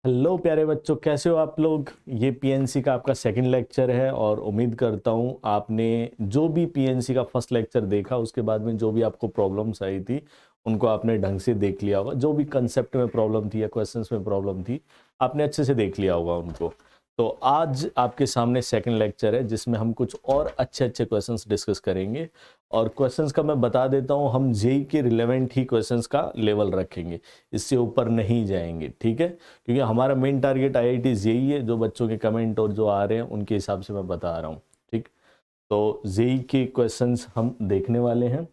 Hello प्यारे बच्चों, कैसे हो आप लोग। ये पीएनसी का आपका सेकंड लेक्चर है और उम्मीद करता हूँ आपने जो भी पीएनसी का फर्स्ट लेक्चर देखा उसके बाद में जो भी आपको प्रॉब्लम्स आई थी उनको आपने ढंग से देख लिया होगा। जो भी कंसेप्ट में प्रॉब्लम थी या क्वेश्चंस में प्रॉब्लम थी आपने अच्छे से देख लिया होगा उनको। तो आज आपके सामने सेकंड लेक्चर है जिसमें हम कुछ और अच्छे अच्छे क्वेश्चंस डिस्कस करेंगे। और क्वेश्चंस का मैं बता देता हूँ, हम जेई के रिलेवेंट ही क्वेश्चंस का लेवल रखेंगे, इससे ऊपर नहीं जाएंगे, ठीक है। क्योंकि हमारा मेन टारगेट आईआईटी यही है। जो बच्चों के कमेंट और जो आ रहे हैं उनके हिसाब से मैं बता रहा हूँ, ठीक। तो जेई के क्वेश्चंस हम देखने वाले हैं।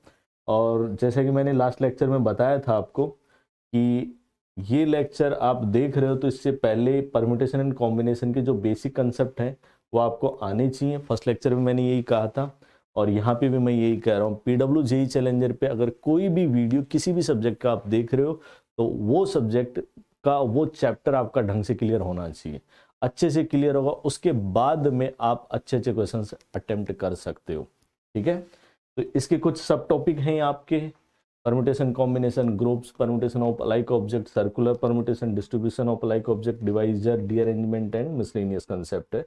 और जैसे कि मैंने लास्ट लेक्चर में बताया था आपको कि ये लेक्चर आप देख रहे हो तो इससे पहले परम्यूटेशन एंड कॉम्बिनेशन के जो बेसिक कंसेप्ट हैं वो आपको आने चाहिए। फर्स्ट लेक्चर में मैंने यही कहा था और यहाँ पे भी मैं यही कह रहा हूँ। पीडब्ल्यू जेई चैलेंजर पे अगर कोई भी वीडियो किसी भी सब्जेक्ट का आप देख रहे हो तो वो सब्जेक्ट का वो चैप्टर आपका ढंग से क्लियर होना चाहिए। अच्छे से क्लियर होगा उसके बाद में आप अच्छे अच्छे क्वेश्चन अटेम्प्ट कर सकते हो, ठीक है। तो इसके कुछ सब टॉपिक हैं आपके: permutation combination, groups, permutation of alike object, circular permutation, distribution of alike object, divisor, rearrangement and miscellaneous concept है।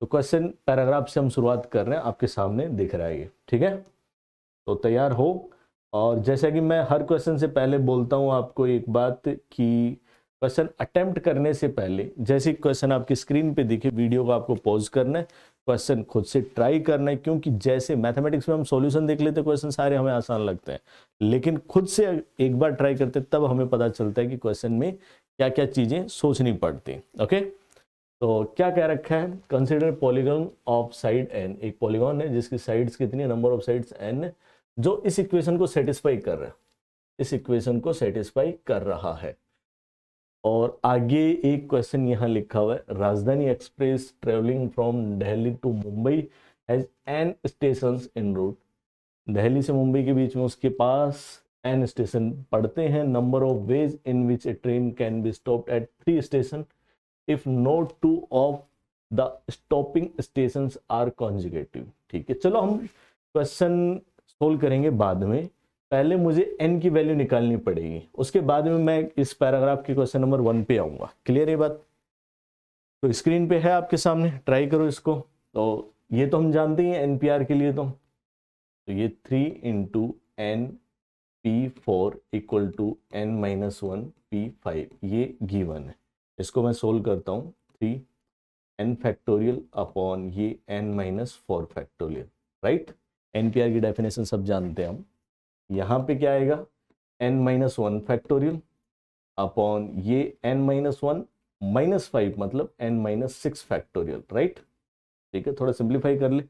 तो क्वेश्चन पैराग्राफ से हम शुरुआत कर रहे हैं, आपके सामने दिख रहा है ये, ठीक है। तो तैयार हो। और जैसा कि मैं हर क्वेश्चन से पहले बोलता हूं आपको एक बात कि क्वेश्चन अटेम्प्ट करने से पहले जैसे क्वेश्चन आपकी स्क्रीन पे दिखे वीडियो को आपको पॉज करना है, क्वेश्चन खुद से ट्राई करना है। क्योंकि जैसे मैथमेटिक्स में हम सॉल्यूशन देख लेते हैं, क्वेश्चन सारे हमें आसान लगते हैं, लेकिन खुद से एक बार ट्राई करते तब हमें पता चलता है कि क्वेश्चन में क्या क्या चीजें सोचनी पड़ती हैं। ओके, तो क्या कह रखा है, consider polygon of side n. एक पॉलीगॉन है जिसकी साइड्स कितनी है, नंबर ऑफ साइड्स एन, जो इस इक्वेशन को सेटिस्फाई कर रहा है, इस इक्वेशन को सेटिस्फाई कर रहा है। और आगे एक क्वेश्चन यहां लिखा हुआ है, Rajdhani express travelling from Delhi to Mumbai has n stations in route. Delhi से मुंबई के बीच में उसके पास एन स्टेशन पड़ते हैं। Number of ways in which a train can be stopped at 3 station if no 2 of the stopping stations are conjugative. ठीक है, चलो हम क्वेश्चन सोल्व करेंगे बाद में। पहले मुझे n की वैल्यू निकालनी पड़ेगी, उसके बाद में मैं इस पैराग्राफ के क्वेश्चन नंबर 1 पे आऊंगा। क्लियर है बात। तो स्क्रीन पे है आपके सामने, ट्राई करो इसको। तो ये तो हम जानते ही हैं एनपीआर के लिए। तो ये 3 into n P 4 equal to n minus 1 P 5, ये गिवन है। इसको मैं सोल्व करता हूँ, 3 एन फैक्टोरियल अपॉन ये n minus 4 factorial, right. NPr की डेफिनेशन सब जानते हैं हम। यहाँ पे क्या आएगा, एन माइनस 1 फैक्टोरियल अपॉन ये एन माइनस 1 माइनस 5 मतलब एन माइनस 6 फैक्टोरियल, राइट। ठीक है, थोड़ा सिंप्लीफाई कर ले।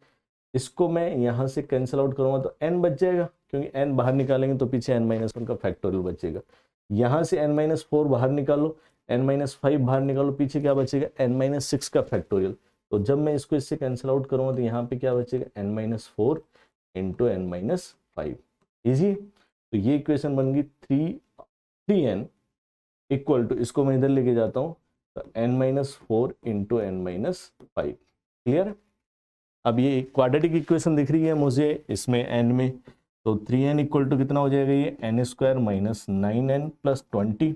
इसको मैं यहाँ से कैंसिल आउट करूंगा तो n बच जाएगा, क्योंकि n बाहर निकालेंगे तो पीछे n माइनस 1 का फैक्टोरियल बचेगा। यहाँ से n माइनस 4 बाहर निकालो, n माइनस 5 बाहर निकालो, पीछे क्या बचेगा, n माइनस 6 का फैक्टोरियल। तो जब मैं इसको इससे कैंसिल आउट करूंगा तो यहाँ पे क्या बचेगा, n minus 4 into n minus 5। Easy. तो ये इक्वेशन बन गई 3n इक्वल टू, इसको मैं इधर लेके जाता हूँ तो n minus 4 into n minus 5। Clear. अब ये क्वाड्रेटिक इक्वेशन दिख रही है मुझे इसमें n में, तो 3n इक्वल टू कितना हो जाएगा, ये N square minus 9n plus 20।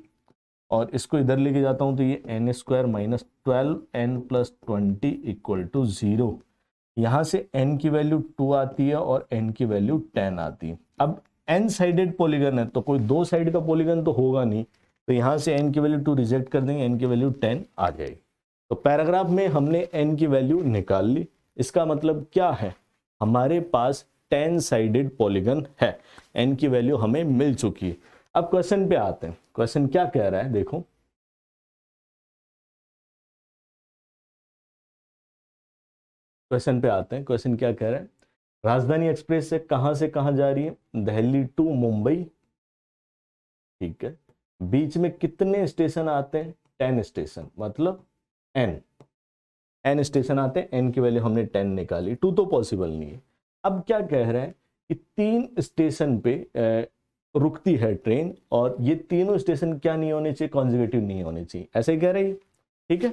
और इसको इधर लेके जाता हूँ तो ये N square minus 12n plus 20 equal to 0। यहाँ से n की वैल्यू 2 आती है और n की वैल्यू 10 आती है। अब n साइडेड पॉलीगन है तो कोई दो साइड का पॉलीगन तो होगा नहीं, तो यहाँ से n की वैल्यू 2 रिजेक्ट कर देंगे, n की वैल्यू 10 आ जाएगी। तो पैराग्राफ में हमने n की वैल्यू निकाल ली। इसका मतलब क्या है, हमारे पास 10 साइडेड पॉलीगन है, n की वैल्यू हमें मिल चुकी है। अब क्वेश्चन पे आते हैं, क्वेश्चन क्या कह रहा है देखो। क्वेश्चन पे आते हैं, क्वेश्चन क्या कह रहा है, राजधानी एक्सप्रेस से कहां जा रही है, दिल्ली टू मुंबई। ठीक है, बीच में कितने स्टेशन आते हैं, 10 स्टेशन, मतलब n स्टेशन आते हैं। n की वैल्यू हमने 10 निकाली, 2 तो पॉसिबल नहीं है। अब क्या कह रहा है कि 3 स्टेशन पे रुकती है ट्रेन और ये तीनों स्टेशन क्या नहीं होने चाहिए, कॉन्जुगेटिव नहीं होने चाहिए, ऐसे ही कह रही है। ठीक है,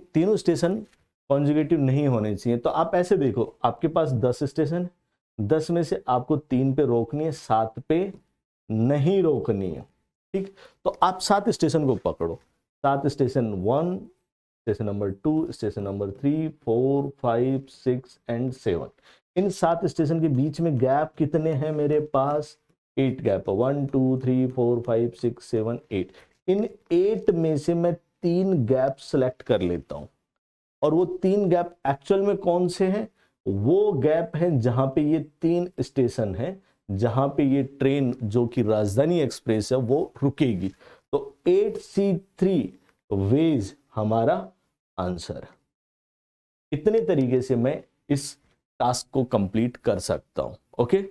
तीनों स्टेशन कॉन्जुगेटिव नहीं होने चाहिए। तो आप ऐसे देखो, आपके पास 10 स्टेशन, 10 में से आपको 3 पे रोकनी है, 7 पे नहीं रोकनी है। ठीक, तो आप 7 स्टेशन को पकड़ो। 7 station 1, station number 2, station number 3, 4, 5, 6 and 7। In 7 station के बीच में गैप कितने हैं मेरे पास? 8 गैप है, 1 2 3 4 5 6 7 8। इन 8 में से मैं 3 गैप सेलेक्ट कर लेता हूं, और वो 3 गैप एक्चुअल में कौन से हैं? वो गैप है जहां पे ये 3 स्टेशन है, जहां पे ये ट्रेन जो कि राजधानी एक्सप्रेस है वो रुकेगी। तो 8C3 वेज हमारा आंसर है। इतने तरीके से मैं इस टास्क को कंप्लीट कर सकता हूं। ओके,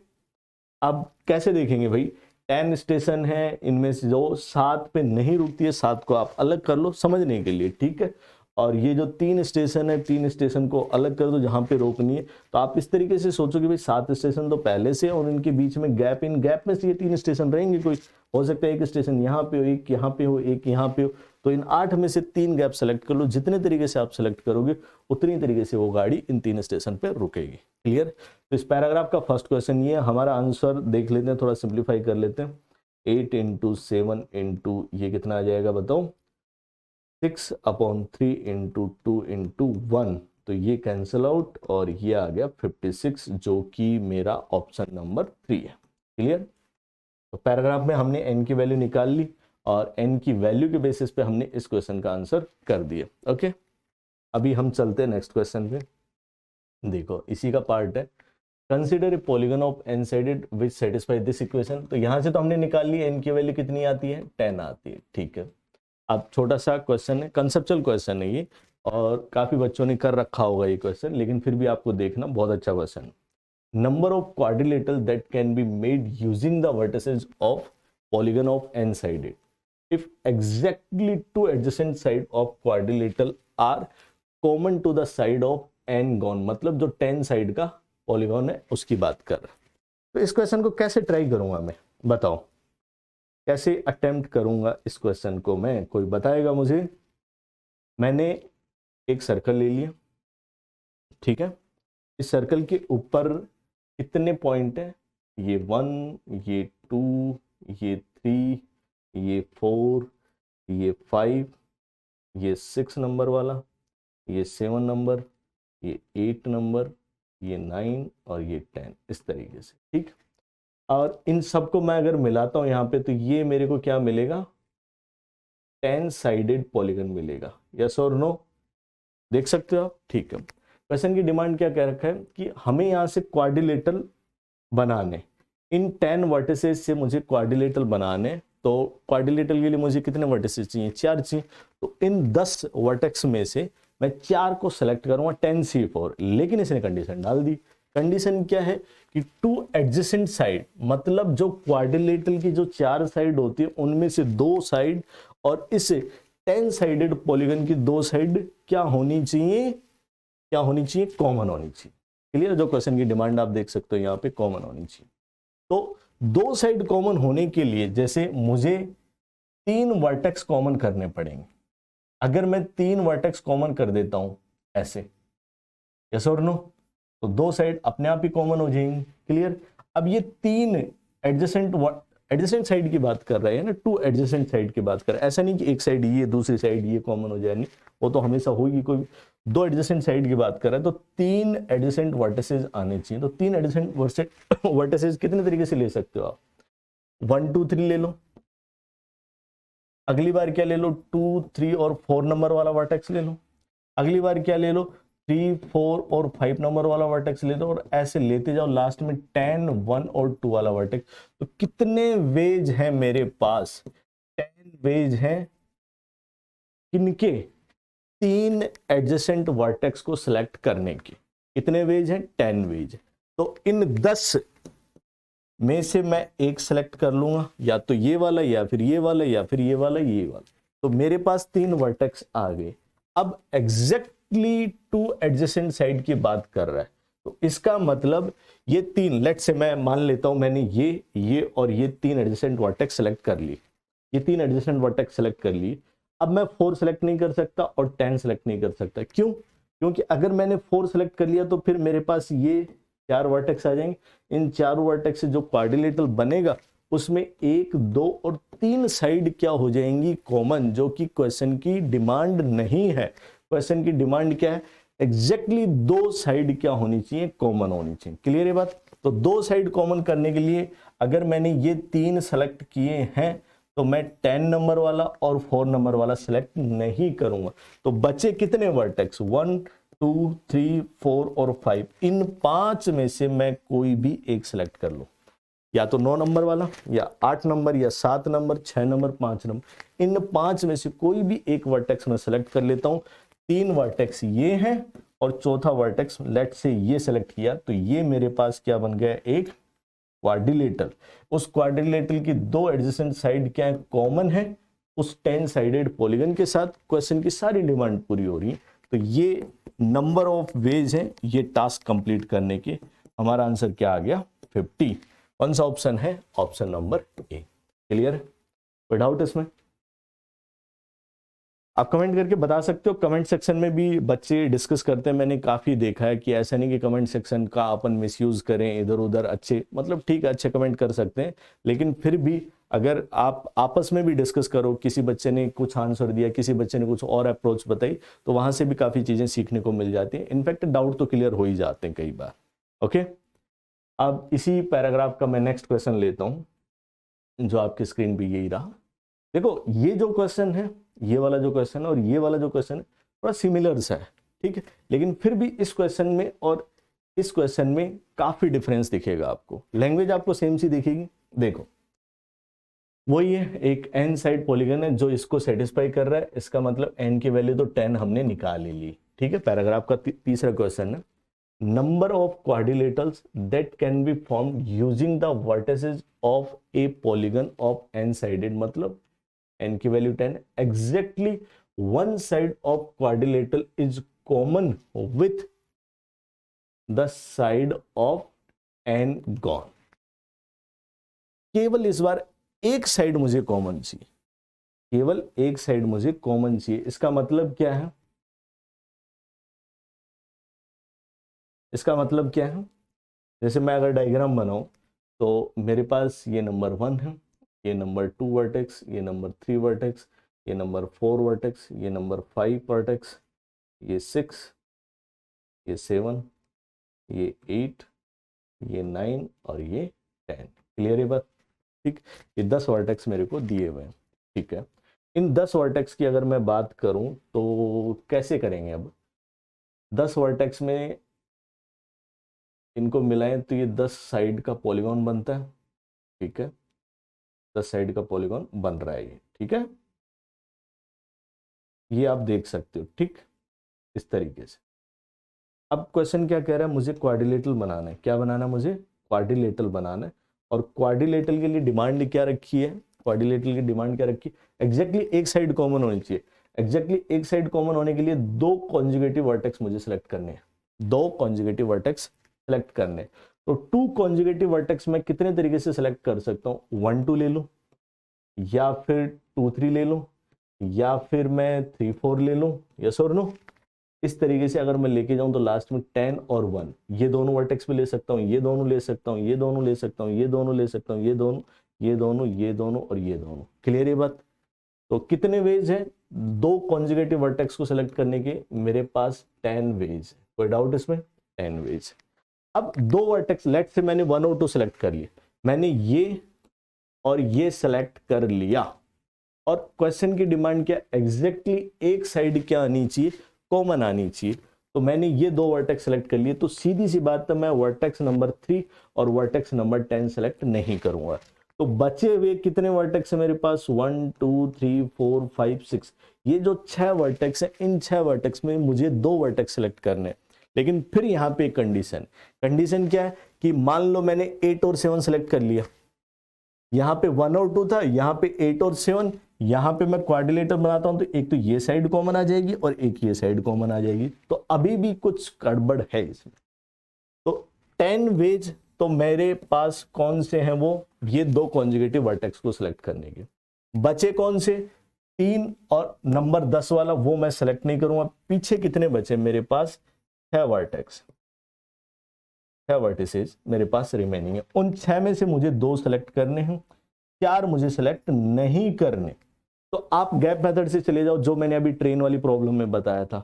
अब कैसे देखेंगे भाई? 10 स्टेशन है, इनमें से जो 7 पे नहीं रुकती है, 7 को आप अलग कर लो समझने के लिए, ठीक है। और ये जो 3 स्टेशन है, 3 स्टेशन को अलग कर दो जहां पे रोकनी है। तो आप इस तरीके से सोचो कि भाई 7 स्टेशन तो पहले से, और इनके बीच में गैप, इन गैप में से ये 3 स्टेशन रहेंगे। कोई हो सकता है एक स्टेशन यहाँ पे हो, एक यहाँ पे हो, एक यहाँ पे हो। तो इन 8 में से 3 गैप सेलेक्ट कर लो। जितने तरीके से आप सेलेक्ट करोगे उतनी तरीके से वो गाड़ी इन 3 स्टेशन पे रुकेगी। क्लियर? तो इस पैराग्राफ का फर्स्ट क्वेश्चन ये है। हमारा आंसर देख लेते हैं, थोड़ा सिंप्लीफाई कर लेते हैं। 8 इंटू 7 इंटू ये कितना आ जाएगा बताओ? 6/3 इंटू 2 इंटू 1, तो ये कैंसिल आउट और ये आ गया 56, जो कि मेरा ऑप्शन नंबर 3 है। क्लियर? तो पैराग्राफ में हमने n की वैल्यू निकाल ली, और n की वैल्यू के बेसिस पे हमने इस क्वेश्चन का आंसर कर दिया। ओके, अभी हम चलते हैं नेक्स्ट क्वेश्चन पे। देखो, इसी का पार्ट है। Consider a polygon of n sided which satisfy this equation. तो यहां से तो हमने निकाल ली, n की वैल्यू कितनी आती है? 10 आती है, ठीक है। अब छोटा सा क्वेश्चन है, कंसेप्चुअल क्वेश्चन है ये, और काफी बच्चों ने कर रखा होगा ये क्वेश्चन, लेकिन फिर भी आपको देखना, बहुत अच्छा question. Number of quadrilateral that can be made using the vertices of polygon of n sided if exactly two adjacent side of quadrilateral are common to the side of n gone। मतलब जो 10 side का polygon है उसकी बात कर रहा है। तो इस क्वेश्चन को कैसे ट्राई करूंगा मैं, बताओ कैसे अटेम्प्ट करूंगा इस क्वेश्चन को मैं? कोई बताएगा मुझे? मैंने एक सर्कल ले लिया, ठीक है। इस सर्कल के ऊपर कितने पॉइंट है? ये 1, ये 2, ये 3, ये 4, ये 5, ये 6 नंबर वाला, ये 7 नंबर, ये 8 नंबर, ये 9 और ये 10, इस तरीके से, ठीक। और इन सबको मैं अगर मिलाता हूं यहाँ पे, तो ये मेरे को क्या मिलेगा? 10 साइडेड पॉलीगन मिलेगा। यस और नो? देख सकते हो आप, ठीक है। क्वेश्चन की डिमांड क्या कह रखा है कि हमें यहाँ से क्वाड्रिलेटरल बनाने, इन 10 वर्टिसेस से मुझे क्वाड्रिलेटरल बनाने। तो क्वाड्रिलेटरल के लिए मुझे कितने वर्टिसेस चाहिए? 4 चाहिए। तो इन 10 वर्टेक्स में से मैं 4 को सेलेक्ट करूंगा, 10C4। लेकिन इसने कंडीशन डाल दी। कंडीशन क्या है कि 2 एडजेसेंट साइड, मतलब जो क्वाड्रिलेटरल की जो 4 साइड होती है उनमें से 2 साइड और इस 10 साइडेड पॉलीगन की 2 साइड क्या होनी चाहिए? क्या होनी चाहिए? कॉमन होनी चाहिए। क्लियर? जो क्वेश्चन की डिमांड आप देख सकते हो यहाँ पे, कॉमन होनी चाहिए। तो 2 साइड कॉमन होने के लिए जैसे मुझे 3 वर्टेक्स कॉमन करने पड़ेंगे। अगर मैं 3 वर्टेक्स कॉमन कर देता हूं ऐसे, यस और नो, तो 2 साइड अपने आप ही कॉमन हो जाएंगी। क्लियर? अब ये 3 एडजेसेंट साइड की बात कर रहे हैं ना, 2 एडजेसेंट साइड की बात कर रहे हैं। ऐसा नहीं कि एक साइड ये दूसरी साइड ये कॉमन हो जाएगी, वो तो हमेशा होगी। कोई 2 एडजेसेंट साइड की बात कर रहे हैं तो 3 एडजेसेंट वर्टिसेस आने चाहिए। तो 3 एडजेसेंट वर्टिसेस कितने तरीके से ले सकते हो आप? 1 2 3 ले लो। अगली बार क्या ले लो? 2 3 और 4 नंबर वाला वर्टेक्स ले लो। अगली बार क्या ले लो? 3 4 और 5 नंबर वाला वर्टेक्स ले लो, और ऐसे लेते जाओ। लास्ट में 10 1 और 2 वाला वर्टेक्स। तो कितने वेज हैं मेरे पास? 10 वेज हैं। किनके? 3 एडजेसेंट वर्टेक्स को सिलेक्ट करने के। कितने वेज हैं? 10 वेज। तो इन 10 में से मैं एक सेलेक्ट कर लूंगा, या तो ये वाला, या फिर ये वाला, या फिर ये वाला, ये वाला। तो मेरे पास 3 वर्टेक्स आ गए। अब एग्जैक्टली 2 एडजेसेंट साइड की बात कर रहा है, तो इसका मतलब ये 3, लेट से मैं मान लेता हूं मैंने ये और ये 3 एडजेसेंट वर्टेक्स सेलेक्ट कर ली। ये 3 एडजेसेंट वर्टेक्स सेलेक्ट कर ली। अब मैं 4 सेलेक्ट नहीं कर सकता और 10 सेलेक्ट नहीं कर सकता। क्यों? क्योंकि अगर मैंने 4 सेलेक्ट कर लिया तो फिर मेरे पास ये 4 वर्टेक्स आ जाएंगे। इन 4 वर्टेक्स से जो क्वाड्रिलेटरल बनेगा उसमें 1, 2 और 3 साइड क्या हो जाएंगी कॉमन, जो कि क्वेश्चन की डिमांड नहीं है। क्वेश्चन की डिमांड क्या है, एग्जैक्टली 2 साइड क्या होनी चाहिए, कॉमन होनी चाहिए। क्लियर है बात। तो 2 साइड कॉमन करने के लिए अगर मैंने ये 3 सेलेक्ट किए हैं तो मैं 10 नंबर वाला और 4 नंबर वाला सिलेक्ट नहीं करूंगा। तो बचे कितने वर्टेक्स, 1, 2, 3, 4 और 5। इन 5 में से मैं कोई भी एक सिलेक्ट कर लूं, या तो 9 नंबर वाला, या 8 नंबर, या 7 नंबर, 6 नंबर, 5 नंबर। इन 5 में से कोई भी एक वर्टेक्स मैं सिलेक्ट कर लेता हूं। 3 वर्टेक्स ये हैं और चौथा वर्टेक्स लेट से ये सिलेक्ट किया, तो ये मेरे पास क्या बन गया, एक क्वाड्रिलेटरल। उस क्वाड्रिलेटरल की 2 एडजेसेंट साइड क्या है, कॉमन है। उस 10 साइडेड पॉलीगन के साथ क्वेश्चन की सारी डिमांड पूरी हो रही है। तो ये नंबर ऑफ वेज है ये टास्क कंप्लीट करने के। हमारा आंसर क्या आ गया, 50। कौन सा ऑप्शन है, ऑप्शन नंबर ए। क्लियर है, कोई डाउट इसमें? आप कमेंट करके बता सकते हो। कमेंट सेक्शन में भी बच्चे डिस्कस करते हैं, मैंने काफ़ी देखा है कि ऐसा नहीं कि कमेंट सेक्शन का अपन मिसयूज़ करें, इधर उधर अच्छे, मतलब ठीक है अच्छे कमेंट कर सकते हैं, लेकिन फिर भी अगर आप आपस में भी डिस्कस करो, किसी बच्चे ने कुछ आंसर दिया, किसी बच्चे ने कुछ और अप्रोच बताई, तो वहाँ से भी काफ़ी चीज़ें सीखने को मिल जाती हैं। इनफैक्ट डाउट तो क्लियर हो ही जाते हैं कई बार। ओके, अब इसी पैराग्राफ का मैं नेक्स्ट क्वेश्चन लेता हूँ, जो आपकी स्क्रीन पे यही रहा। देखो ये जो क्वेश्चन है, ये वाला जो क्वेश्चन है और ये वाला जो क्वेश्चन है थोड़ा सिमिलर सा है, ठीक है, लेकिन फिर भी इस क्वेश्चन में और इस क्वेश्चन में काफी डिफरेंस दिखेगा आपको। लैंग्वेज आपको सेम सी दिखेगी। देखो वही है, एक एन साइड पॉलीगन है जो इसको सेटिस्फाई कर रहा है, इसका मतलब एन की वैल्यू तो 10 हमने निकाल ही ली, ठीक है। पैराग्राफ का तीसरा क्वेश्चन है, number of quadrilaterals that can be formed using the vertices of a polygon of n sided, मतलब n की value 10, exactly one side of quadrilateral is common with the side of n gone। केवल इस बार एक side मुझे common चाहिए, केवल एक side मुझे कॉमन चाहिए। इसका मतलब क्या है, इसका मतलब क्या है, जैसे मैं अगर डायग्राम बनाऊं तो मेरे पास ये नंबर 1 है, ये नंबर 2 वर्टेक्स, ये नंबर 3 वर्टेक्स, ये नंबर 4 वर्टेक्स, ये नंबर 5 वर्टेक्स, ये 6, ये 7, ये 8, ये 9 और ये 10। क्लियर है बात, ठीक। ये 10 वर्टेक्स मेरे को दिए हुए हैं, ठीक है। इन 10 वर्टेक्स की अगर मैं बात करूं तो कैसे करेंगे, अब 10 वर्टेक्स में इनको मिलाएं तो ये 10 साइड का पॉलीगॉन बनता है, ठीक है। 10 साइड का पॉलीगॉन बन रहा है ये, ठीक है, ये आप देख सकते हो, ठीक, इस तरीके से। अब क्वेश्चन क्या कह रहा है, मुझे क्वाड्रिलेटरल बनाना है। क्या बनाना है मुझे, क्वाड्रिलेटरल बनाना है। और क्वाड्रिलेटरल के लिए डिमांड क्या रखी है, क्वाड्रिलेटरल की डिमांड क्या रखी है, एग्जैक्टली एक साइड कॉमन होनी चाहिए। एग्जैक्टली एक साइड कॉमन होने के लिए 2 कॉन्जुगेटिव वर्टेक्स मुझे सिलेक्ट करने हैं, 2 कॉन्जुगेटिव वर्टेक्स सिलेक्ट करने। तो 2 कॉन्जुगेटिव वर्टेक्स मैं कितने तरीके से सिलेक्ट कर सकता हूँ, 1, 2 ले लूं, या फिर 2, 3 ले लूं, या फिर मैं 3, 4 ले लूं, यस और नो। इस तरीके से अगर मैं लेके जाऊं तो लास्ट में 10 और 1, ये दोनों वर्टेक्स भी ले सकता हूं, ये दोनों ले सकता हूं, ये दोनों ले सकता हूं, ये दोनों ले सकता हूं, ये दोनों, ये दोनों, ये दोनों और ये दोनों। क्लियर है बात। तो कितने वेज है, 2 कॉन्जुगेटिव वर्टेक्स को सिलेक्ट करने के मेरे पास 10 वेज है। कोई डाउट इसमें, 10 वेज। अब 2 वर्टेक्स, लेट से मैंने 1 और 2 सिलेक्ट कर लिए, मैंने ये और ये सिलेक्ट कर लिया, और क्वेश्चन की डिमांड क्या, एग्जैक्टली एक साइड क्या आनी चाहिए, कॉमन आनी चाहिए। तो मैंने ये 2 वर्टेक्स सेलेक्ट कर लिए, तो सीधी सी बात है मैं वर्टेक्स नंबर 3 और वर्टेक्स नंबर 10 सेलेक्ट नहीं करूंगा। तो बचे हुए कितने वर्टेक्स है मेरे पास, 1, 2, 3, 4, 5, 6, ये जो 6 वर्टेक्स है, इन 6 वर्टेक्स में मुझे 2 वर्टेक्स सेलेक्ट करने हैं। लेकिन फिर यहाँ पे कंडीशन, कंडीशन क्या है कि मान लो मैंने 8 और 7 सेलेक्ट कर लिया, यहाँ पे 1 और 2 था, यहाँ पे 8 और 7, यहाँ पे मैं क्वाड्रिलेटर बनाता हूं तो एक तो ये साइड कॉमन आ जाएगी और एक ये साइड कॉमन आ जाएगी, तो अभी भी कुछ गड़बड़ है इसमें। तो 10 वेज तो मेरे पास कौन से हैं, वो ये 2 कॉन्जुगेटिव वर्टेक्स को सिलेक्ट करने के। बचे कौन से, 3 और नंबर 10 वाला, वो मैं सेलेक्ट नहीं करूंगा। पीछे कितने बचे मेरे पास, 6 वर्टेक्स, 6 वर्टिसेस मेरे पास रिमेनिंग है। उन 6 में से मुझे 2 सेलेक्ट करने हैं, 4 मुझे सेलेक्ट नहीं करने, तो आप गैप मेथड से चले जाओ, जो मैंने अभी ट्रेन वाली प्रॉब्लम में बताया था।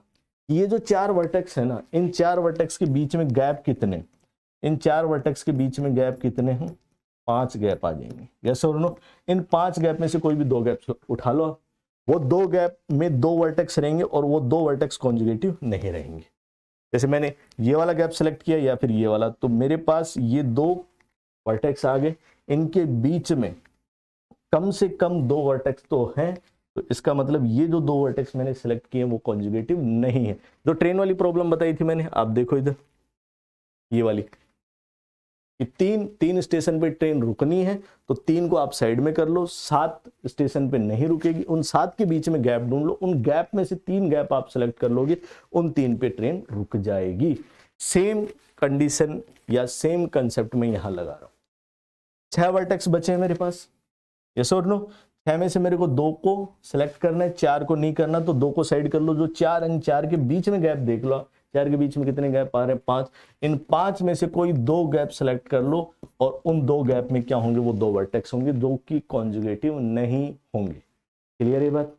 ये जो 4 वर्टेक्स है ना, इन 4 वर्टेक्स के बीच में गैप कितने, इन 4 वर्टेक्स के बीच में गैप कितने हैं, 5 गैप आ जाएंगे। यस और नो? इन 5 गैप में से कोई भी 2 गैप उठा लो आप, वो 2 गैप में 2 वर्टेक्स रहेंगे और वो 2 वर्टेक्स कॉन्जुगेटिव नहीं रहेंगे। जैसे मैंने ये वाला गैप सेलेक्ट किया या फिर ये वाला, तो मेरे पास ये 2 वर्टेक्स आ गए, इनके बीच में कम से कम 2 वर्टेक्स तो हैं, तो इसका मतलब ये जो 2 वर्टेक्स मैंने सेलेक्ट किए वो कॉन्जुगेटिव नहीं है। जो ट्रेन वाली प्रॉब्लम बताई थी मैंने, आप देखो इधर ये वाली, कि तीन स्टेशन पे ट्रेन रुकनी है, तो 3 को आप साइड में कर लो, 7 स्टेशन पे नहीं रुकेगी, उन 7 के बीच में गैप ढूंढ लो, उन गैप में से 3 गैप आप सेलेक्ट कर लोगे, उन 3 पे ट्रेन रुक जाएगी। सेम कंडीशन या सेम कंसेप्ट में यहां लगा रहा हूं। 6 वर्टेक्स बचे हैं मेरे पास, यस और नो? 6 में से मेरे को 2 को सिलेक्ट करना है, 4 को नहीं करना, तो 2 को साइड कर लो। जो 4 इन 4 के बीच में गैप देख लो, 4 के बीच में कितने गैप आ रहे हैं, 5। इन 5 में से कोई 2 गैप सेलेक्ट कर लो और उन 2 गैप में क्या होंगे, वो 2 वर्टेक्स होंगे जो कि कॉन्जुगेटिव नहीं होंगे। क्लियर है बात?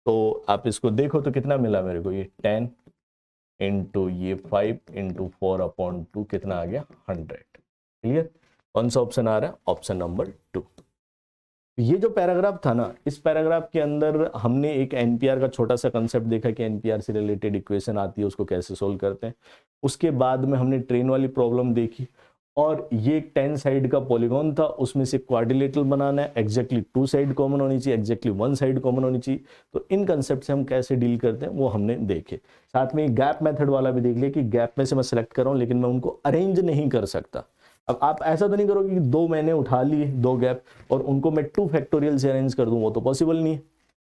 तो आप इसको देखो तो कितना मिला मेरे को, ये 10 इंटू ये 5 इंटू 4/2 कितना आ गया, 100। क्लियर? कौन सा ऑप्शन आ रहा है, ऑप्शन नंबर 2। ये जो पैराग्राफ था ना, इस पैराग्राफ के अंदर हमने एक एनपीआर का छोटा सा कंसेप्ट देखा कि एनपीआर से रिलेटेड इक्वेशन आती है, उसको कैसे सोल्व करते हैं। उसके बाद में हमने ट्रेन वाली प्रॉब्लम देखी, और ये 10 साइड का पॉलीगॉन था, उसमें से क्वाड्रिलेटरल बनाना है, एग्जैक्टली 2 साइड कॉमन होनी चाहिए, एग्जैक्टली 1 साइड कॉमन होनी चाहिए। तो इन कंसेप्ट से हम कैसे डील करते हैं वो हमने देखे। साथ में गैप मेथड वाला भी देख लिया कि गैप में से मैं सिलेक्ट कर रहा हूँ, लेकिन मैं उनको अरेंज नहीं कर सकता। अब आप ऐसा तो नहीं करोगे कि 2 मैंने उठा लिए 2 गैप और उनको मैं 2 फैक्टोरियल से अरेंज कर दूं, वो तो पॉसिबल नहीं है,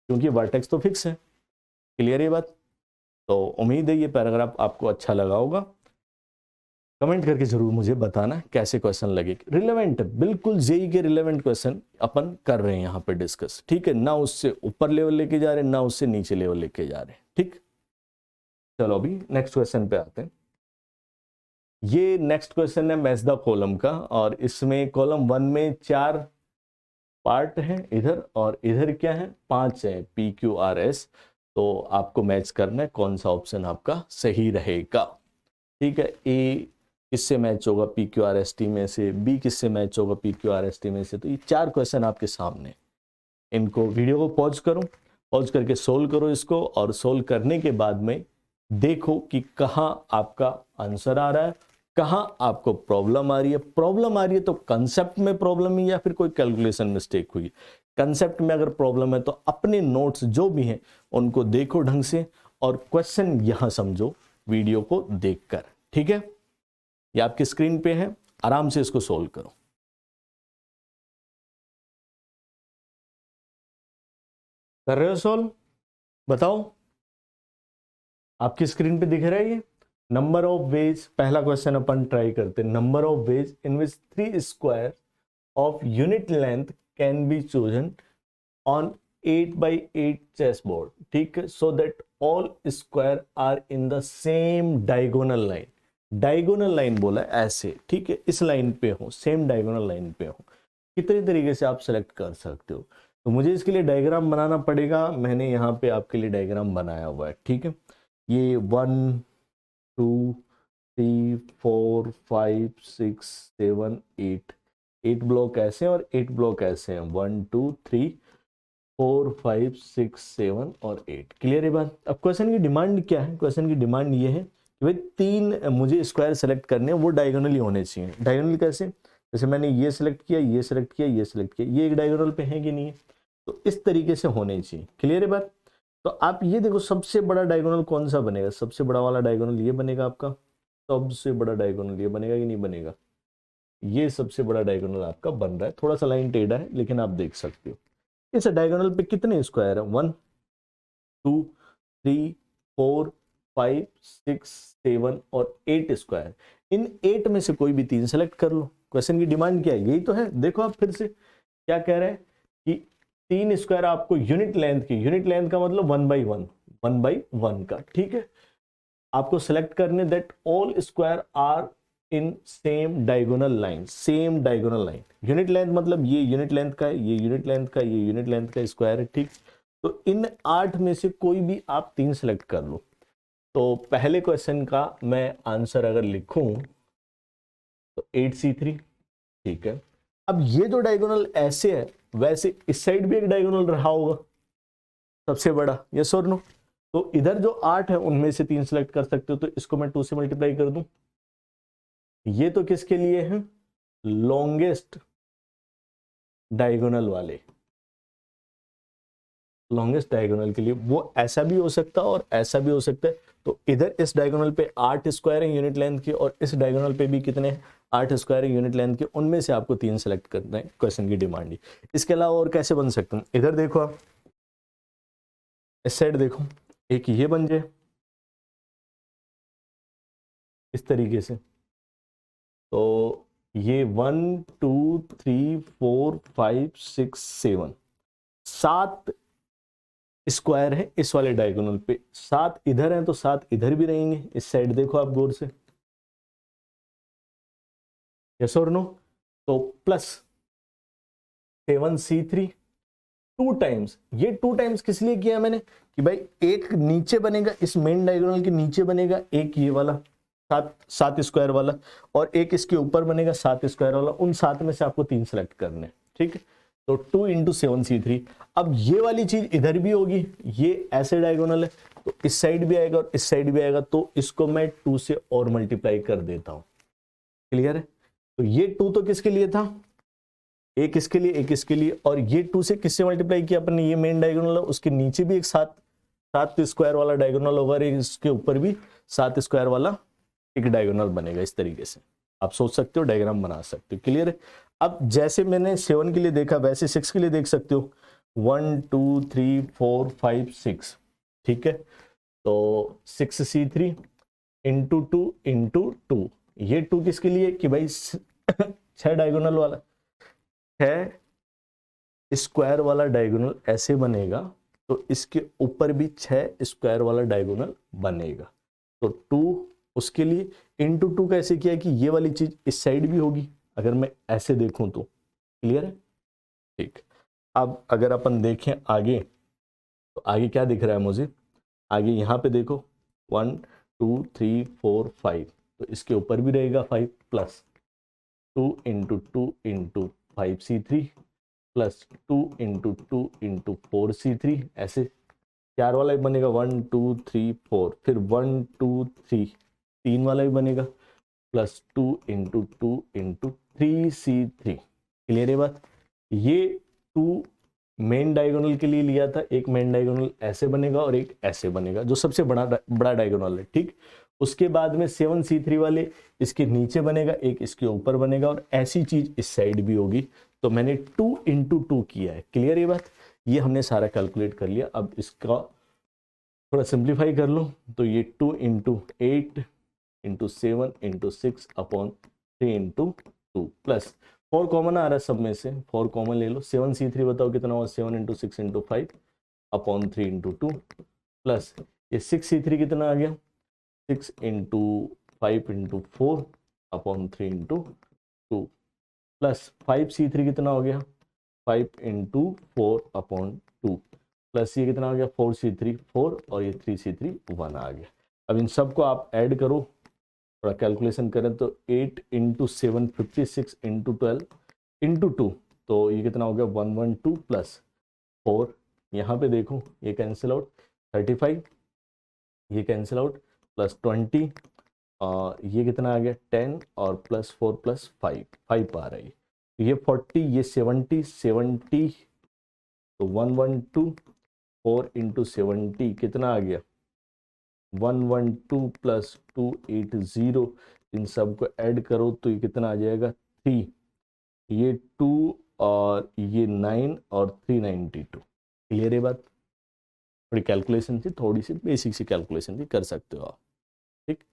क्योंकि वर्टेक्स तो फिक्स है। क्लियर है बात? तो उम्मीद है ये पैराग्राफ आपको अच्छा लगा होगा। कमेंट करके जरूर मुझे बताना कैसे क्वेश्चन लगे। रिलेवेंट, बिल्कुल जेई के रिलेवेंट क्वेश्चन अपन कर रहे हैं यहाँ पे डिस्कस, ठीक है? ना उससे ऊपर लेवल लेके जा रहे हैं, ना उससे नीचे लेवल लेके जा रहे हैं, ठीक? चलो अभी नेक्स्ट क्वेश्चन पे आते हैं। ये नेक्स्ट क्वेश्चन है मैच द कॉलम का, और इसमें कॉलम 1 में 4 पार्ट हैं इधर, और इधर क्या है, 5 है, PQRS। तो आपको मैच करना है कौन सा ऑप्शन आपका सही रहेगा, ठीक है? ए किससे मैच होगा PQRST में से, बी किससे मैच होगा PQRST में से। तो ये 4 क्वेश्चन आपके सामने, इनको वीडियो को पॉज करो, पॉज करके सोल्व करो इसको, और सोल्व करने के बाद में देखो कि कहाँ आपका आंसर आ रहा है, कहाँ आपको प्रॉब्लम आ रही है। प्रॉब्लम आ रही है तो कंसेप्ट में प्रॉब्लम है या फिर कोई कैलकुलेशन मिस्टेक हुई। कंसेप्ट में अगर प्रॉब्लम है तो अपने नोट्स जो भी हैं उनको देखो ढंग से, और क्वेश्चन यहां समझो वीडियो को देखकर, ठीक है? ये आपकी स्क्रीन पे है, आराम से इसको सोल्व करो। कर रहे हो सोल्व? बताओ, आपकी स्क्रीन पे दिख रहा है ये। नंबर ऑफ वेज, पहला क्वेश्चन अपन ट्राई करते हैं। Number of ways in which 3 square of unit length can be chosen on 8x8 chess board, ठीक है? So that all square are in the same diagonal line. Diagonal line बोला ऐसे, ठीक है? इस लाइन पे हो, सेम डायगोनल लाइन पे हो। कितने तरीके से आप सेलेक्ट कर सकते हो, तो मुझे इसके लिए डायग्राम बनाना पड़ेगा। मैंने यहाँ पे आपके लिए डायग्राम बनाया हुआ है, ठीक है? ये 1 2 3 4 5 6 7 8 ब्लॉक ऐसे हैं और 8 ब्लॉक ऐसे हैं, 1 2 3 4 5 6 7 और 8। क्लियर है बात? अब क्वेश्चन की डिमांड क्या है? क्वेश्चन की डिमांड ये है कि भाई 3 मुझे स्क्वायर सेलेक्ट करने हैं, वो डायगोनली होने चाहिए। डायगोनल कैसे? जैसे मैंने ये सिलेक्ट किया, ये सिलेक्ट किया, ये सिलेक्ट किया, ये एक डायगोनल पे है कि नहीं है? तो इस तरीके से होने चाहिए। क्लियर है बात? तो आप ये देखो, सबसे बड़ा डायगोनल कौन सा बनेगा? सबसे बड़ा वाला डायगोनल ये बनेगा आपका। सबसे बड़ा डायगोनल ये बनेगा कि नहीं बनेगा? ये सबसे बड़ा डायगोनल आपका बन रहा है। थोड़ा सा लाइन टेढ़ा है, लेकिन आप देख सकते हो। इस डायगोनल पे कितने स्क्वायर है? 1 2 3 4 5 6 7 और 8 स्क्वायर। इन 8 में से कोई भी 3 सेलेक्ट कर लो। क्वेश्चन की डिमांड क्या है? यही तो है। देखो आप फिर से क्या कह रहे हैं कि 3 स्क्वायर आपको यूनिट लेंथ की, यूनिट लेंथ का मतलब 1/1 का, ठीक है? आपको सेलेक्ट करने that all square are in same diagonal line, same diagonal line. Unit length मतलब ये यूनिट लेंथ का है, ये यूनिट लेंथ का, ये यूनिट लेंथ का स्क्वायर है, ठीक। तो इन 8 में से कोई भी आप 3 सेलेक्ट कर लो। तो पहले क्वेश्चन का मैं आंसर अगर लिखूं तो 8C3, ठीक है। अब ये जो डायगोनल ऐसे है, वैसे इस साइड भी एक डायगोनल रहा होगा सबसे बड़ा, यस और नो। तो इधर जो 8 है उनमें से 3 सेलेक्ट कर सकते हो, तो इसको मैं 2 से मल्टीप्लाई कर दूं। ये तो किसके लिए है, लॉन्गेस्ट डायगोनल वाले, लॉन्गेस्ट डायगोनल के लिए। वो ऐसा भी हो सकता है और ऐसा भी हो सकता है। तो इधर इस डायगोनल पे 8 स्क्वायर है यूनिट लेंथ के, और इस डायगोनल पे भी कितने 8 स्क्वायर है यूनिट लेंथ के, उनमें से आपको 3 सेलेक्ट करना है, क्वेश्चन की डिमांड। इसके अलावा और कैसे बन सकते हैं, इधर देखो आप, इस साइड देखो, एक ये बन जाए इस तरीके से। तो ये 1 2 3 4 5 6 7 7 स्क्वायर है इस वाले डायगोनल पे, 7 इधर हैं तो 7 इधर भी रहेंगे। इस साइड देखो आप गौर से, यस और नो। तो प्लस 7C3 2 टाइम्स, ये 2 टाइम्स किस लिए किया मैंने कि भाई एक नीचे बनेगा, इस मेन डायगोनल के नीचे बनेगा एक ये वाला 7 स्क्वायर वाला, और एक इसके ऊपर बनेगा 7 स्क्वायर वाला। उन 7 में से आपको 3 सेलेक्ट करने, ठीक है। तो 2 × 7C3। अब ये वाली चीज इधर भी होगी, ये ऐसे डायगोनल है तो इस साइड भी आएगा और इस साइड भी आएगा, तो इसको मैं 2 से और मल्टीप्लाई कर देता हूं। क्लियर है। तो ये 2 तो किसके लिए था, एक इसके लिए एक इसके लिए, और ये 2 से किससे मल्टीप्लाई किया अपन ने, ये मेन डायगोनल है, उसके नीचे भी एक 7 स्क्वायर वाला डायगोनल होगा, और इसके ऊपर भी 7 स्क्वायर वाला एक डायगोनल बनेगा। इस तरीके से आप सोच सकते हो, डायग्राम बना सकते हो। क्लियर है। अब जैसे मैंने 7 के लिए देखा वैसे 6 के लिए देख सकते हो, 1 2 3 4 5 6, ठीक है। तो 6C3 × 2 × 2, ये 2 किसके लिए कि भाई 6 डायगोनल वाला, 6 स्क्वायर वाला डायगोनल ऐसे बनेगा, तो इसके ऊपर भी 6 स्क्वायर वाला डायगोनल बनेगा। तो 2 उसके लिए, × 2 कैसे किया कि ये वाली चीज इस साइड भी होगी अगर मैं ऐसे देखूं तो। क्लियर है, ठीक। अब अगर अपन देखें आगे, तो आगे क्या दिख रहा है मुझे, आगे यहाँ पे देखो 1 2 3 4 5, तो इसके ऊपर भी रहेगा 5 प्लस 2 × 2 × 5C3 प्लस 2 × 2 × 4C3, ऐसे 4 वाला भी बनेगा 1 2 3 4, फिर 1 2 3 3 वाला भी बनेगा, प्लस 2 × 2 × 3C3। क्लियर है बात। ये 2 मेन डायगोनल के लिए लिया था, एक मेन डायगोनल ऐसे बनेगा और एक ऐसे बनेगा, जो सबसे बड़ा डायगोनल है, ठीक। उसके बाद में 7C3 वाले इसके नीचे बनेगा, एक इसके ऊपर बनेगा, और ऐसी चीज इस साइड भी होगी। तो मैंने 2 × 2 किया है। क्लियर ये बात, ये हमने सारा कैलकुलेट कर लिया। अब इसका थोड़ा सिंप्लीफाई कर लो, तो ये 2 × 8 × 7 × 6 अपॉन 3 × 2 प्लस 4 कॉमन आ रहा है सब में से, 4 कॉमन ले लो। 7C3 बताओ कितना हुआ, 7 × 6 × 5 अपॉन 3 × 2 प्लस ये 6C3 कितना आ गया, 6 × 5 × 4 अपॉन 3 × 2 प्लस 5C3 कितना हो गया, 5 × 4 अपॉन 2 प्लस ये कितना आ गया 4C3 4, और ये 3C3 1 आ गया। अब इन सबको आप ऐड करो, थोड़ा कैलकुलेशन करें तो 8 × 7 56 × 12 × 2, तो ये कितना हो गया 112 प्लस 4, यहाँ पे देखो ये कैंसिल आउट, 35 ये कैंसिल आउट, प्लस 20, ये कितना आ गया 10, और प्लस 4 प्लस 5 5 आ रहा है। ये 40, ये 70 70, तो 112 4 × 70 कितना आ गया 112 प्लस 280, इन सबको ऐड करो तो ये कितना आ जाएगा 3, ये 2 और ये 9 और 392। क्लियर है बात। थोड़ी कैलकुलेशन थी, थोड़ी सी बेसिक सी कैलकुलेशन थी, कर सकते हो आप, ठीक।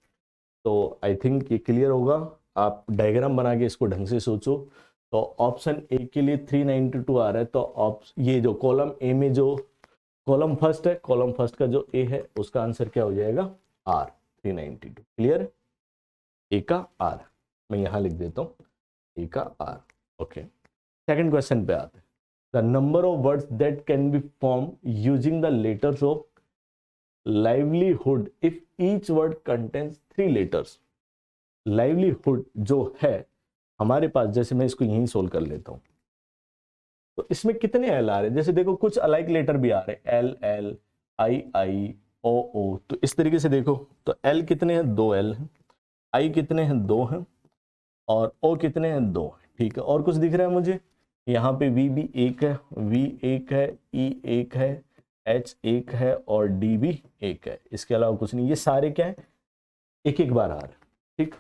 तो आई थिंक ये क्लियर होगा। आप डायग्राम बना के इसको ढंग से सोचो। तो ऑप्शन ए के लिए 392 आ रहा है, तो ये जो कॉलम ए में जो कॉलम फर्स्ट है, कॉलम फर्स्ट का जो ए है उसका आंसर क्या हो जाएगा आर, 392। क्लियर, ए का आर। मैं यहाँ लिख देता हूँ ए का आर। ओके, सेकंड क्वेश्चन पे आते हैं। The number of words that can B form using the letters of livelihood if each word contains 3 letters. Livelihood जो है हमारे पास, जैसे मैं इसको यहीं सोल्व कर लेता हूँ, तो इसमें कितने एल आ रहे हैं? जैसे देखो कुछ अलाइक लेटर भी आ रहे हैं, एल एल, आई आई, ओ ओ। तो इस तरीके से देखो, तो एल कितने हैं? 2 एल हैं। आई कितने हैं? 2 हैं। और ओ कितने हैं? 2 हैं। ठीक है, और कुछ दिख रहा है मुझे? यहाँ पे वी भी एक है, वी एक है, ई एक है, एच एक है और डी भी एक है। इसके अलावा कुछ नहीं। ये सारे क्या है? एक एक बार आ रहे हैं। ठीक,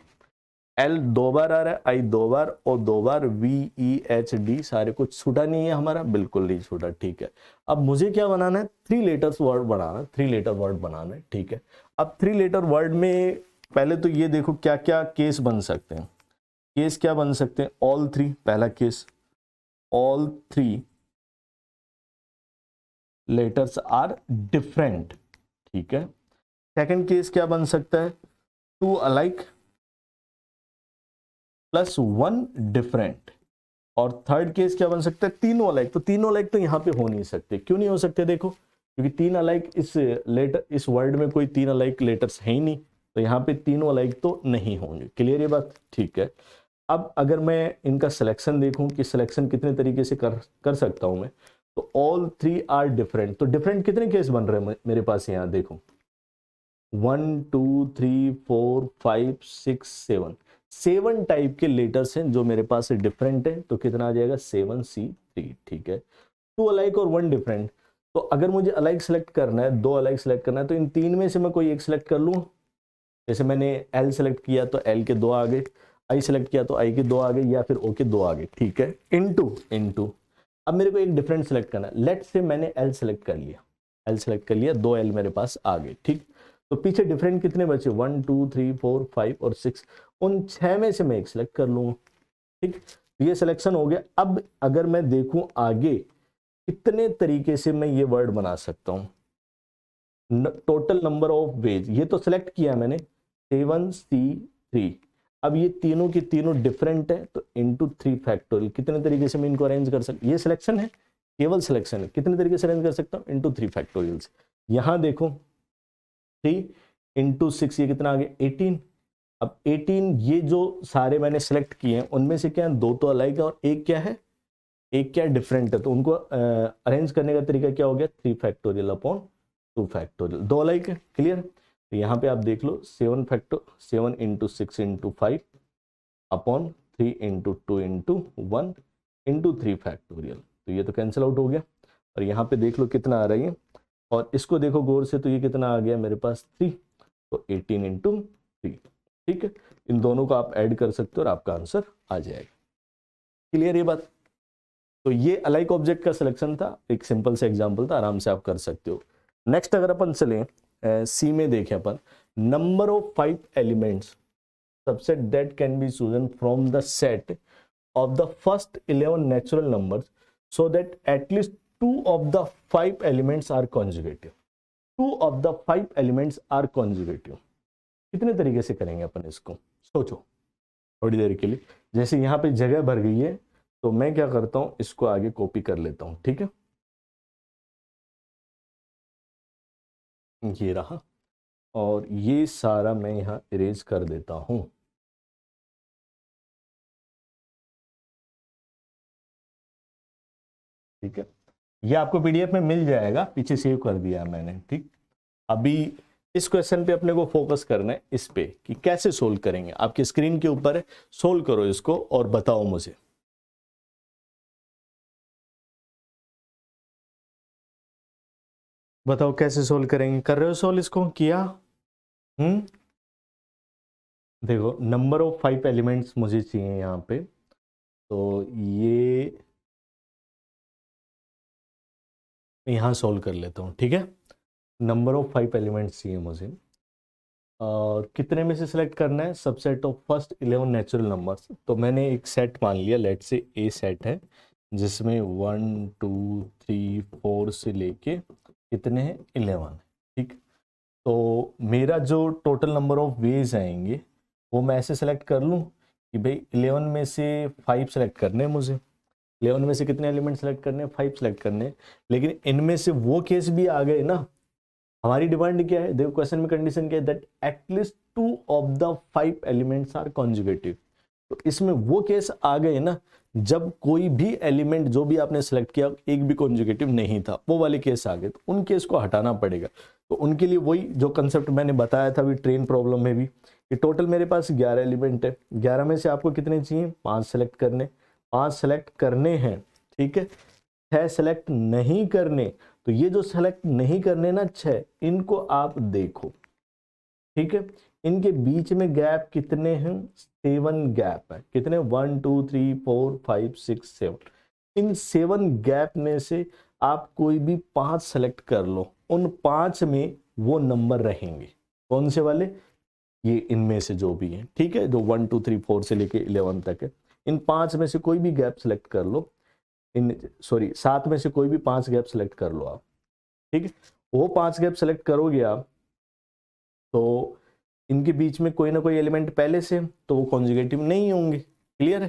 एल 2 बार आ रहा है, आई 2 बार और 2 बार वी ई एच डी। सारे कुछ छूटा नहीं है हमारा, बिल्कुल नहीं छूटा। ठीक है, अब मुझे क्या बनाना है? 3 लेटर्स वर्ड बनाना है, 3 लेटर वर्ड बनाना है। ठीक है, अब 3 लेटर वर्ड में पहले तो ये देखो क्या क्या केस बन सकते हैं। केस क्या बन सकते हैं? ऑल 3, पहला case, all 3 letters are different. ठीक है, सेकंड केस क्या बन सकता है? 2 अलाइक प्लस 1 डिफरेंट। और थर्ड केस क्या बन सकता है? तीनों अलाइक। तो तीनों अलाइक तो यहाँ पे हो नहीं सकते। क्यों नहीं हो सकते? देखो, क्योंकि 3 अलाइक इस लेटर, इस वर्ड में कोई 3 अलाइक लेटर्स है ही नहीं, तो यहाँ पे तीनों अलाइक तो नहीं होंगे। क्लियर ये बात? ठीक है, अब अगर मैं इनका सिलेक्शन देखूं कि सिलेक्शन कितने तरीके से कर सकता हूं मैं, तो ऑल 3 आर डिफरेंट। तो डिफरेंट कितने केस बन रहे हैं मेरे पास? यहाँ देखो 1 2 3 4 5 6 7, 7 टाइप के लेटर्स हैं जो मेरे पास डिफरेंट है। तो कितना आ जाएगा? 7C3। ठीक है, 2 अलाइक और 1 डिफरेंट। तो अगर मुझे अलाइक सेलेक्ट करना है, 2 अलाइक सेलेक्ट करना है, तो इन 3 में से मैं कोई एक सेलेक्ट कर लूँ। जैसे मैंने एल सेलेक्ट किया तो एल के 2 आ गए, आई सेलेक्ट किया तो आई के 2 आ गए, या फिर ओ के 2 आ गए। ठीक है, इनटू अब मेरे को एक डिफरेंट सेलेक्ट करना है। लेट से मैंने एल सेलेक्ट कर लिया, एल सेलेक्ट कर लिया, 2 एल मेरे पास आ गए। ठीक, तो पीछे डिफरेंट कितने बचे? 1 2 3 4 5 और 6। उन 6 में से मैं एक सेलेक्ट कर लूंगा। ठीक, ये सिलेक्शन हो गया। अब अगर मैं देखूं आगे कितने तरीके से मैं ये वर्ड बना सकता हूं, टोटल नंबर ऑफ वेज, ये तो सिलेक्ट किया मैंने 7C3। अब ये तीनों की तीनों डिफरेंट है, तो इंटू 3 फैक्टोरियल। कितने तरीके से मैं इनको अरेंज कर सकता? ये सिलेक्शन है, केवल सिलेक्शन है। कितने तरीके से अरेंज कर सकता हूँ? Into 3 factorial. यहां देखो 3 इंटू 6, ये कितना आ गया? 18। अब 18, ये जो सारे मैंने सेलेक्ट किए हैं उनमें से क्या है? 2 तो अलग है और एक क्या है? एक क्या डिफरेंट है। तो उनको अरेंज करने का तरीका क्या हो गया? 3 फैक्टोरियल अपॉन 2 फैक्टोरियल। 2 अलग है। क्लियर? तो यहाँ पे आप देख लो 7 into 6 into 5 upon 3 into 2 into 1 into 3 factorial. तो ये तो कैंसिल आउट हो गया। और यहाँ पे देख लो कितना आ रही है, और इसको देखो गौर से, तो ये कितना आ गया मेरे पास? 3। तो 18 इंटू 3। ठीक है, इन दोनों को आप ऐड कर सकते हो और आपका आंसर आ जाएगा। क्लियर ये बात? तो ये अलाइक ऑब्जेक्ट का सिलेक्शन था, एक सिंपल सा एग्जांपल था, आराम से आप कर सकते हो। नेक्स्ट अगर अपन चलें सी में देखें अपन, number of 5 elements subset that can be chosen from the set of the first 11 natural numbers so that at least 2 of the 5 elements are conjugative. 2 of the 5 elements are conjugative. कितने तरीके से करेंगे अपन इसको? सोचो थोड़ी देर के लिए। जैसे यहाँ पे जगह भर गई है, तो मैं क्या करता हूं, इसको आगे कॉपी कर लेता हूं। ठीक है, ये रहा, और ये सारा मैं यहाँ इरेज कर देता हूं। ठीक है, ये आपको पीडीएफ में मिल जाएगा, पीछे सेव कर दिया मैंने। ठीक, अभी इस क्वेश्चन पे अपने को फोकस करना है, इस पे कि कैसे सोल्व करेंगे। आपकी स्क्रीन के ऊपर है, सोल्व करो इसको और बताओ मुझे। बताओ कैसे सोल्व करेंगे? कर रहे हो सोल्व इसको? किया? देखो नंबर ऑफ 5 एलिमेंट्स मुझे चाहिए यहाँ पे, तो ये यहाँ सोल्व कर लेता हूँ। ठीक है, नंबर ऑफ 5 एलिमेंट्स चाहिए मुझे, और कितने में से सिलेक्ट करना है? Subset of first 11 natural numbers. तो मैंने एक सेट मान लिया, लेट से ए सेट है, जिसमें 1 2 3 4 से लेके कितने हैं? 11। ठीक, तो मेरा जो टोटल नंबर ऑफ वेज आएंगे वो मैं ऐसे सेलेक्ट कर लूँ कि भाई 11 में से 5 सेलेक्ट करने हैं मुझे, 11 में से कितने एलिमेंट सेलेक्ट करने हैं, 5 सेलेक्ट करने हैं, लेकिन इनमें से वो केस भी आ गए ना। हमारी डिमांड क्या है, देखो क्वेश्चन में कंडीशन क्या है, that at least 2 of the 5 elements are conjugative. तो इसमें वो केस आ गए ना जब कोई भी एलिमेंट जो भी आपने सेलेक्ट किया एक भी कॉन्जुगेटिव नहीं था, वो वाले केस आ गए, तो उन केस को हटाना पड़ेगा। तो उनके लिए वही जो कंसेप्ट मैंने बताया था अभी ट्रेन प्रॉब्लम में भी, कि टोटल मेरे पास 11 एलिमेंट है, 11 में से आपको कितने चाहिए, 5 सेलेक्ट करने, 5 सेलेक्ट करने हैं, ठीक है, 6 सेलेक्ट नहीं करने। तो ये जो सेलेक्ट नहीं करने ना 6, इनको आप देखो, ठीक है, इनके बीच में गैप कितने हैं, 7 गैप है, कितने, 1 2 3 4 5 6 7। इन 7 गैप में से आप कोई भी 5 सेलेक्ट कर लो, उन 5 में वो नंबर रहेंगे, कौन से वाले, ये इनमें से जो भी है, ठीक है, जो 1 2 3 4 से लेके 11 तक है, इन 5 में से कोई भी गैप सेलेक्ट कर लो, इन 7 में से कोई भी 5 गैप सेलेक्ट कर लो आप, ठीक है। वो 5 गैप सेलेक्ट करोगे आप तो इनके बीच में कोई ना कोई एलिमेंट पहले से, तो वो कॉन्जुगेटिव नहीं होंगे, क्लियर है।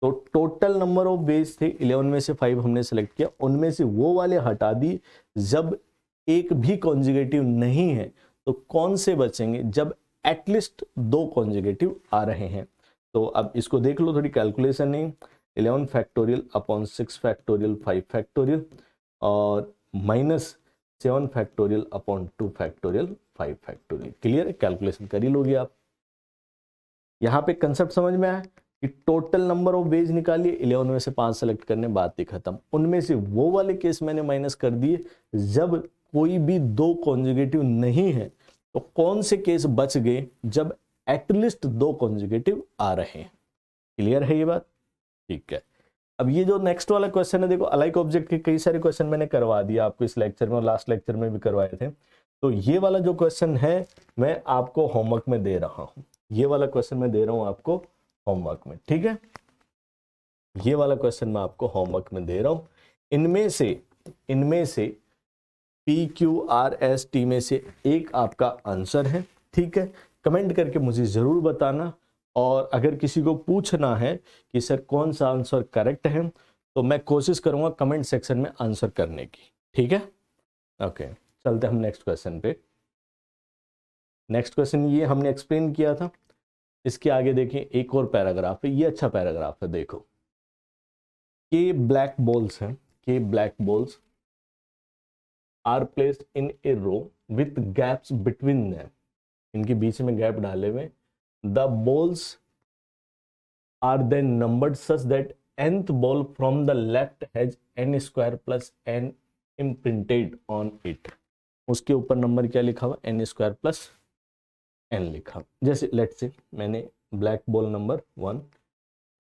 तो टोटल नंबर ऑफ वेज थे 11 में से 5 हमने सेलेक्ट किया, उनमें से वो वाले हटा दिए जब एक भी कॉन्जुगेटिव नहीं है। तो कौन से बचेंगे, जब एटलीस्ट 2 कॉन्जुगेटिव आ रहे हैं। तो अब इसको देख लो, थोड़ी कैलकुलेशन है, 11 फैक्टोरियल अपॉन 6 फैक्टोरियल 5 फैक्टोरियल और minus 7 factorial upon 2 factorial 5 factorial. Clear है, कैलकुलेशन कर ही लोगे आप। यहाँ पे कंसेप्ट समझ में आया कि टोटल नंबर ऑफ वेज निकालिए, 11 में से 5 सेलेक्ट करने, बात ही खत्म। उनमें से वो वाले केस मैंने माइनस कर दिए जब कोई भी 2 कॉन्जुगेटिव नहीं है। तो कौन से केस बच गए, जब एटलीस्ट 2 कॉन्जुगेटिव आ रहे हैं। क्लियर है ये बात, ठीक है। अब ये जो नेक्स्ट वाला क्वेश्चन है, देखो अलाइक ऑब्जेक्ट के कई सारे क्वेश्चन मैंने करवा दिया आपको इस लेक्चर में और लास्ट लेक्चर में भी करवाए थे। तो ये वाला जो क्वेश्चन है मैं आपको होमवर्क में दे रहा हूं, ये वाला क्वेश्चन मैं दे रहा हूं आपको होमवर्क में, ठीक है। ये वाला क्वेश्चन मैं आपको होमवर्क में दे रहा हूं। इनमें से PQRST में से एक आपका आंसर है, ठीक है। कमेंट करके मुझे जरूर बताना, और अगर किसी को पूछना है कि सर कौन सा आंसर करेक्ट है, तो मैं कोशिश करूंगा कमेंट सेक्शन में आंसर करने की, ठीक है। ओके, चलते हम नेक्स्ट क्वेश्चन पे। नेक्स्ट क्वेश्चन ये हमने एक्सप्लेन किया था, इसके आगे देखिए एक और पैराग्राफ है, ये अच्छा पैराग्राफ है, देखो। के ब्लैक बॉल्स हैं, k black balls are placed in a row with gaps between them, इनके बीच में गैप डाले हुए। The balls are then numbered such that nth ball from the left has n square plus n imprinted on it। उसके ऊपर number क्या लिखा हुआ, n स्क्वायर प्लस n लिखा। जैसे लेट से मैंने black ball number 1,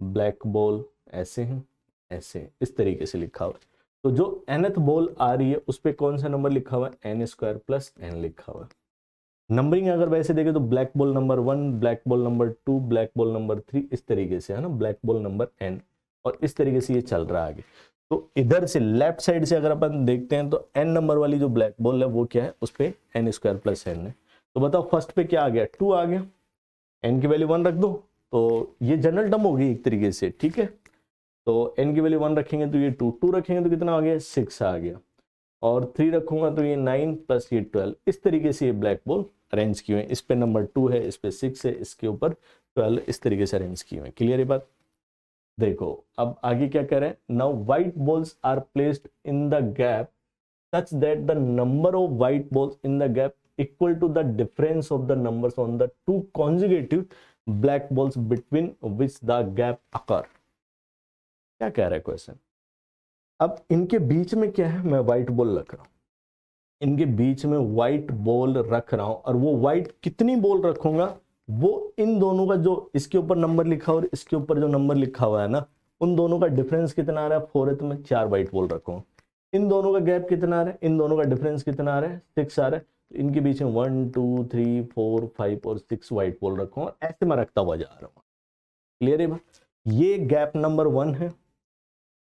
black ball ऐसे हैं, ऐसे इस तरीके से लिखा हुआ। तो जो nth बॉल आ रही है उस पर कौन सा नंबर लिखा हुआ है, n स्क्वायर प्लस n लिखा हुआ। नंबरिंग अगर वैसे देखें तो black ball number 1, black ball number 2, black ball number 3, इस तरीके से है ना, ब्लैक बॉल नंबर n, और इस तरीके से ये चल रहा है आगे। तो इधर से लेफ्ट साइड से अगर अपन देखते हैं तो n नंबर वाली जो ब्लैक बॉल है वो क्या है, उस पे n स्क्वायर प्लस n है। तो बताओ फर्स्ट पे क्या आ गया, 2 आ गया, n की वैल्यू 1 रख दो, तो ये जनरल टर्म होगी एक तरीके से, ठीक है। तो n की वैल्यू 1 रखेंगे तो ये 2, 2 रखेंगे तो कितना आ गया, 6 आ गया, और 3 रखूंगा तो ये 9 प्लस ये 12। इस तरीके से ये ब्लैक बॉल अरेंज किए हुए हैं, इस पे नंबर 2 है, इस पे 6 है, इसके ऊपर 12, इस तरीके से अरेंज किए हुए हैं। क्लियर है बात। देखो अब आगे क्या कह रहे हैं, now white balls are placed in the gap such that the number of white balls in the gap equal to the difference of the numbers on the 2 conjugative black balls between which the gap occur. क्या कह रहा है question, अब इनके बीच में क्या है, मैं व्हाइट बॉल रख रहा हूं, इनके बीच में व्हाइट बॉल रख रहा हूं, और वो व्हाइट कितनी बॉल रखूंगा, वो इन दोनों का जो इसके ऊपर नंबर लिखा और इसके ऊपर जो नंबर लिखा हुआ है ना, उन दोनों का डिफरेंस कितना आ रहा है, 4 है, तो मैं 4 व्हाइट बॉल रखूंगा। इन दोनों का गैप कितना आ रहा है, इन दोनों का डिफरेंस कितना आ रहा है, 6 आ रहा है, तो इनके बीच में 1 2 3 4 5 और 6 व्हाइट बॉल रखूंगा, ऐसे मैं रखता हुआ जा रहा हूँ। क्लियर है, ये गैप नंबर 1 है,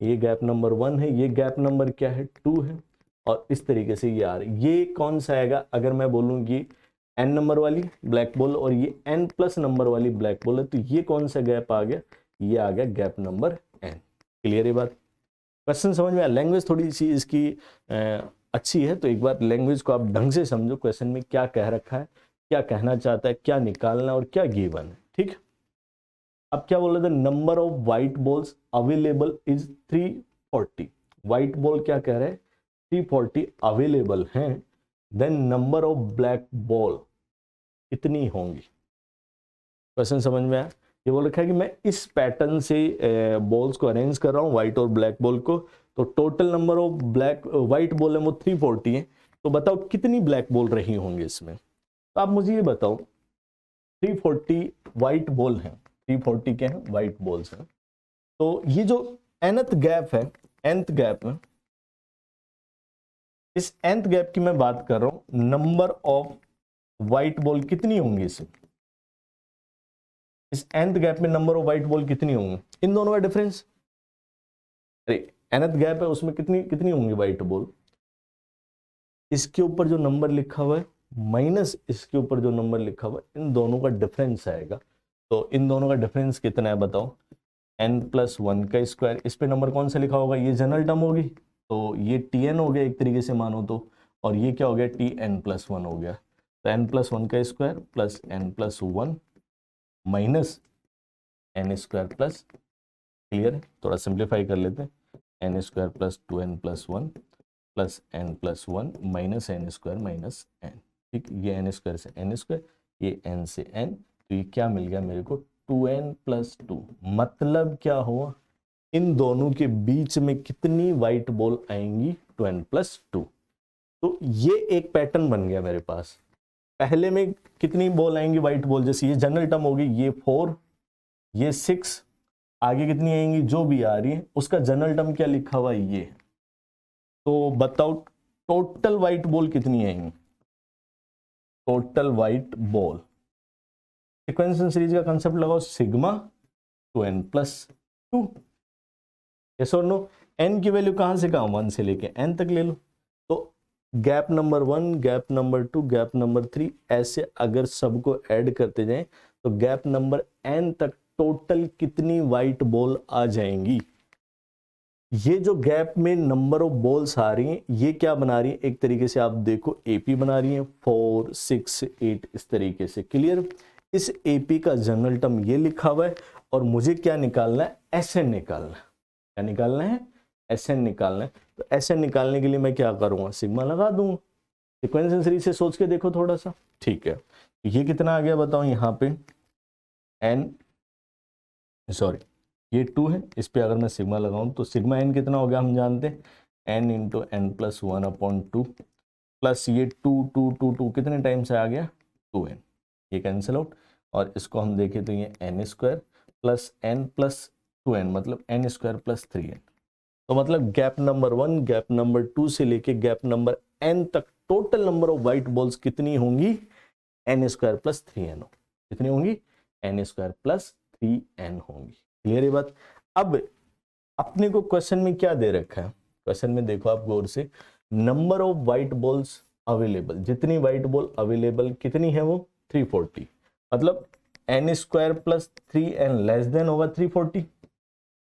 ये गैप नंबर 1 है, ये गैप नंबर क्या है, 2 है, और इस तरीके से ये आ रहा है। ये कौन सा आएगा, अगर मैं बोलूं कि n नंबर वाली ब्लैक बॉल और ये n प्लस नंबर वाली ब्लैक बॉल है, तो ये कौन सा गैप आ गया, ये आ गया गैप नंबर n। क्लियर है बात? क्वेश्चन समझ में आया? लैंग्वेज थोड़ी सी इसकी अच्छी है, तो एक बार लैंग्वेज को आप ढंग से समझो, क्वेश्चन में क्या कह रखा है, क्या कहना चाहता है, क्या निकालना और क्या गिवन है। ठीक, अब क्या बोल रहे थे, number of white balls available is 340। White ball क्या कह रहे हैं, 340 अवेलेबल हैं, then number of black ball कितनी होंगी। क्वेश्चन समझ में आया? ये बोल रखा है कि मैं इस पैटर्न से बॉल्स को अरेंज कर रहा हूँ, व्हाइट और ब्लैक बॉल को, तो total number of black white ball है वो 340 है, तो बताओ कितनी ब्लैक बॉल रही होंगी इसमें। तो आप मुझे ये बताओ, 340 व्हाइट बॉल हैं, 340 क्या है, व्हाइट बॉल्स हैं, तो ये जो nth गैप है, nth गैप है, इस nth गैप की मैं बात कर रहा हूं, नंबर ऑफ व्हाइट बॉल कितनी होंगी इसमें, इस nth गैप में नंबर ऑफ व्हाइट बॉल कितनी होंगी, इन दोनों का डिफरेंस, अरे nth गैप है उसमें कितनी कितनी होंगी व्हाइट बॉल, इसके ऊपर जो नंबर लिखा हुआ है माइनस इसके ऊपर जो नंबर लिखा हुआ है, इन दोनों का डिफरेंस आएगा। तो इन दोनों का डिफरेंस कितना है बताओ, n+1 का स्क्वायर, इस पे नंबर कौन सा लिखा होगा, ये जनरल टर्म होगी, तो ये tn हो गया एक तरीके से मानो तो, और ये क्या हो गया, tn+1 हो गया, तो n+1 का square plus n+1 minus n square plus, clear है, थोड़ा सिंप्लीफाई कर लेते हैं, n square plus 2n+1 plus n+1 minus n square minus n। ठीक, ये n स्क्वायर से n स्क्वायर, ये n से n, तो ये क्या मिल गया मेरे को, 2n+2। मतलब क्या हुआ, इन दोनों के बीच में कितनी व्हाइट बॉल आएंगी, 2n+2। तो ये एक पैटर्न बन गया मेरे पास। पहले में कितनी बॉल आएंगी व्हाइट बॉल, जैसे ये जनरल टर्म होगी, ये 4, ये 6, आगे कितनी आएंगी जो भी आ रही है उसका जनरल टर्म क्या लिखा हुआ है, ये। तो बताओ टोटल व्हाइट बॉल कितनी आएंगी, total white ball, sequence series का कंसेप्ट लगाओ, सिग्मा 2n+2, यस और नो। n की वैल्यू कहां से कहां, 1 से लेके n तक ले लो, तो gap number 1, gap number 2, gap number 3, ऐसे अगर सबको ऐड करते जाएं तो गैप नंबर n तक टोटल कितनी व्हाइट बॉल आ जाएंगी। ये जो गैप में नंबर ऑफ बॉल्स आ रही हैं, ये क्या बना रही है, एक तरीके से आप देखो एपी बना रही है, 4, 6, 8 इस तरीके से। क्लियर, इस एपी का जनरल टर्म ये लिखा हुआ है, और मुझे क्या निकालना है, एसएन निकालना है। क्या निकालना है, एसएन निकालना है। तो एसएन निकालने के लिए मैं क्या करूंगा, सिग्मा लगा दूंगा। सीक्वेंस सीरीज से सोच के देखो थोड़ा सा, ठीक है। ये कितना आ गया बताओ, यहाँ पे एन, सॉरी ये 2 है, इस पे अगर मैं सिग्मा लगाऊं तो सिग्मा एन कितना हो गया, हम जानते हैं n इंटू n+1/2 प्लस ये 2 2 2 2 कितने टाइम से आ गया, 2n, ये कैंसिल आउट, और इसको हम देखें तो ये n स्क्वायर प्लस n+2n मतलब n स्क्वायर प्लस 3n। तो मतलब गैप नंबर 1, गैप नंबर 2 से लेके गैप नंबर n तक total number of white balls कितनी होंगी, n स्क्वायर प्लस 3n, कितनी होंगी, n स्क्वायर प्लस 3n होंगी। क्लियर है बात। अब अपने को क्वेश्चन में क्या दे रखा है, क्वेश्चन में देखो आप गौर से, number of white balls available, जितनी व्हाइट बॉल अवेलेबल कितनी है वो 340, मतलब n square plus 3n less than होगा 340।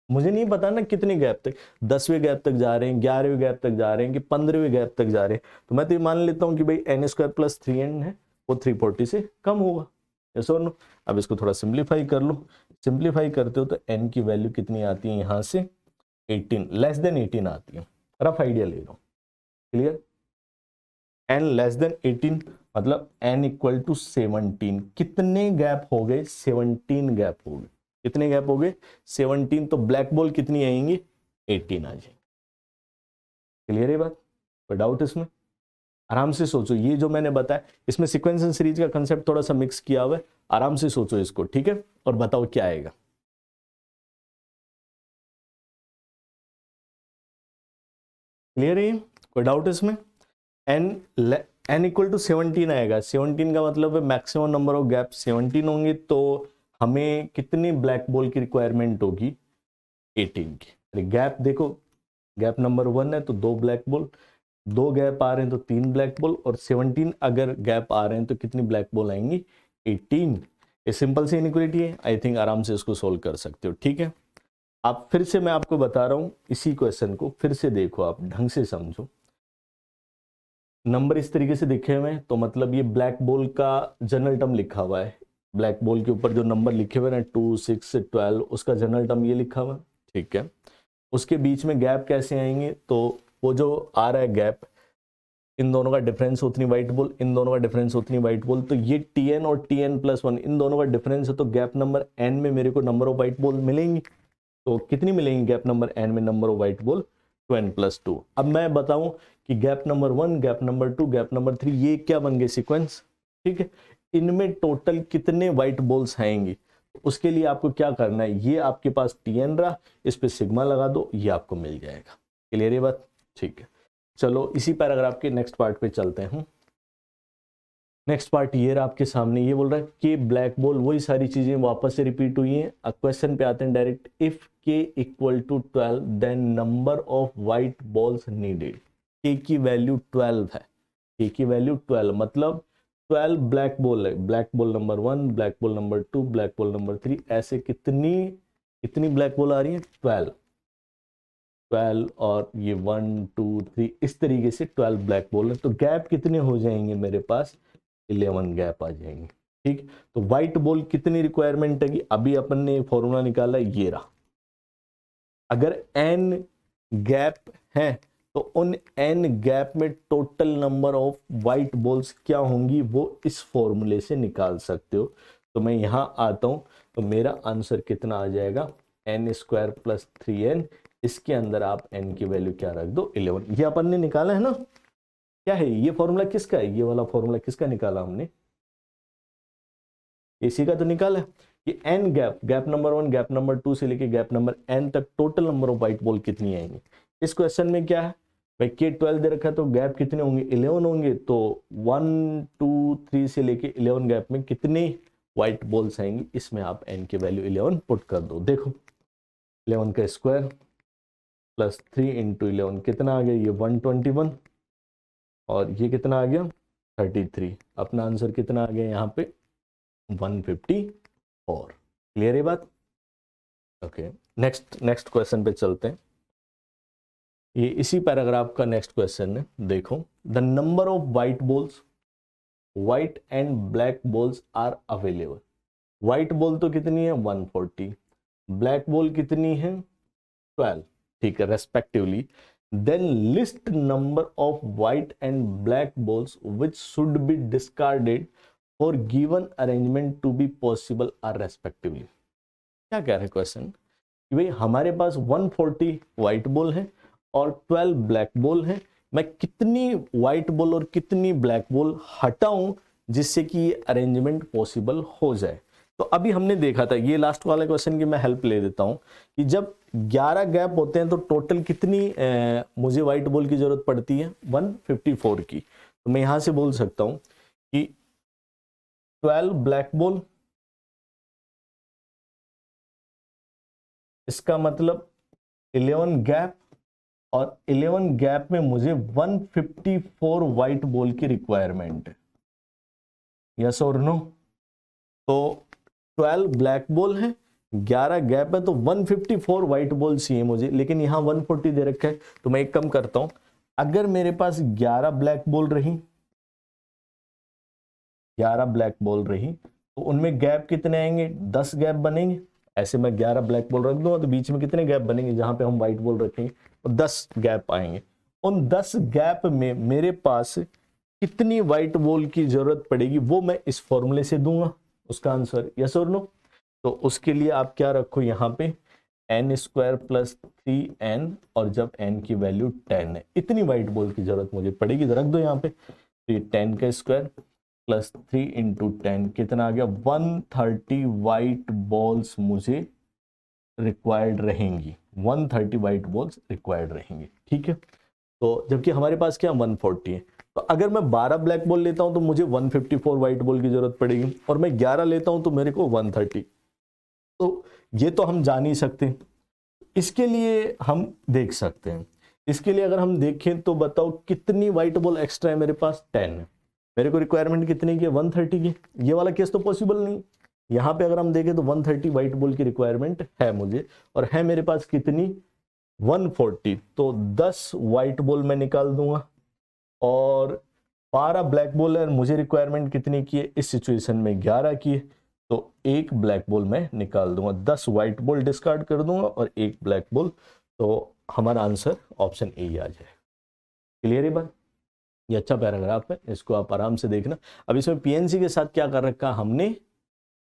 मुझे नहीं पता ना कितने गैप तक, 10वें गैप तक जा रहे हैं, 11वें गैप तक जा रहे हैं कि 15वें गैप तक जा रहे हैं, तो मैं तो ये मान लेता हूं कि भाई n स्क्वायर प्लस 3n है वो 340 से कम होगा, यस और नो। अब इसको थोड़ा सिंप्लीफाई कर लो, सिंप्लीफाई करते हो तो n की वैल्यू कितनी आती है यहाँ से, 18, लेस देन 18 आती है, रफ आइडिया ले लो। क्लियर, n लेस देन 18 मतलब n इक्वल टू 17, कितने गैप हो गए, 17 गैप हो गए, कितने गैप हो गए 17, तो ब्लैक बॉल कितनी आएंगी, 18 आ जाएंगी। क्लियर है बात, कोई डाउट इसमें, आराम से सोचो, ये जो मैंने बताया इसमें सीक्वेंस एंड सीरीज का कंसेप्ट थोड़ा सा मिक्स किया हुआ है, आराम से सोचो इसको, ठीक है, और बताओ क्या आएगा। क्लियर है, कोई डाउट इसमें। n इक्वल टू 17 आएगा, 17 का मतलब है मैक्सिमम नंबर ऑफ गैप 17 होंगे, तो हमें कितनी ब्लैक बॉल की रिक्वायरमेंट होगी, 18 की। गैप देखो, गैप नंबर 1 है तो 2 ब्लैक बॉल, 2 गैप आ रहे हैं तो 3 ब्लैक बॉल, और 17 अगर गैप आ रहे हैं तो कितनी ब्लैक बॉल आएंगी? 18। ये सिंपल सी इनइक्वालिटी है, आई थिंक आराम से इसको सोल्व कर सकते हो। ठीक है, आप फिर से मैं आपको बता रहा हूं, इसी क्वेश्चन को फिर से देखो, आप ढंग से समझो। नंबर इस तरीके से दिखे हुए हैं तो मतलब ये ब्लैक बॉल का जनरल टर्म लिखा हुआ है। ब्लैक बॉल के ऊपर जो नंबर लिखे हुए हैं 2, 6, 12, उसका जनरल टर्म ये लिखा हुआ है। ठीक है, उसके बीच में गैप कैसे आएंगे? तो वो जो आ रहा है गैप, इन दोनों का डिफरेंस उतनी व्हाइट बॉल, इन दोनों का डिफरेंस उतनी व्हाइट बॉल, तो ये Tn और Tn+1 इन दोनों का डिफरेंस है, तो गैप नंबर n में मेरे को नंबर ऑफ व्हाइट बॉल मिलेंगी। तो कितनी मिलेंगी गैप नंबर n में number of white ball? 2n+2। अब मैं बताऊं कि gap number 1, gap number 2, gap number 3 ये क्या बन गए? सीक्वेंस। ठीक है, इनमें टोटल कितने व्हाइट बॉल्स आएंगी? उसके लिए आपको क्या करना है, ये आपके पास Tn रहा, इस पे सिग्मा लगा दो, ये आपको मिल जाएगा। क्लियर है बात? ठीक है, चलो इसी पैराग्राफ के नेक्स्ट पार्ट पे चलते हैं। नेक्स्ट पार्ट ये रहा आपके सामने, ये बोल रहा है कि ब्लैक बॉल, वही सारी चीजें वापस से रिपीट हुई हैं। अब क्वेश्चन पे आते हैं direct. If K equal to 12 then number of white balls needed. K की वैल्यू 12 है, के की वैल्यू 12 मतलब 12 ब्लैक बॉल है। Black ball number 1, black ball number 2, black ball number 3, ऐसे कितनी ब्लैक बॉल आ रही है? 12 और ये 1, 2, 3 इस तरीके से 12 ब्लैक बॉल है। तो गैप कितने हो जाएंगे मेरे पास? 11 गैप आ जाएंगे। ठीक, तो व्हाइट बॉल कितनी रिक्वायरमेंट है? अभी अपन ने फॉर्मूला निकाला, ये रहा। अगर n गैप है तो उन n गैप में total number of white balls क्या होंगी, वो इस फॉर्मूले से निकाल सकते हो। तो मैं यहां आता हूं, तो मेरा आंसर कितना आ जाएगा? n² + 3n। इसके अंदर आप n की वैल्यू क्या रख दो? 11। ये अपन ने निकाला है ना। क्या है ये फॉर्मूला? किसका है ये वाला फॉर्मूला? किसका निकाला हमने? इसी का तो निकाला है कि n gap number 1, gap number 2 से लेके गैप नंबर n तक total number of white ball कितनी आएंगी। इस क्वेश्चन में क्या है भाई, के 12 दे रखा है तो गैप कितने होंगे? 11 होंगे। तो 1, 2, 3 से लेके 11 गैप में कितने व्हाइट बॉल्स आएंगी? इसमें आप n की वैल्यू 11 पुट कर दो। देखो 11 का स्क्वायर प्लस 3 × 11 कितना आ गया? ये 121, और ये कितना आ गया? 33। अपना आंसर कितना आ गया यहाँ पे? 154। क्लियर है बात? ओके, नेक्स्ट क्वेश्चन पे चलते हैं। ये इसी पैराग्राफ का नेक्स्ट क्वेश्चन है। देखो, the number of white balls, white and black balls are available. White ball तो कितनी है? 140। ब्लैक बॉल कितनी है? 12। ठीक है, respectively. Then list number of white and black balls which should be discarded for given arrangement to be possible are respectively. क्या कह रहे हैं क्वेश्चन कि भाई हमारे पास 140 व्हाइट बॉल है और 12 ब्लैक बॉल है, मैं कितनी व्हाइट बॉल और कितनी ब्लैक बॉल हटाऊं जिससे कि ये अरेंजमेंट पॉसिबल हो जाए। तो अभी हमने देखा था, ये लास्ट वाला क्वेश्चन की मैं हेल्प ले देता हूं कि जब 11 गैप होते हैं तो टोटल कितनी मुझे व्हाइट बॉल की जरूरत पड़ती है? 154 की। तो मैं यहां से बोल सकता हूं कि 12 ब्लैक बॉल, इसका मतलब 11 गैप, और 11 गैप में मुझे 154 व्हाइट बॉल की रिक्वायरमेंट है। यस और नो? तो 12 ब्लैक बॉल है, 11 गैप है, तो 154 व्हाइट बॉल चाहिए मुझे, लेकिन यहां 140 दे रखा है। तो मैं एक कम करता हूं, अगर मेरे पास 11 ब्लैक बॉल रही, 11 ब्लैक बॉल रही, तो उनमें गैप कितने आएंगे? 10 गैप बनेंगे। ऐसे मैं 11 ब्लैक बॉल रख दूंगा तो बीच में कितने गैप बनेंगे जहां पे हम व्हाइट बॉल रखेंगे? तो 10 गैप आएंगे। उन 10 गैप में मेरे पास कितनी व्हाइट बॉल की जरूरत पड़ेगी वो मैं इस फॉर्मूले से दूंगा उसका आंसर। यस और नो? तो उसके लिए आप क्या रखो यहाँ पे? n² + 3n, और जब n की वैल्यू 10 है, इतनी व्हाइट बॉल की जरूरत मुझे पड़ेगी, तो रख दो यहाँ पे। तो ये 10 का स्क्वायर प्लस 3 × 10 कितना आ गया? 130 व्हाइट बॉल्स मुझे रिक्वायर्ड रहेंगी। 130 व्हाइट बॉल्स रिक्वायर्ड रहेंगी। ठीक है, तो जबकि हमारे पास क्या 140 है, तो अगर मैं 12 ब्लैक बॉल लेता हूं तो मुझे 154 व्हाइट बॉल की जरूरत पड़ेगी, और मैं 11 लेता हूं तो मेरे को 130। तो ये तो हम जान ही सकते हैं। इसके लिए हम देख सकते हैं, इसके लिए अगर हम देखें तो बताओ कितनी व्हाइट बॉल एक्स्ट्रा है मेरे पास, 10 है। मेरे को रिक्वायरमेंट कितनी की है, 130 की। ये वाला केस तो पॉसिबल नहीं। यहाँ पे अगर हम देखें तो 130 व्हाइट बॉल की रिक्वायरमेंट है मुझे, और है मेरे पास कितनी, 140। तो 10 व्हाइट बॉल मैं निकाल दूंगा, और 12 ब्लैक बॉल है। मुझे रिक्वायरमेंट कितनी की है इस सिचुएशन में, 11 की है। तो एक ब्लैक बॉल मैं निकाल दूंगा, 10 व्हाइट बॉल डिस्कार्ड कर दूंगा और एक ब्लैक बॉल। तो हमारा आंसर ऑप्शन ए आ जाए। क्लियर है बात? ये अच्छा पैराग्राफ है, इसको आप आराम से देखना। अब इसमें पीएनसी के साथ क्या कर रखा हमने,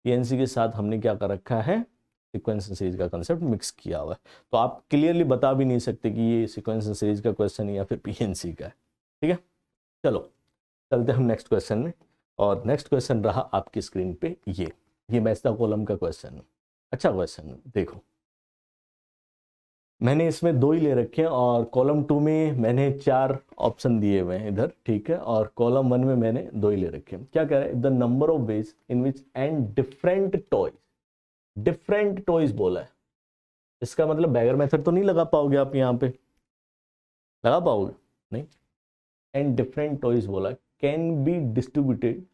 पीएनसी के साथ हमने क्या कर रखा है, सीक्वेंस एंड सीरीज का कंसेप्ट मिक्स किया हुआ है। तो आप क्लियरली बता भी नहीं सकते कि ये सीक्वेंस एंड सीरीज का क्वेश्चन है या फिर पीएनसी का है। ठीक है, चलो चलते हम नेक्स्ट क्वेश्चन में। और नेक्स्ट क्वेश्चन रहा आपकी स्क्रीन पे ये मैच द कॉलम का क्वेश्चन है। अच्छा क्वेश्चन है, देखो मैंने इसमें 2 ही ले रखे हैं, और कॉलम 2 में मैंने 4 ऑप्शन दिए हुए हैं इधर, ठीक है, और कॉलम 1 में मैंने 2 ही ले रखे हैं। क्या कह रहा है, the number of ways in which and different toys बोला है। इसका मतलब बैगर मेथड तो नहीं लगा पाओगे आप, यहाँ पे लगा पाओगे नहीं। एंड डिफरेंट टॉयज बोला, can be distributed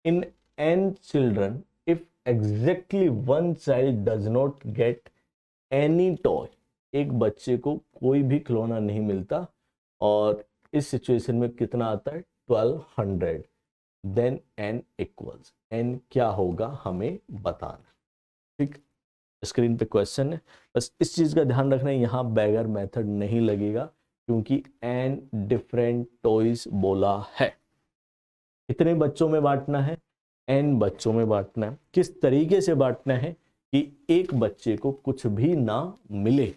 in n children if exactly one child does not get any toy। एक बच्चे को कोई भी खिलौना नहीं मिलता, और इस सिचुएशन में कितना आता है, 1200। देन n इक्वल्स, n क्या होगा हमें बताना। ठीक, स्क्रीन पे क्वेश्चन है, बस इस चीज का ध्यान रखना है, यहाँ बैगर मेथड नहीं लगेगा, क्योंकि n डिफरेंट टॉयज बोला है। कितने बच्चों में बांटना है, n बच्चों में बांटना है। किस तरीके से बांटना है कि एक बच्चे को कुछ भी ना मिले,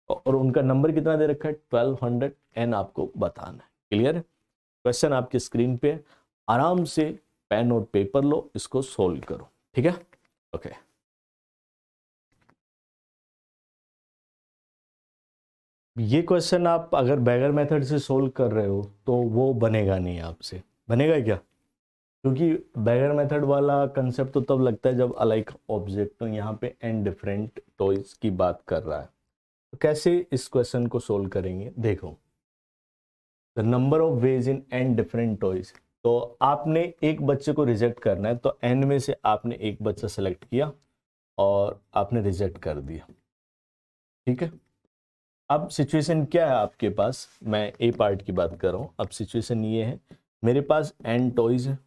और उनका नंबर कितना दे रखा है, 1200। n आपको बताना है। क्लियर है? क्वेश्चन आपकी स्क्रीन पे है, आराम से पेन और पेपर लो, इसको सोल्व करो। ठीक है, ओके। ये क्वेश्चन आप अगर बैगर मेथड से सोल्व कर रहे हो तो वो बनेगा नहीं आपसे। बनेगा क्या? क्योंकि बैगर मेथड वाला कंसेप्ट तो तब लगता है जब अलाइक ऑब्जेक्ट, तो यहाँ पे एन डिफरेंट टॉयज की बात कर रहा है। तो कैसे इस क्वेश्चन को सोल्व करेंगे, देखो the number of ways in an different toys. तो आपने एक बच्चे को रिजेक्ट करना है, तो एन में से आपने एक बच्चा सेलेक्ट किया और आपने रिजेक्ट कर दिया। ठीक है, अब सिचुएशन क्या है आपके पास, मैं ए पार्ट की बात कर रहा हूं। अब सिचुएशन ये है, मेरे पास एन टॉयज है,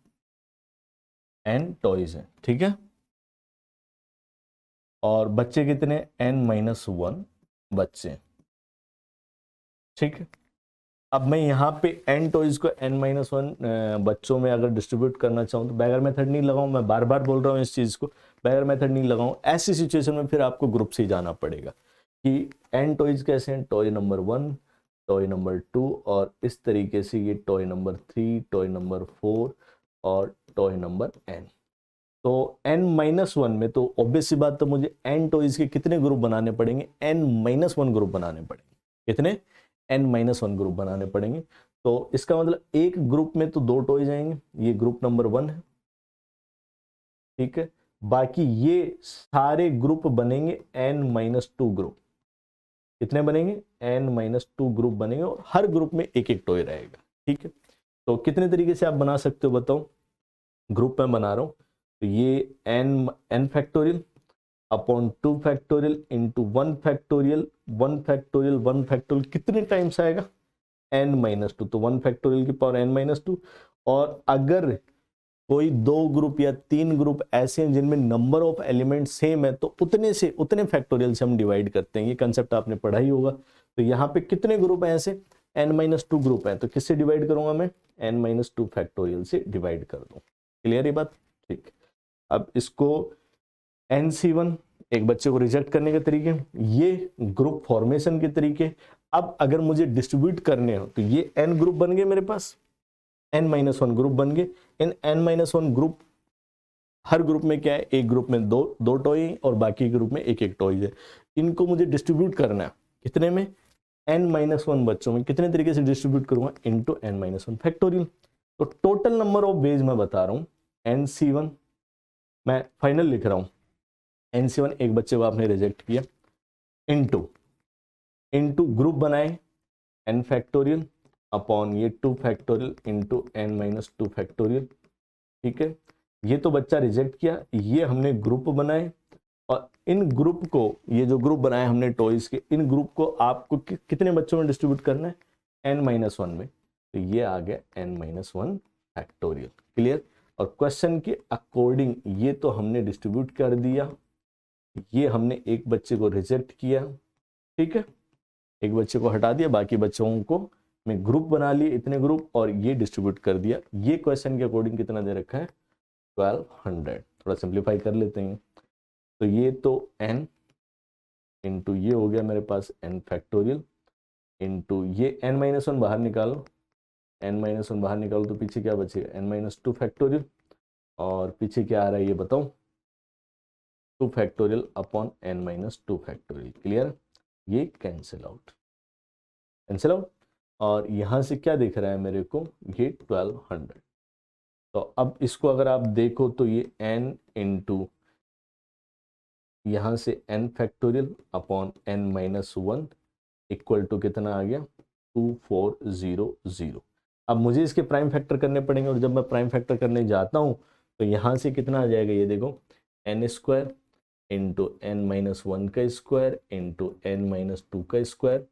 एन टॉयज है, ठीक है, और बच्चे कितने, n-1 बच्चे। ठीक है, अब मैं यहाँ पे एन टॉयज को n-1 बच्चों में अगर डिस्ट्रीब्यूट करना चाहूँ तो बैगर मेथड नहीं लगाऊं। मैं बार बार बोल रहा हूँ इस चीज को, बैगर मेथड नहीं लगाऊं। ऐसी सिचुएशन में फिर आपको ग्रुप से ही जाना पड़ेगा कि एन टॉयज कैसे हैं, टॉय नंबर 1, टॉय नंबर 2, और इस तरीके से ये टॉय नंबर 3, टॉय नंबर 4 और टॉय नंबर n। तो n-1 में तो ऑब्वियस सी बात, तो मुझे n टॉयज के कितने ग्रुप बनाने पड़ेंगे, n-1 ग्रुप बनाने पड़ेंगे। कितने, n-1 ग्रुप बनाने पड़ेंगे। तो इसका मतलब एक ग्रुप में तो 2 टॉयज आएंगे, ये ग्रुप नंबर 1 है, ठीक है। बाकी ये सारे ग्रुप बनेंगे n-2 ग्रुप। कितने बनेंगे, n-2 ग्रुप बनेंगे, और हर ग्रुप में एक एक टॉय रहेगा। ठीक है, तो कितने तरीके से आप बना सकते हो बताओ। ग्रुप में बना रहा हूं, तो ये n factorial upon 2 factorial into 1 factorial, 1 factorial 1 factorial कितने टाइम्स आएगा, n-2, तो 1 फैक्टोरियल की पावर n-2। और अगर कोई 2 ग्रुप या 3 ग्रुप ऐसे हैं जिनमें नंबर ऑफ एलिमेंट सेम है, तो उतने फैक्टोरियल से हम डिवाइड करते हैं। ये कंसेप्ट आपने पढ़ा ही होगा। तो यहाँ पे कितने ग्रुप हैं ऐसे, n-2 ग्रुप हैं, तो किससे डिवाइड करूंगा मैं, n-2 फैक्टोरियल से डिवाइड कर दूं। क्लियर ये बात? ठीक, अब इसको NC1 एक बच्चे को रिजेक्ट करने के तरीके, ये ग्रुप फॉर्मेशन के तरीके। अब अगर मुझे डिस्ट्रीब्यूट करने हो तो ये n ग्रुप बन गए मेरे पास, n-1 ग्रुप बन गए। इन n-1 ग्रुप, हर ग्रुप में क्या है, एक ग्रुप में दो टॉय और बाकी ग्रुप में एक एक टॉय है। इनको मुझे डिस्ट्रीब्यूट करना है कितने में, n-1 बच्चों में। कितने तरीके से डिस्ट्रीब्यूट करूंगा, इंटू n-1 फैक्टोरियल। तो टोटल नंबर ऑफ वेज मैं बता रहा हूं, NC1 मैं फाइनल लिख रहा हूं, NC1 एक बच्चे को आपने रिजेक्ट किया, इंटू ग्रुप बनाए n फैक्टोरियल अपॉन ये 2 factorial into n minus 2 factorial. ठीक है, ये तो बच्चा रिजेक्ट किया, ये हमने ग्रुप बनाए और इन ग्रुप को, ये जो ग्रुप बनाए हमने टॉयज के, इन ग्रुप को आपको कितने बच्चों में डिस्ट्रीब्यूट करना है, n माइनस 1 में, तो ये आ गया n माइनस 1 फैक्टोरियल। क्लियर। और क्वेश्चन के अकॉर्डिंग ये तो हमने डिस्ट्रीब्यूट कर दिया, ये हमने एक बच्चे को रिजेक्ट किया, ठीक है, एक बच्चे को हटा दिया, बाकी बच्चों को मैं ग्रुप बना लिए, इतने ग्रुप, और ये डिस्ट्रीब्यूट कर दिया। ये क्वेश्चन के अकॉर्डिंग कितना दे रखा है, 1200। थोड़ा सिंप्लीफाई कर लेते हैं, तो ये तो n इंटू ये हो गया मेरे पास n फैक्टोरियल इंटू ये n माइनस 1 बाहर निकालो, n माइनस 1 बाहर निकालो तो पीछे क्या बचेगा, n माइनस 2 फैक्टोरियल, और पीछे क्या आ रहा है ये बताओ, 2 factorial upon n minus 2 factorial. Clear, ये कैंसिल आउट, कैंसिल आउट। और यहाँ से क्या दिख रहा है मेरे को, ये 1200। तो अब इसको अगर आप देखो तो ये n इंटू यहाँ से n factorial upon n minus 1 equal to कितना आ गया, 2400। अब मुझे इसके प्राइम फैक्टर करने पड़ेंगे, और जब मैं प्राइम फैक्टर करने जाता हूँ तो यहाँ से कितना आ जाएगा, ये देखो n square into n minus 1 का स्क्वायर इंटू n माइनस 2 का स्क्वायर,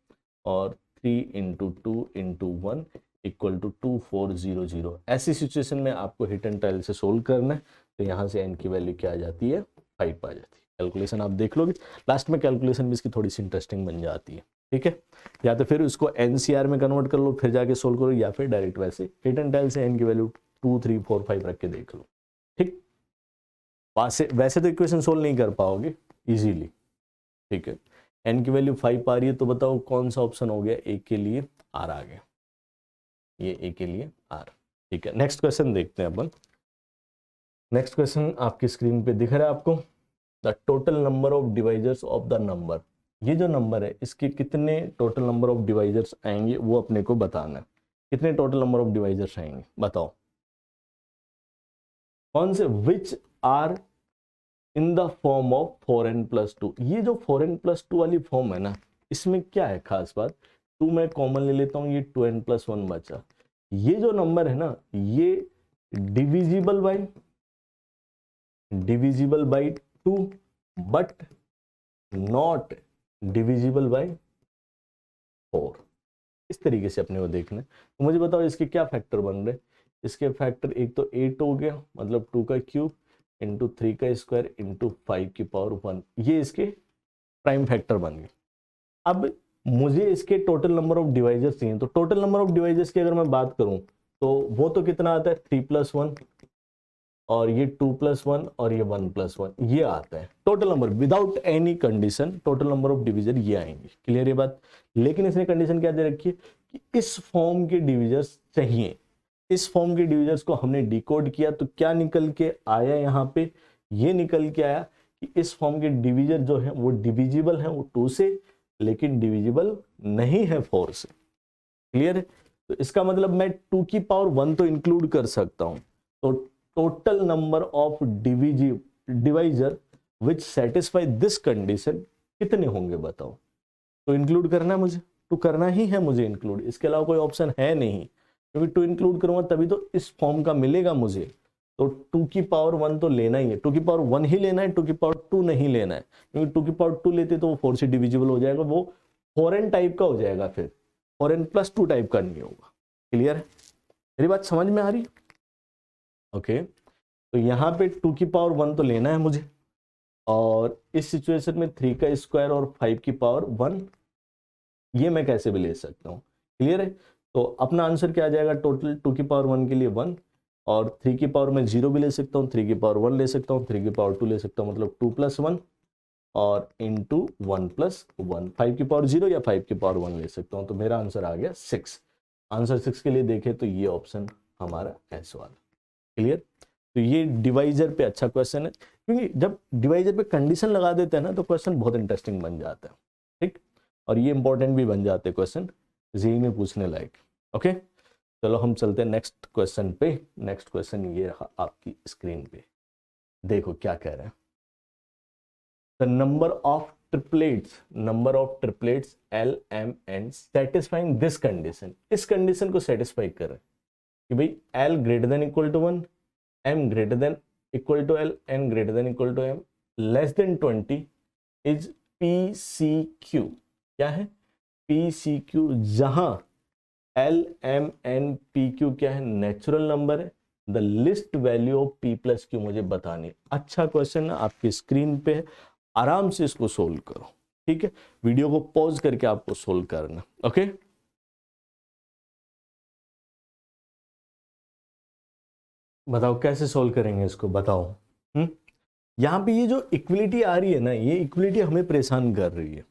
और 3 इंटू 2 इंटू 1 इक्वल टू 2400। ऐसी सिचुएशन में आपको हिट एंड टाइल से सोल्व करना है, तो यहाँ से n की वैल्यू क्या आ जाती है, 5 आ जाती है। कैलकुलेशन आप देख लोगे, लास्ट में कैलकुलेशन भी इसकी थोड़ी सी इंटरेस्टिंग बन जाती है। ठीक है, या तो फिर उसको एनसीआर में कन्वर्ट कर लो, फिर जाके सोल्व करो, या फिर डायरेक्ट वैसे हिट एंड टाइल से n की वैल्यू 2, 3, 4, 5 रख के देख लो। ठीक, वैसे तो इक्वेशन सोल्व नहीं कर पाओगे इजीली। ठीक है, n की वैल्यू 5 आ रही है, तो बताओ कौन सा ऑप्शन हो गया, ए के लिए r आ गया, ये ए के लिए r। ठीक है, नेक्स्ट क्वेश्चन देखते हैं अपन। नेक्स्ट क्वेश्चन आपकी स्क्रीन पे दिख रहा है आपको, the total number of divisors of the number. ये जो नंबर है इसके कितने टोटल नंबर ऑफ डिवाइजर्स आएंगे वो अपने को बताना है। कितने टोटल नंबर ऑफ डिवाइजर्स आएंगे बताओ, कौन से, which are in the form of 4n plus 2। ये जो 4n प्लस 2 वाली फॉर्म है ना, इसमें क्या है खास बात, 2 मैं कॉमन ले लेता हूँ, ये 2n प्लस 1 बचा। ये जो नंबर है ना, ये divisible by 2 but not divisible by 4। इस तरीके से अपने को देखना है। तो मुझे बताओ इसके क्या फैक्टर बन रहे, इसके फैक्टर एक तो 8 हो गया, मतलब 2 का क्यूब इंटू 3 का स्क्वायर इंटू 5 की पावर 1, ये इसके प्राइम फैक्टर बन गए। अब मुझे इसके टोटल नंबर ऑफ डिवाइजर्स चाहिए, तो टोटल नंबर ऑफ डिवाइजर्स की अगर मैं बात करूं तो वो तो कितना आता है, 3 प्लस 1, और ये 2 प्लस 1, और ये 1 प्लस 1, ये आता है total number without any condition. Total number of division ये आएंगे। क्लियर ये बात। लेकिन इसने कंडीशन क्या दे रखी है कि इस फॉर्म के डिविजर्स चाहिए। इस फॉर्म के डिविजर्स को हमने डिकोड किया तो क्या निकल के आया, यहाँ पे ये निकल के आया कि इस फॉर्म के डिविजर जो है वो डिविजिबल है, वो 2 से, लेकिन डिविजिबल नहीं है 4 से। क्लियर है। तो इसका मतलब मैं 2 की पावर 1 तो इंक्लूड कर सकता हूं। तो total number of divisor which satisfy this condition कितने होंगे बताओ। तो इंक्लूड करना है मुझे, तो करना ही है मुझे इंक्लूड, इसके अलावा कोई ऑप्शन है नहीं, क्योंकि 2 इंक्लूड करूंगा तभी तो इस फॉर्म का मिलेगा मुझे। तो 2 की पावर 1 तो लेना ही है, 2 की पावर 1 ही लेना है, 2 की पावर 2 नहीं लेना है, क्योंकि 2 की पावर 2 लेते तो वो 4 से डिविजिबल हो जाएगा, वो 4n टाइप का हो जाएगा, फिर 4n प्लस 2 टाइप का नहीं होगा। क्लियर है, मेरी बात समझ में आ रही? ओके, तो यहाँ पे 2 की पावर 1 तो लेना है मुझे, और इस सिचुएशन में 3 का स्क्वायर और 5 की पावर 1 ये मैं कैसे भी ले सकता हूँ। क्लियर है। तो अपना आंसर क्या आ जाएगा, टोटल 2 की पावर 1 के लिए 1, और 3 की पावर में 0 भी ले सकता हूँ, 3 की पावर 1 ले सकता हूँ, 3 की पावर 2 ले सकता हूँ, मतलब 2 प्लस 1 और इंटू 1 प्लस 1, 5 की पावर 0 या 5 की पावर 1 ले सकता हूँ। तो मेरा आंसर आ गया 6। आंसर 6 के लिए देखें तो ये ऑप्शन हमारा एस वाला। क्लियर। तो ये डिवाइजर पे अच्छा क्वेश्चन है, क्योंकि जब डिवाइजर पे कंडीशन लगा देते हैं ना तो क्वेश्चन बहुत इंटरेस्टिंग बन जाता है। ठीक, और ये इंपॉर्टेंट भी बन जाते हैं क्वेश्चन, जेईई में पूछने लायक। ओके, चलो हम चलते हैं नेक्स्ट क्वेश्चन पे। नेक्स्ट क्वेश्चन ये रहा आपकी स्क्रीन पे, देखो क्या कह रहा है। The number of triplets L M N satisfying this condition, इस कंडीशन को सेटिस्फाई कर रहे हैं कि भाई L greater than equal to 1, M greater than equal to L, N greater than equal to M, less than 20 is PCQ। क्या है? PCQ, जहां L M N PQ क्या है? नेचुरल नंबर है। The least value of P plus Q मुझे बतानी। अच्छा question है, आपकी स्क्रीन पे है, आराम से इसको सोल्व करो, ठीक है? वीडियो को पॉज करके आपको सोल्व करना, ओके? बताओ कैसे सोल्व करेंगे इसको, बताओ। यहाँ पे ये जो इक्विलिटी आ रही है ना, ये इक्विलिटी हमें परेशान कर रही है।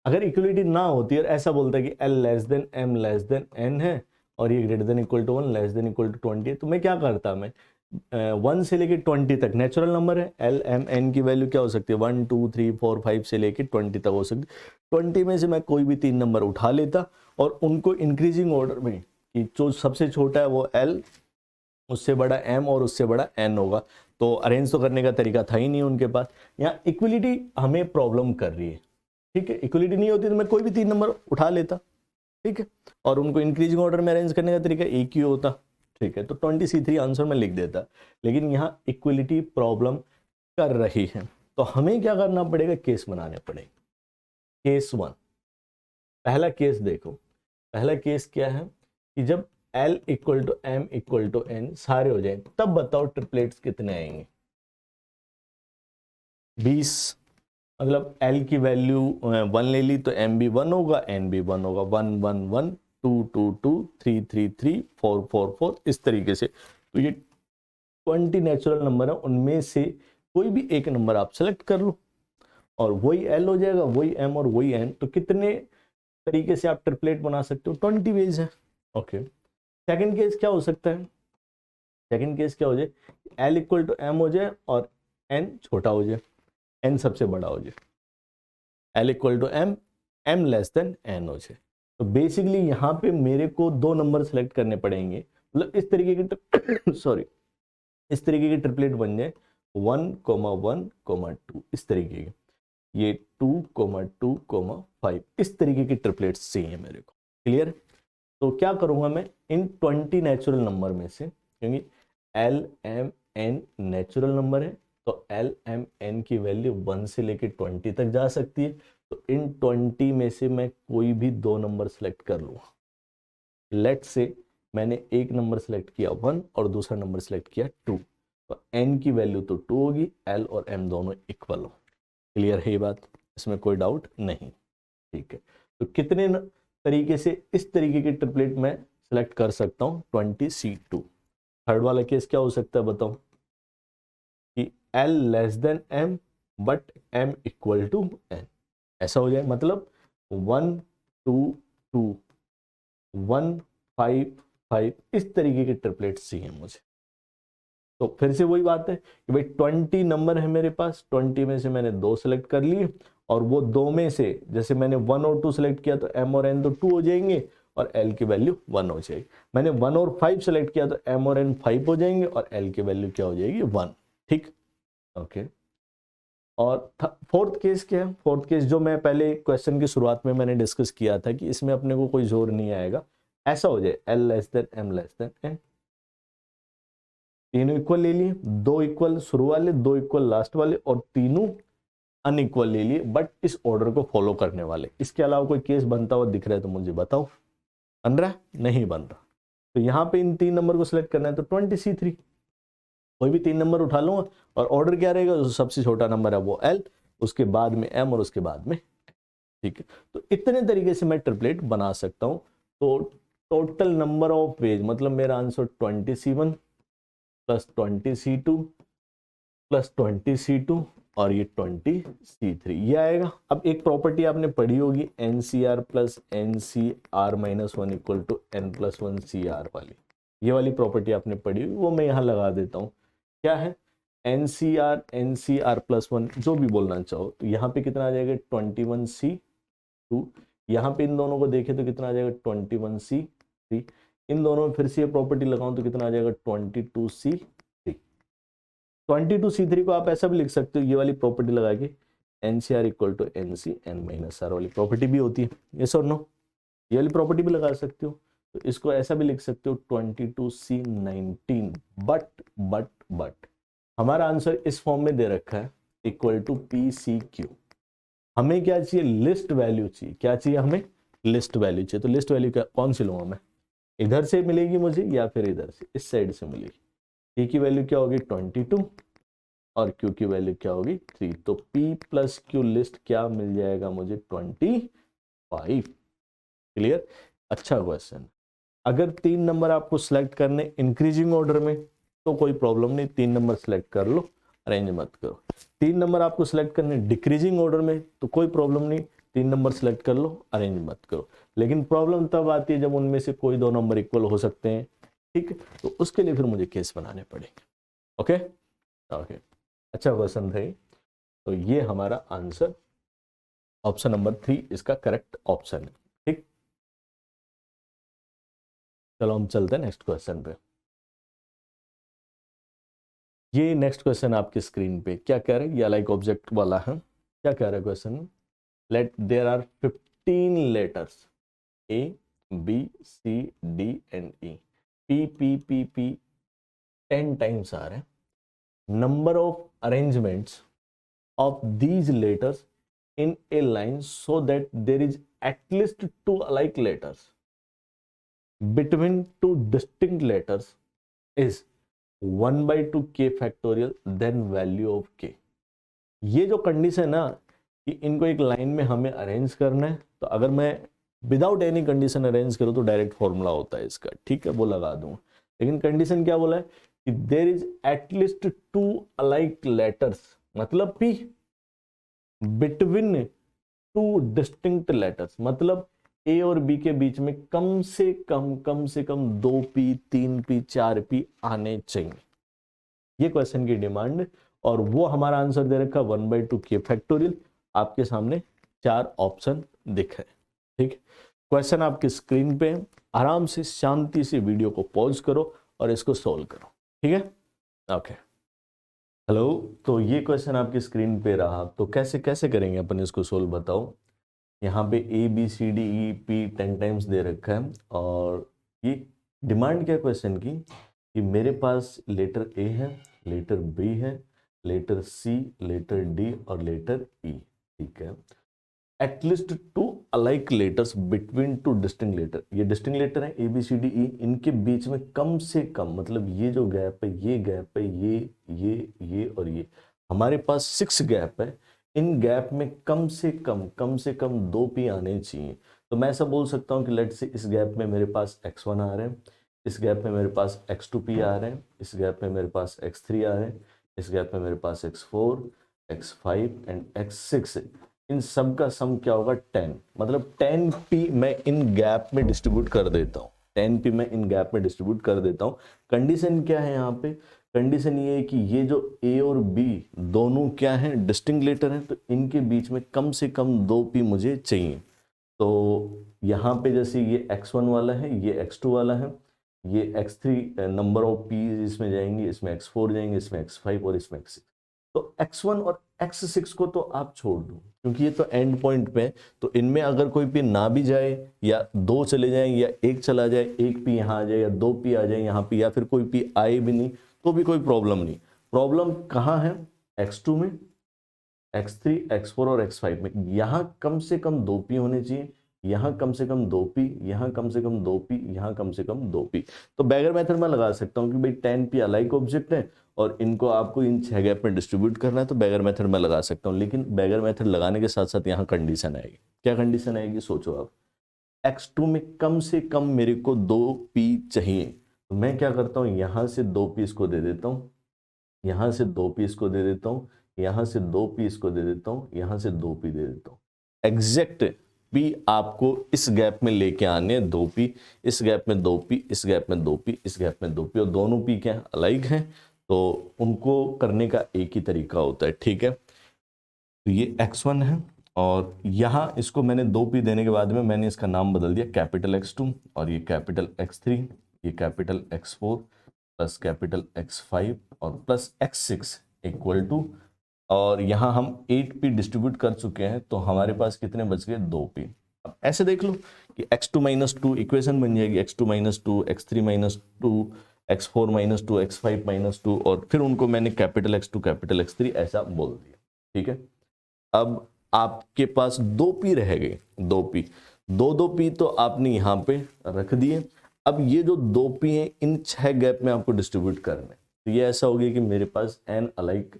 अगर इक्विलिटी ना होती और ऐसा बोलता है कि L less than M less than N है और ये greater than equal to 1 less than equal to 20 है, तो मैं क्या करता? मैं 1 से लेके 20 तक नेचुरल नंबर है, L M N की वैल्यू क्या हो सकती है? 1 2 3 4 5 से लेके 20 तक हो सकती है। 20 में से मैं कोई भी 3 नंबर उठा लेता और उनको इंक्रीजिंग ऑर्डर में, कि जो सबसे छोटा है वो L, उससे बड़ा M और उससे बड़ा N होगा। तो अरेंज तो करने का तरीका था ही नहीं उनके पास। यहाँ इक्विलिटी हमें प्रॉब्लम कर रही है, ठीक है? इक्विलिटी नहीं होती तो मैं कोई भी 3 नंबर उठा लेता, ठीक है? और उनको इंक्रीजिंग ऑर्डर में अरेंज करने का तरीका एक ही होता, ठीक है? तो 20C3 आंसर में लिख देता। लेकिन यहाँ इक्विलिटी प्रॉब्लम कर रही है, तो हमें क्या करना पड़ेगा? केस बनाने पड़ेंगे। केस 1, पहला केस देखो। पहला केस क्या है कि जब L equal to M equal to N सारे हो जाए, तब बताओ ट्रिपलेट्स कितने आएंगे? 20। मतलब L की वैल्यू 1 ले ली तो M भी 1 होगा, N भी 1 होगा। 1 1 1 2 2 2 3 3 3 4 4 4, इस तरीके से। तो ये 20 नेचुरल नंबर है, उनमें से कोई भी एक नंबर आप सेलेक्ट कर लो और वही L हो जाएगा, वही M और वही N। तो कितने तरीके से आप ट्रिपलेट बना सकते हो? 20 वेज है, ओके? सेकंड केस क्या हो सकता है? सेकंड केस क्या हो जाए? L इक्वल टू M हो जाए और N छोटा हो जाए, N सबसे बड़ा हो जाए। L equal to M, M less than N हो जाए। तो बेसिकली यहाँ पे मेरे को 2 नंबर सेलेक्ट करने पड़ेंगे। मतलब इस तरीके की सॉरी, इस तरीके की ट्रिपलेट बन जाए 1 1 2, इस तरीके की। ये 2 2 5, इस तरीके की ट्रिपलेट्स चाहिए मेरे को। क्लियर? तो क्या करूंगा मैं? इन 20 नेचुरल नंबर में से, क्योंकि L M N natural number है, तो L M N की वैल्यू 1 से लेके 20 तक जा सकती है। तो इन 20 में से मैं कोई भी 2 नंबर सेलेक्ट कर लूँगा। लेट से मैंने एक नंबर सेलेक्ट किया 1 और दूसरा नंबर सेलेक्ट किया 2, तो N की वैल्यू तो 2 होगी, L और M दोनों इक्वल हो। क्लियर है ये बात? इसमें कोई डाउट नहीं, ठीक है? तो कितने तरीके से इस तरीके की ट्रिपलेट मैं सेलेक्ट कर सकता हूँ? 20C2। थर्ड वाला केस क्या हो सकता है बताओ? कि L less than M but M equal to N, ऐसा हो जाए। मतलब 1 2 2 1 5 5, इस तरीके के ट्रिपलेट्स चाहिए मुझे। तो फिर से वही बात है कि भाई 20 नंबर है मेरे पास, 20 में से मैंने 2 सेलेक्ट कर लिए और वो 2 में से जैसे मैंने 1 और 2 सेलेक्ट किया तो M और N तो 2 हो जाएंगे और L की वैल्यू 1 हो जाएगी। मैंने 1 और 5 सेलेक्ट किया तो M और N 5 हो जाएंगे और L की वैल्यू क्या हो जाएगी? 1, ठीक? ओके। और फोर्थ केस क्या है? फोर्थ केस जो मैं पहले क्वेश्चन की शुरुआत में मैंने डिस्कस किया था कि इसमें अपने को कोई जोर नहीं आएगा। ऐसा हो जाए L less than M less than N, तीनों इक्वल ले लिए, 2 इक्वल शुरू वाले, 2 इक्वल लास्ट वाले और तीनों अनइक्वल ले लिए, बट इस ऑर्डर को फॉलो करने वाले। इसके अलावा कोई केस बनता हुआ दिख रहा है तो मुझे बताओ। बन रहा है? नहीं बन रहा। तो यहाँ पे इन 3 नंबर को सिलेक्ट करना है तो 20C3, कोई भी 3 नंबर उठा लूंगा और ऑर्डर क्या रहेगा? जो सबसे छोटा नंबर है वो L, उसके बाद में M और उसके बाद में, ठीक है? तो इतने तरीके से मैं ट्रिपलेट बना सकता हूँ। तो टोटल नंबर ऑफ वेज, मतलब मेरा answer 20C1 plus 20C2 plus 20C2 और ये 20C3 ये आएगा। अब एक प्रॉपर्टी आपने पढ़ी होगी NCR plus NCR minus 1 equal to N plus 1 CR वाली, ये वाली प्रॉपर्टी आपने पढ़ी हुई, वो मैं यहाँ लगा देता हूँ। क्या है? NCR प्लस 1, जो भी बोलना चाहो। तो यहाँ पे कितना आ जाएगा? 21C2। यहाँ पे इन दोनों को देखें तो कितना आ जाएगा? 21C3। इन दोनों में फिर से ये प्रॉपर्टी लगाऊं तो कितना आ जाएगा? 22C3। 22C3 को आप ऐसा भी लिख सकते हो, ये वाली प्रॉपर्टी लगा के, NCR equal to NC N minus R वाली प्रॉपर्टी भी होती है, यस और नो? ये वाली प्रॉपर्टी भी लगा सकते हो। तो इसको ऐसा भी लिख सकते हो 22C19, बट हमारा आंसर इस फॉर्म में दे रखा है इक्वल टू PCQ। हमें क्या चाहिए? लिस्ट वैल्यू चाहिए। क्या चाहिए हमें? लिस्ट वैल्यू चाहिए। तो लिस्ट वैल्यू कौन सी लूंगा मैं? इधर से मिलेगी मुझे या फिर इधर से, इस साइड से मिलेगी। P की वैल्यू क्या होगी? 22 और Q की वैल्यू क्या होगी? 3। तो P प्लस Q लिस्ट क्या मिल जाएगा मुझे? 25। क्लियर? अच्छा क्वेश्चन। अगर 3 नंबर आपको सिलेक्ट करने इंक्रीजिंग ऑर्डर में तो कोई प्रॉब्लम नहीं, 3 नंबर सिलेक्ट कर लो, अरेंज मत करो। 3 नंबर आपको सिलेक्ट करने डिक्रीजिंग ऑर्डर में तो कोई प्रॉब्लम नहीं, 3 नंबर सिलेक्ट कर लो, अरेंज मत करो। लेकिन प्रॉब्लम तब आती है जब उनमें से कोई 2 नंबर इक्वल हो सकते हैं, ठीक है? तो उसके लिए फिर मुझे केस बनाने पड़ेंगे। ओके ओके, अच्छा क्वेश्चन था। तो ये हमारा आंसर ऑप्शन नंबर 3 इसका करेक्ट ऑप्शन है। ठीक, चलो हम चलते हैं नेक्स्ट क्वेश्चन पे। ये नेक्स्ट क्वेश्चन आपकी स्क्रीन पे क्या कह रहा है? ये लाइक ऑब्जेक्ट वाला है। क्या कह रहा है question? Let there are 15 letters A B C D and E, P 10 times आ रहे हैं। Number of arrangements of these letters in a line so that there is at least 2 alike letters between 2 distinct letters is 1/2 k factorial, then value of k। ये जो condition है ना कि इनको एक लाइन में हमें अरेंज करना है, तो अगर मैं विदाउट एनी कंडीशन अरेंज करूं तो डायरेक्ट फॉर्मूला होता है इसका, ठीक है, वो लगा दूंगा। लेकिन कंडीशन क्या बोला है कि there is at least 2 alike letters, मतलब p बिटवीन 2 डिस्टिंक्ट लेटर्स, मतलब ए और बी के बीच में कम से कम 2p 3p 4p आने चाहिए। ये क्वेश्चन की डिमांड, और वो हमारा आंसर दे रखा 1/2 k फैक्टोरियल। आपके सामने 4 ऑप्शन दिख रहे हैं। ठीक, क्वेश्चन आपकी स्क्रीन पे, आराम से शांति से वीडियो को पॉज करो और इसको सोल्व करो। ठीक है, ओके। हेलो, तो ये क्वेश्चन आपकी स्क्रीन पे रहा, तो कैसे कैसे करेंगे अपन इसको सोल्व, बताओ। यहाँ पे ABCDEP 10 टाइम्स दे रखा है, और ये डिमांड क्या क्वेश्चन की कि मेरे पास लेटर A है, लेटर B है, लेटर C, लेटर D और लेटर E। ठीक है, at least 2 alike letters between 2 distinct letter. ये डिस्टिंक्ट लेटर है ABCDE, इनके बीच में कम से कम, मतलब ये जो गैप है, ये गैप है, ये और ये, हमारे पास 6 गैप है। इन गैप में कम से कम 2p आने चाहिए। तो मैं ऐसा बोल सकता हूँ कि लेट से इस गैप में मेरे पास x1 आ रहे हैं, इस गैप में मेरे पास x2p आ रहे हैं, इस गैप में मेरे पास x3 आ रहे हैं, इस गैप में मेरे पास x4, x5 एंड x6। इन सब का सम क्या होगा? 10, मतलब 10p मैं इन गैप में डिस्ट्रीब्यूट कर देता हूँ, 10p मैं इन गैप में डिस्ट्रीब्यूट कर देता हूँ। कंडीशन क्या है यहाँ पे? कंडीशन ये है कि ये जो A और B दोनों क्या हैं? डिस्टिंक्ट लेटर हैं, तो इनके बीच में कम से कम 2p मुझे चाहिए। तो यहाँ पे जैसे ये x1 वाला है, ये x2 वाला है, ये x3 नंबर ऑफ p इसमें जाएंगे, इसमें x4 जाएंगे, इसमें x5 और इसमें x6। तो x1 और x6 को तो आप छोड़ दो क्योंकि ये तो एंड पॉइंट पे है, तो इनमें अगर कोई p ना भी जाए या 2 चले जाए या 1 चला जाए, 1 p यहाँ आ जाए या 2 p आ जाए यहाँ पे, या फिर कोई p आए भी नहीं तो भी कोई प्रॉब्लम नहीं। प्रॉब्लम कहाँ है? x2 में, x3, x4 और x5 में। यहाँ कम से कम 2p होने चाहिए, यहाँ कम से कम 2p, यहाँ कम से कम 2p, यहाँ कम से कम 2p। तो बैगर मेथड में लगा सकता हूँ कि भाई 10p अलाइक ऑब्जेक्ट है और इनको आपको इन 6 गैप में डिस्ट्रीब्यूट करना है, तो बैगर मेथड में लगा सकता हूँ। लेकिन बैगर मेथड लगाने के साथ साथ यहाँ कंडीशन आएगी। क्या कंडीशन आएगी? सोचो आप, x2 में कम से कम मेरे को 2p चाहिए, तो मैं क्या करता हूँ, यहाँ से 2p इसको दे देता हूँ, यहाँ से 2p इसको दे देता हूँ, यहाँ से 2p इसको दे देता हूँ, यहाँ से 2p दे देता हूँ। एग्जैक्ट p आपको इस गैप में लेके आने 2p, इस गैप में 2p, इस गैप में 2p, इस गैप में 2p, और दोनों p क्या अलाइक हैं, तो उनको करने का एक ही तरीका होता है। ठीक है, तो ये x1 है, और यहाँ इसको मैंने 2p देने के बाद में मैंने इसका नाम बदल दिया कैपिटल x2, और ये कैपिटल x3, ये capital x4 plus capital x5 और प्लस x6 इक्वल टू और यहाँ हम 8p डिस्ट्रीब्यूट कर चुके हैं, तो हमारे पास कितने बच गए, 2p। अब ऐसे देख लो कि x2 माइनस टू इक्वेशन बन जाएगी, x2 minus two, x3 minus two, x4 minus two, x5 minus two, और फिर उनको मैंने कैपिटल X2 कैपिटल X3 ऐसा बोल दिया। ठीक है, अब आपके पास 2p रह गए, 2p, दो पी तो आपने यहाँ पे रख दिए। अब ये जो 2p हैं इन 6 गैप में आपको डिस्ट्रीब्यूट करना है। तो ये ऐसा हो गया कि मेरे पास n अलाइक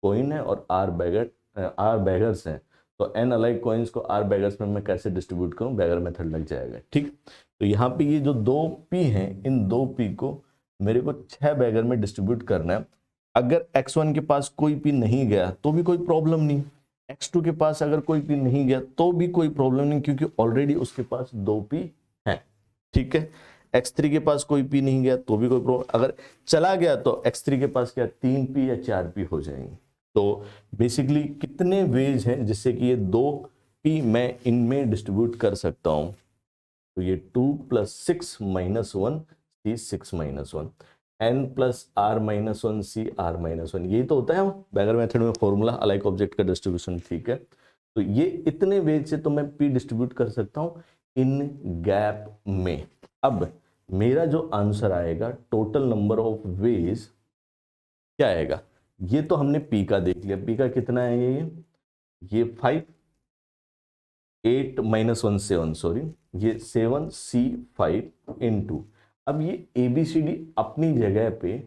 कॉइन है और आर बैगर्स हैं, तो n अलाइक कॉइन्स को आर बैगर्स में मैं कैसे डिस्ट्रीब्यूट करूं, बैगर मेथड लग जाएगा। ठीक, तो यहाँ पे ये जो 2p हैं, इन 2p को मेरे को 6 बैगर में डिस्ट्रीब्यूट करना है। अगर x1 के पास कोई p नहीं गया तो भी कोई प्रॉब्लम नहीं, x2 के पास अगर कोई p नहीं गया तो भी कोई प्रॉब्लम नहीं, क्योंकि ऑलरेडी उसके पास 2p है। ठीक है, x3 के पास कोई p नहीं गया तो भी कोई प्रॉब्लम, अगर चला गया तो x3 के पास क्या 3p या 4p हो जाएंगे। तो बेसिकली कितने वेज हैं जिससे कि ये 2p मैं इनमें डिस्ट्रीब्यूट कर सकता हूं, तो ये 2 + 6 - 1 c 6 - 1 n + r - 1 c r - 1, यही तो होता है बैगर मेथड में फॉर्मूला, अलाइक ऑब्जेक्ट का डिस्ट्रीब्यूशन। ठीक है, तो ये इतने वेज से तो मैं p डिस्ट्रीब्यूट कर सकता हूं इन गैप में। अब मेरा जो आंसर आएगा, टोटल नंबर ऑफ वेज क्या आएगा, ये तो हमने p का देख लिया, p का कितना है, ये 5, 8 - 1 7, सॉरी ये 7 c 5 इनटू, अब ये ABCD अपनी जगह पे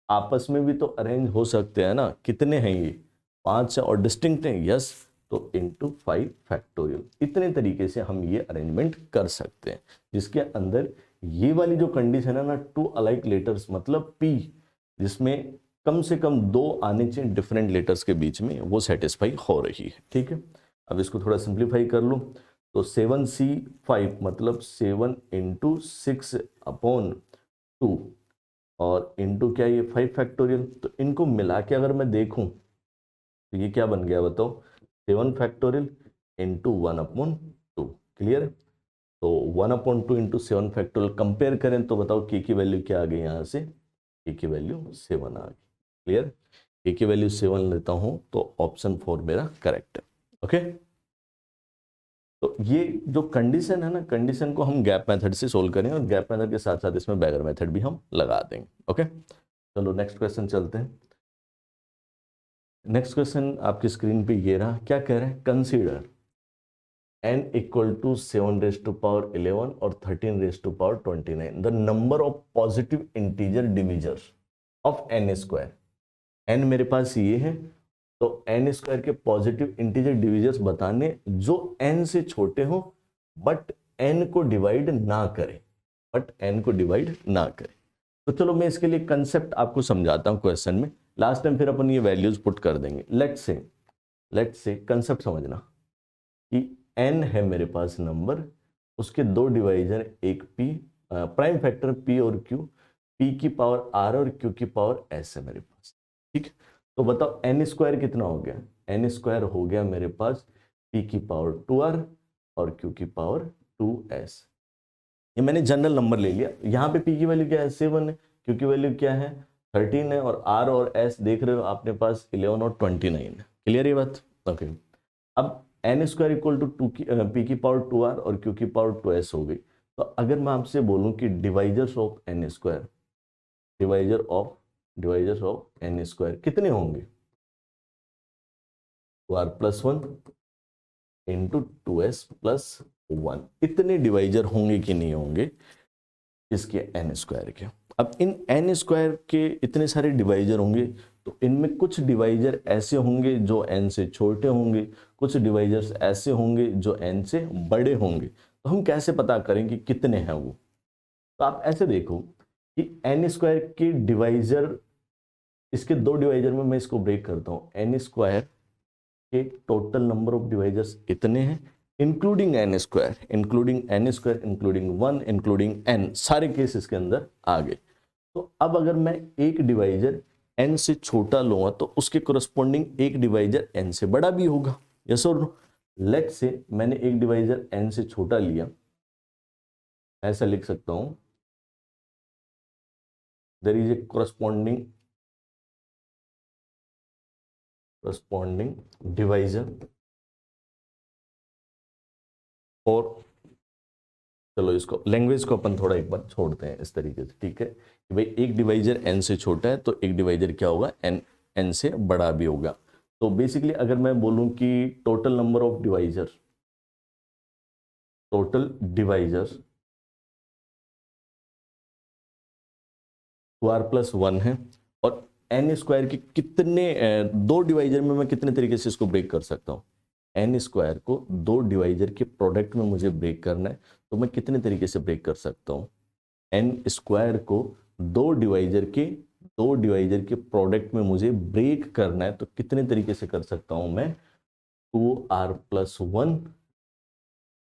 आपस में भी तो अरेंज हो सकते हैं ना, कितने हैं ये 5 है और डिस्टिंक्ट हैं, यस, तो इनटू 5 फैक्टोरियल। इतने तरीके से हम ये अरेंजमेंट कर सकते हैं, जिसके अंदर ये वाली जो कंडीशन है ना, 2 अलाइक लेटर्स मतलब p, जिसमें कम से कम 2 आने चाहिए डिफरेंट लेटर्स के बीच में, वो सेटिस्फाई हो रही है। ठीक है, अब इसको थोड़ा सिंप्लीफाई कर लो, तो 7c5 मतलब 7 × 6/2 और इनटू क्या, ये 5 फैक्टोरियल। तो इनको मिला के अगर मैं देखूं तो ये क्या बन गया बताओ, 7 फैक्टोरियल इंटू 1/2। क्लियर, तो 1/2 इंटू 7 फैक्टोरियल कंपेयर करें तो बताओ k की वैल्यू क्या आ गई, यहां से k की वैल्यू 7 आ गई। क्लियर, k की वैल्यू 7 लेता हूं तो ऑप्शन 4 मेरा करेक्ट है। ओके, तो ये जो कंडीशन है ना, कंडीशन को हम गैप मेथड से सोल्व करेंगे और गैप मेथड के साथ साथ इसमें बैगर मेथड भी हम लगा देंगे। ओके, चलो नेक्स्ट क्वेश्चन चलते हैं। नेक्स्ट क्वेश्चन आपकी स्क्रीन पे ये रहा, क्या कह रहे हैं, कंसीडर n = 7^11 और 13^29 the number of positive integer divisors of n²। n मेरे पास ये है, तो n² के पॉजिटिव इंटीजर डिविजर्स बताने जो n से छोटे हो बट n को डिवाइड ना करें, तो चलो मैं इसके लिए कंसेप्ट आपको समझाता हूं क्वेश्चन में, लास्ट टाइम फिर अपन ये वैल्यूज पुट कर देंगे। लेट्स से कंसेप्ट समझना कि n है मेरे पास नंबर, उसके 2 डिवाइजर, एक p प्राइम फैक्टर p और q, p की पावर r और q की पावर s है मेरे पास। ठीक, तो बताओ n² कितना हो गया, n² हो गया मेरे पास p की पावर 2r और q की पावर 2s। ये मैंने जनरल नंबर ले लिया, यहाँ पे p की वैल्यू क्या है, 7 है, q की वैल्यू क्या है, 13 है, और r और s देख रहे हो आपने पास 11 और 29 है। क्लियर ये बात, ओके। अब n² = p की पावर 2r और q की पावर 2s हो गई। तो अगर मैं आपसे बोलूं कि divisors of n², divisors of n² कितने होंगे, 2r+1 इंटू 2s+1, इतने डिवाइजर होंगे कि नहीं होंगे इसके n² के। अब इन n² के इतने सारे डिवाइजर होंगे, तो इनमें कुछ डिवाइजर ऐसे होंगे जो n से छोटे होंगे, कुछ डिवाइजर्स ऐसे होंगे जो n से बड़े होंगे। तो हम कैसे पता करें कि कितने हैं वो, तो आप ऐसे देखो कि n² के डिवाइजर, इसके 2 डिवाइजर में मैं इसको ब्रेक करता हूँ, n² के टोटल नंबर ऑफ डिवाइजर्स इतने हैं, including n², including 1, including n, सारे केस इसके अंदर आ गए। तो अब अगर मैं एक डिवाइजर n से छोटा लूंगा तो उसके कोरस्पॉन्डिंग एक डिवाइजर n से बड़ा भी होगा, यस और नो। लेट्स से मैंने एक डिवाइजर n से छोटा लिया, ऐसा लिख सकता हूं, there is a corresponding corresponding divisor और चलो इसको लैंग्वेज को अपन थोड़ा एक बार छोड़ते हैं इस तरीके से, ठीक है कि भाई एक डिवाइजर n से छोटा है तो एक डिवाइजर क्या होगा, n से बड़ा भी होगा। तो बेसिकली अगर मैं बोलूं कि total number of divisor, total divisor 2r+1 है और n स्क्वायर के कितने दो डिवाइजर में मैं कितने तरीके से इसको ब्रेक कर सकता हूँ, n स्क्वायर को दो डिवाइजर के प्रोडक्ट में मुझे ब्रेक करना है तो मैं कितने तरीके से ब्रेक कर सकता हूँ, n स्क्वायर को दो डिवाइजर के प्रोडक्ट में मुझे ब्रेक करना है तो कितने तरीके से कर सकता हूँ मैं, 2r+1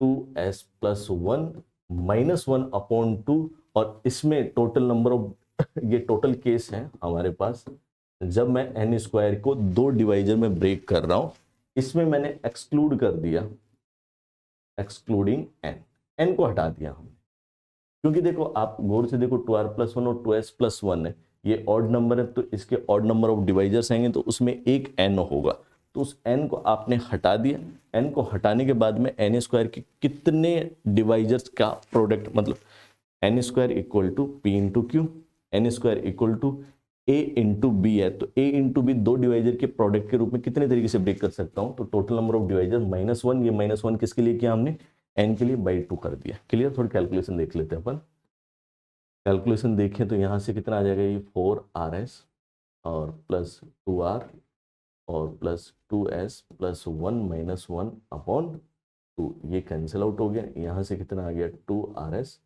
2s+1 -1/2 और इसमें टोटल नंबर ऑफ ये टोटल केस है हमारे पास जब मैं n स्क्वायर को दो डिवाइजर में ब्रेक कर रहा हूं, इसमें मैंने एक्सक्लूड कर दिया, एक्सक्लूडिंग n को हटा दिया हमने, क्योंकि देखो आप गौर से देखो 2r+1 और 2s+1 है, ये ऑड नंबर है तो इसके ऑड नंबर ऑफ डिवाइजर्स आएंगे तो उसमें एक n होगा, तो उस n को आपने हटा दिया, n को हटाने के बाद में n स्क्वायर के कितने डिवाइजर्स का प्रोडक्ट, मतलब n square equal to p into Q, n square equal to a into B है, तो a इंटू बी दो डिवाइजर के प्रोडक्ट के रूप में कितने तरीके से ब्रेक कर सकता हूं, तो टोटल नंबर ऑफ डिवाइजर -1, ये -1 किसके लिए किया हमने, n के लिए /2 कर दिया। क्लियर, थोड़ी कैलकुलेशन देख लेते हैं अपन। कैलकुलेशन देखें तो यहाँ से कितना आ जाएगा, ये 4rs और प्लस 2r और प्लस 2s+1 -1/2, ये कैंसिल आउट हो गया, यहाँ से कितना आ गया 2rs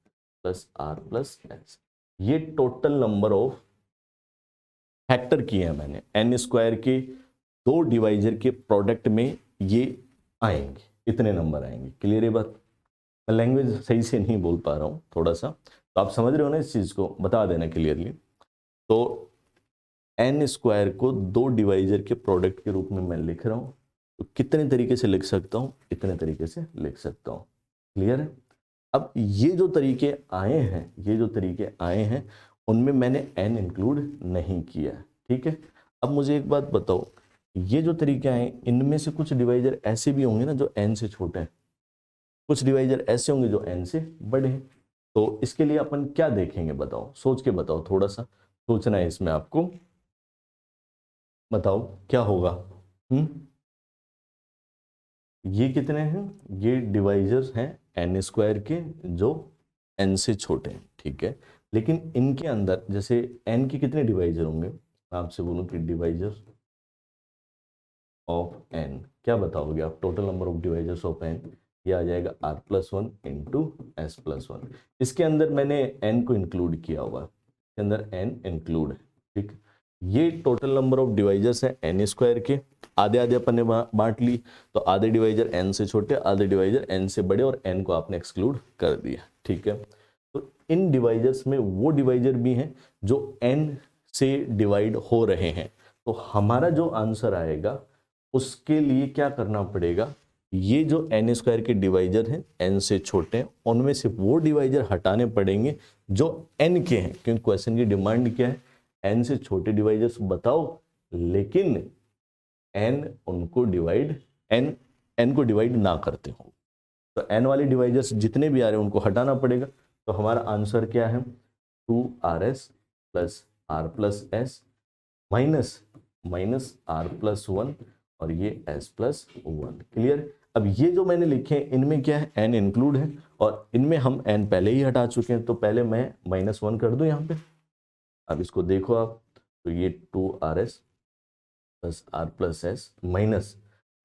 प्लस r+s, ये टोटल नंबर ऑफ फैक्टर किए हैं मैंने n स्क्वायर के दो डिवाइजर के प्रोडक्ट में, ये आएंगे, इतने नंबर आएंगे। क्लियर है बात, मैं लैंग्वेज सही से नहीं बोल पा रहा हूँ थोड़ा सा, तो आप समझ रहे हो ना इस चीज को, बता देना क्लियरली। तो n स्क्वायर को दो डिवाइजर के प्रोडक्ट के रूप में मैं लिख रहा हूँ, तो कितने तरीके से लिख सकता हूँ, इतने तरीके से लिख सकता हूँ। क्लियर है, अब ये जो तरीके आए हैं, ये जो तरीके आए हैं उनमें मैंने n इंक्लूड नहीं किया, ठीक है। अब मुझे एक बात बताओ, ये जो तरीके आए इनमें से कुछ डिवाइजर ऐसे भी होंगे ना जो n से छोटे हैं, कुछ डिवाइजर ऐसे होंगे जो n से बड़े हैं, तो इसके लिए अपन क्या देखेंगे बताओ, सोच के बताओ, थोड़ा सा सोचना है इसमें आपको, बताओ क्या होगा। ये कितने हैं, ये डिवाइजर्स हैं n स्क्वायर के जो n से छोटे हैं, ठीक है। लेकिन इनके अंदर जैसे n के कितने डिवाइजर होंगे, मैं आपसे बोलूं कि डिवाइजर ऑफ n, क्या बताओगे आप, total number of divisors of n, ये आ जाएगा r+1 इंटू s+1। इसके अंदर मैंने n को इंक्लूड किया हुआ, इसके अंदर n इंक्लूड है, ठीक। ये टोटल नंबर ऑफ डिवाइजर्स है n स्क्वायर के, आधे आधे अपन ने बांट ली, तो आधे डिवाइजर n से छोटे, आधे डिवाइजर n से बड़े, और n को आपने एक्सक्लूड कर दिया, ठीक है। तो इन डिवाइजर्स में वो डिवाइजर भी हैं जो n से डिवाइड हो रहे हैं, तो हमारा जो आंसर आएगा उसके लिए क्या करना पड़ेगा, ये जो n स्क्वायर के डिवाइजर हैं n से छोटे हैं, उनमें से वो डिवाइजर हटाने पड़ेंगे जो n के हैं, क्योंकि क्वेश्चन की डिमांड क्या है, n से छोटे डिवाइजर्स बताओ, लेकिन n उनको डिवाइड n को डिवाइड ना करते हो, तो n वाले डिवाइजर्स जितने भी आ रहे हैं उनको हटाना पड़ेगा। तो हमारा आंसर क्या है, 2rs plus r+s minus r+1 और ये s+1। क्लियर, अब ये जो मैंने लिखे हैं इनमें क्या है, n इंक्लूड है और इनमें हम n पहले ही हटा चुके हैं, तो पहले मैं -1 कर दूं यहाँ पे। अब इसको देखो आप, तो ये 2rs plus r+s minus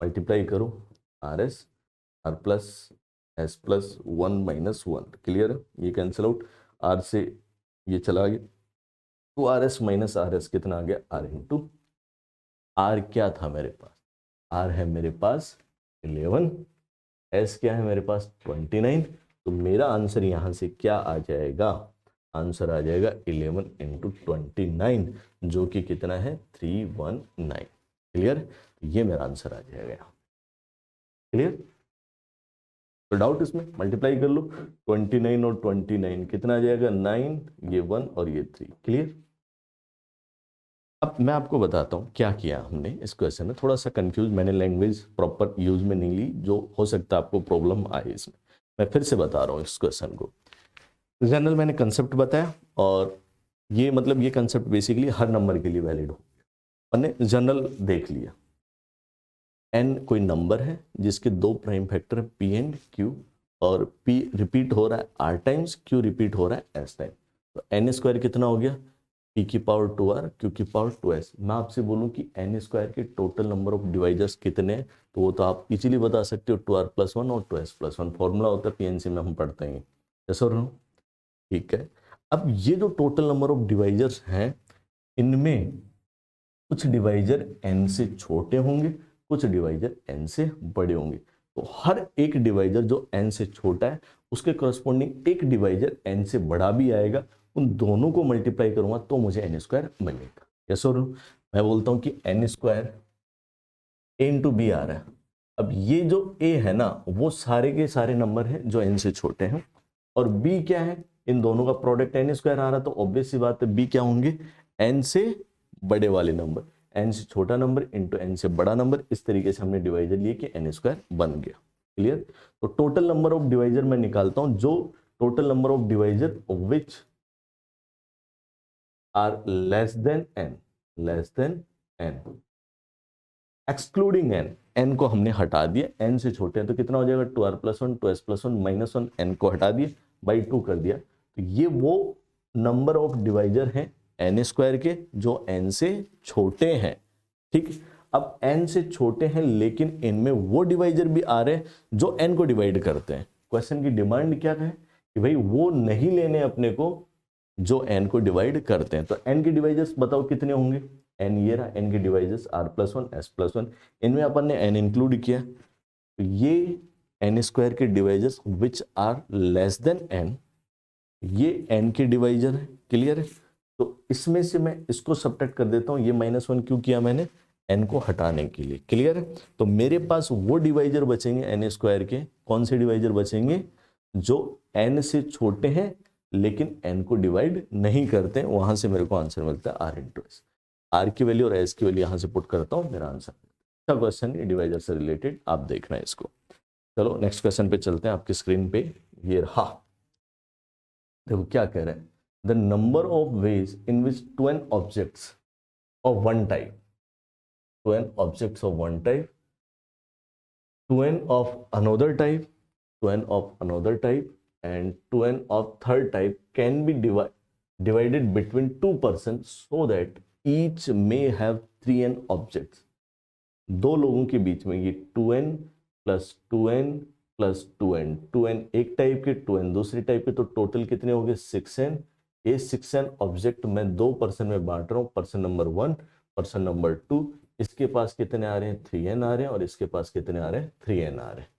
multiply करो rs r+s+1 -1। क्लियर है, ये कैंसिल आउट, r से ये चला गया, तो rs माइनस rs कितना आ गया, r इंटू r क्या था मेरे पास, r है मेरे पास 11, s क्या है मेरे पास 29, तो मेरा आंसर यहाँ से क्या आ जाएगा, आंसर आ जाएगा 11 इंटू 29, जो कि कितना है 319। क्लियर, ये मेरा आंसर आ जाएगा। क्लियर, तो डाउट इसमें, मल्टीप्लाई कर लो 29 और 29 कितना आ जाएगा 9, ये 1 और ये 3। क्लियर, अब मैं आपको बताता हूँ क्या किया हमने इस क्वेश्चन में। थोड़ा सा कंफ्यूज, मैंने लैंग्वेज प्रॉपर यूज में नहीं ली, जो हो सकता है आपको प्रॉब्लम आए इसमें। मैं फिर से बता रहा हूँ इस क्वेश्चन को। जनरल मैंने कंसेप्ट बताया, और ये मतलब ये कंसेप्ट बेसिकली हर नंबर के लिए वैलिड हो। मैंने जनरल देख लिया, एन कोई नंबर है जिसके दो प्राइम फैक्टर है पी एंड क्यू, और पी रिपीट हो रहा है आर टाइम्स, क्यू रिपीट हो रहा है एस टाइम। तो एन स्क्वायर कितना हो गया, पी की पावर 2r, क्यू की पावर 2s। मैं आपसे बोलूं कि एन स्क्वायर के टोटल नंबर ऑफ डिवाइजर्स कितने हैं, तो वो तो आप इजीली बता सकते हो, 2r+1 और 2s+1 फॉर्मूला होता है, पीएनसी में हम पढ़ते हैं। यस और नो? ठीक है। अब ये जो टोटल नंबर ऑफ डिवाइजर्स हैं, इनमें कुछ डिवाइजर एन से छोटे होंगे, कुछ डिवाइजर एन से बड़े होंगे। तो हर एक डिवाइजर जो एन से छोटा है उसके करस्पॉन्डिंग एक डिवाइजर एन से बड़ा भी आएगा, उन दोनों को मल्टीप्लाई करूंगा तो मुझे एन स्क्वायर मिलेगा। यस और नो? मैं बोलता हूं कि एन स्क्वायर ए इंटू बी आ रहा है। अब ये जो ए है ना, वो सारे के सारे नंबर हैं जो एन से छोटे हैं, और बी क्या है, इन दोनों का प्रोडक्ट एन स्क्वायर आ रहा है, तो ऑब्वियस सी बात है बी क्या होंगे, एन से बड़े वाले नंबर, एन से छोटा नंबर इंटू एन से बड़ा नंबर। इस तरीके से हमने डिवाइजर लिए कि एन स्क्वायर बन गया। क्लियर? तो टोटल नंबर ऑफ डिवाइजर मैं निकालता हूं, जो total number of divisor which are less than N, less than N, excluding N. N को हमने हटा दिया, एन से छोटे हैं तो कितना हो जाएगा, 2r+1 2s+1 -1, एन को हटा दिया, बाई 2 कर दिया। तो ये वो नंबर ऑफ डिवाइजर हैं एन स्क्वायर के जो एन से छोटे हैं। ठीक, अब एन से छोटे हैं लेकिन इनमें वो डिवाइजर भी आ रहे हैं जो एन को डिवाइड करते हैं। क्वेश्चन की डिमांड क्या है कि भाई वो नहीं लेने अपने को जो एन को डिवाइड करते हैं। तो एन के डिवाइजर्स बताओ कितने होंगे, एन ये रहा, एन के डिवाइजर्स r+1 s+1, इनमें अपन ने एन इंक्लूड किया। तो ये एन स्क्वायर के divisors which are less than N, ये एन के डिवाइजर है। क्लियर है? तो इसमें से मैं इसको सब्ट्रैक्ट कर देता हूं, ये -1 क्यों किया मैंने, एन को हटाने के लिए। क्लियर है? तो मेरे पास वो डिवाइजर बचेंगे एन स्क्वायर के, कौन से डिवाइजर बचेंगे, जो एन से छोटे हैं लेकिन एन को डिवाइड नहीं करते। वहां से मेरे को आंसर मिलता है r इंटू एस। आर की वैल्यू और एस की वैल्यू यहां से पुट करता हूं, मेरा आंसर। अच्छा क्वेश्चन है, डिवाइजर से रिलेटेड, आप देखना है इसको। चलो नेक्स्ट क्वेश्चन पे चलते हैं। आपकी स्क्रीन पे ये रहा, देखो क्या कह रहे हैं, the number of ways in which two N objects of one type, two N objects of one type, two N of another type, two N of another type and 2n of third type can be divided between two persons so that each may have 3n objects। दो लोगों के बीच में ये 2n plus 2n plus 2n, 2n एक type के 2n दूसरी type के, तो टोटल कितने हो गए 6n। ये 6n ऑब्जेक्ट मैं दो पर्सन में बांट रहा हूँ, पर्सन नंबर 1, पर्सन नंबर 2। इसके पास कितने आ रहे हैं, 3n आ रहे हैं, और इसके पास कितने आ रहे हैं, 3n आ रहे हैं।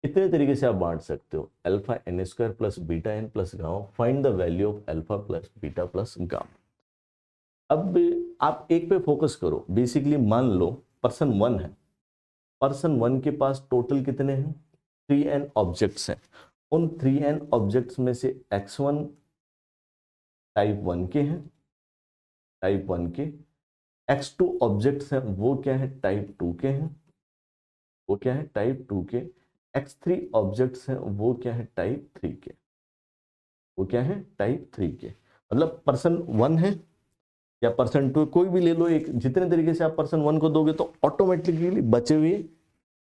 इतने तरीके से आप बांट सकते हो, alpha N square plus beta N plus gamma, find the value of alpha plus beta plus gamma. अब आप एक पे फोकस करो। बेसिकली मान लो पर्सन 1 है, पर्सन 1 के पास टोटल कितने हैं, 3n ऑब्जेक्ट्स हैं। उन 3n ऑब्जेक्ट्स में से x1 टाइप 1 के हैं, टाइप 1 के, x2 ऑब्जेक्ट्स हैं, वो क्या है, टाइप 2 के हैं, वो क्या है, टाइप 2 के। x3 ऑब्जेक्ट्स हैं, वो क्या है, टाइप 3 के, वो क्या है, टाइप 3 के। मतलब पर्सन 1 है या पर्सन 2, कोई भी ले लो एक, जितने तरीके से आप पर्सन 1 को दोगे तो ऑटोमेटिकली बचे हुए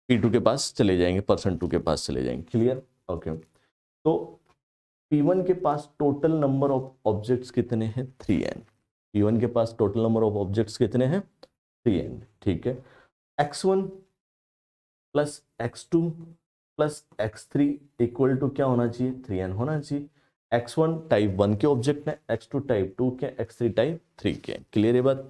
P2 के पास चले जाएंगे, पर्सन 2 के पास चले जाएंगे। क्लियर? ओके। तो P1 के पास टोटल नंबर ऑफ ऑब्जेक्ट्स कितने हैं, 3n। P1 के पास टोटल नंबर ऑफ ऑब्जेक्ट्स कितने हैं, 3n। ठीक है। x1 plus x2 plus x3 equal to क्या होना चाहिए, 3n होना चाहिए। x1 टाइप 1 के ऑब्जेक्ट है, x2 टाइप 2 के, x3 टाइप 3 के। क्लियर है बात?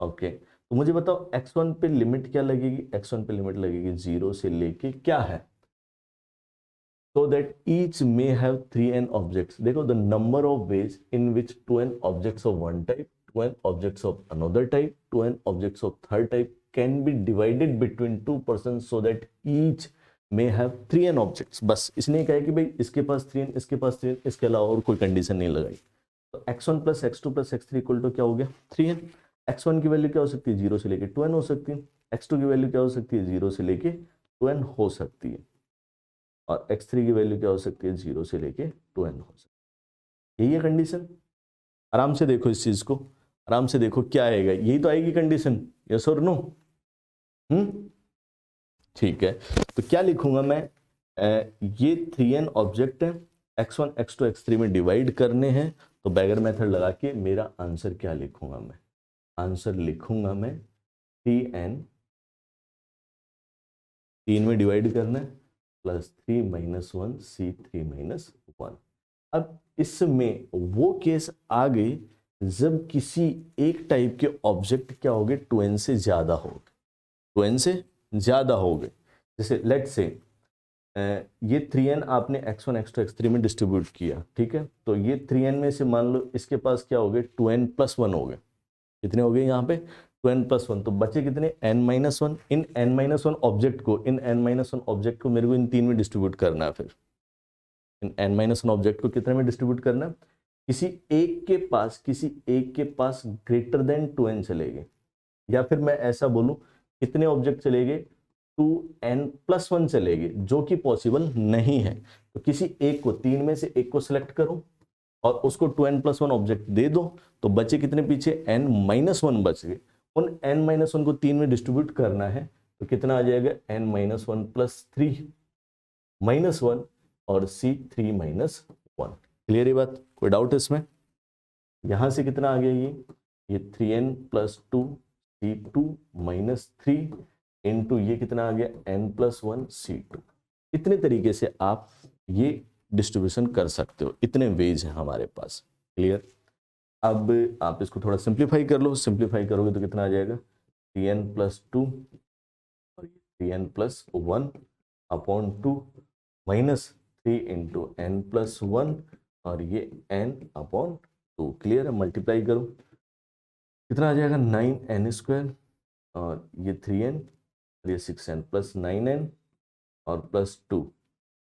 ओके। तो मुझे बताओ x1 पे लिमिट क्या लगेगी, x1 पे लिमिट लगेगी 0 से लेके क्या है, so that each may have 3n objects। देखो, the number of ways in which 2n objects of one type, 2n objects of another type, 2n objects of third type can be divided between two persons so that each may have 3n objects। बस इसने कहा कि भाई इसके पास 3n, इसके पास 3n, इसके अलावा और कोई कंडीशन नहीं लगाई। तो x1 plus x2 plus x3 equal to क्या हो गया, 3n। x1 की वैल्यू क्या हो सकती है, 0 से लेके 2n हो सकती है, x2 की वैल्यू क्या हो सकती है, 0 से लेके 2n हो सकती है, और x3 की वैल्यू क्या हो सकती है, 0 से लेके 2n हो सकती है। यही है कंडीशन। आराम से देखो इस चीज को, आराम से देखो क्या आएगा, यही तो आएगी कंडीशन, यस और नो। ठीक है, तो क्या लिखूंगा मैं, ये 3n ऑब्जेक्ट है, x1 x2 x3 में डिवाइड करने हैं, तो बैगर मेथड लगा के मेरा आंसर क्या लिखूंगा मैं, आंसर लिखूंगा मैं 3n, 3 में डिवाइड करना है, प्लस 3 माइनस 1 c3 माइनस 1। अब इसमें वो केस आ गई जब किसी एक टाइप के ऑब्जेक्ट क्या हो गए, 2n से ज्यादा हो गए, 2n से ज्यादा हो गए। जैसे लेट से ये 3n आपने x1 x2 x3 में डिस्ट्रीब्यूट किया, ठीक है, तो ये 3n में से मान लो इसके पास क्या हो गए, 2n प्लस 1 हो गए। कितने हो गए यहाँ पे, 2n प्लस 1, तो बचे कितने, n माइनस 1। इन n माइनस 1 ऑब्जेक्ट को, इन n माइनस 1 ऑब्जेक्ट को मेरे को इन 3 में डिस्ट्रीब्यूट करना है। फिर इन n माइनस 1 ऑब्जेक्ट को कितने में डिस्ट्रीब्यूट करना है, किसी एक के पास ग्रेटर देन 2n चलेंगे, या फिर मैं ऐसा बोलूं कितने ऑब्जेक्ट चलेंगे, 2n प्लस 1 चलेंगे, जो कि पॉसिबल नहीं है। तो किसी एक को, 3 में से एक को सिलेक्ट करो और उसको 2n प्लस 1 ऑब्जेक्ट दे दो, तो बचे कितने पीछे, n माइनस 1 बच गए। उन n माइनस 1 को 3 में डिस्ट्रीब्यूट करना है, तो कितना आ जाएगा, n माइनस 1 प्लस 3 माइनस 1 और c3 माइनस 1। क्लियर ये बात, कोई डाउट इसमें? यहां से कितना आ गया, ये 3n plus 2 c2 minus 3 into ये कितना आ गया, n प्लस 1 c2। इतने तरीके से आप ये डिस्ट्रीब्यूशन कर सकते हो, इतने वेज हैं हमारे पास। क्लियर? अब आप इसको थोड़ा सिंप्लीफाई कर लो, सिंप्लीफाई करोगे तो कितना आ जाएगा, 3n प्लस 2 और 3n plus 1 upon 2 minus 3 into n plus 1 और ये n अपॉन 2। क्लियर है? मल्टीप्लाई करो, कितना आ जाएगा, 9n स्क्वायर और ये 3n और ये 6n प्लस 9n और प्लस 2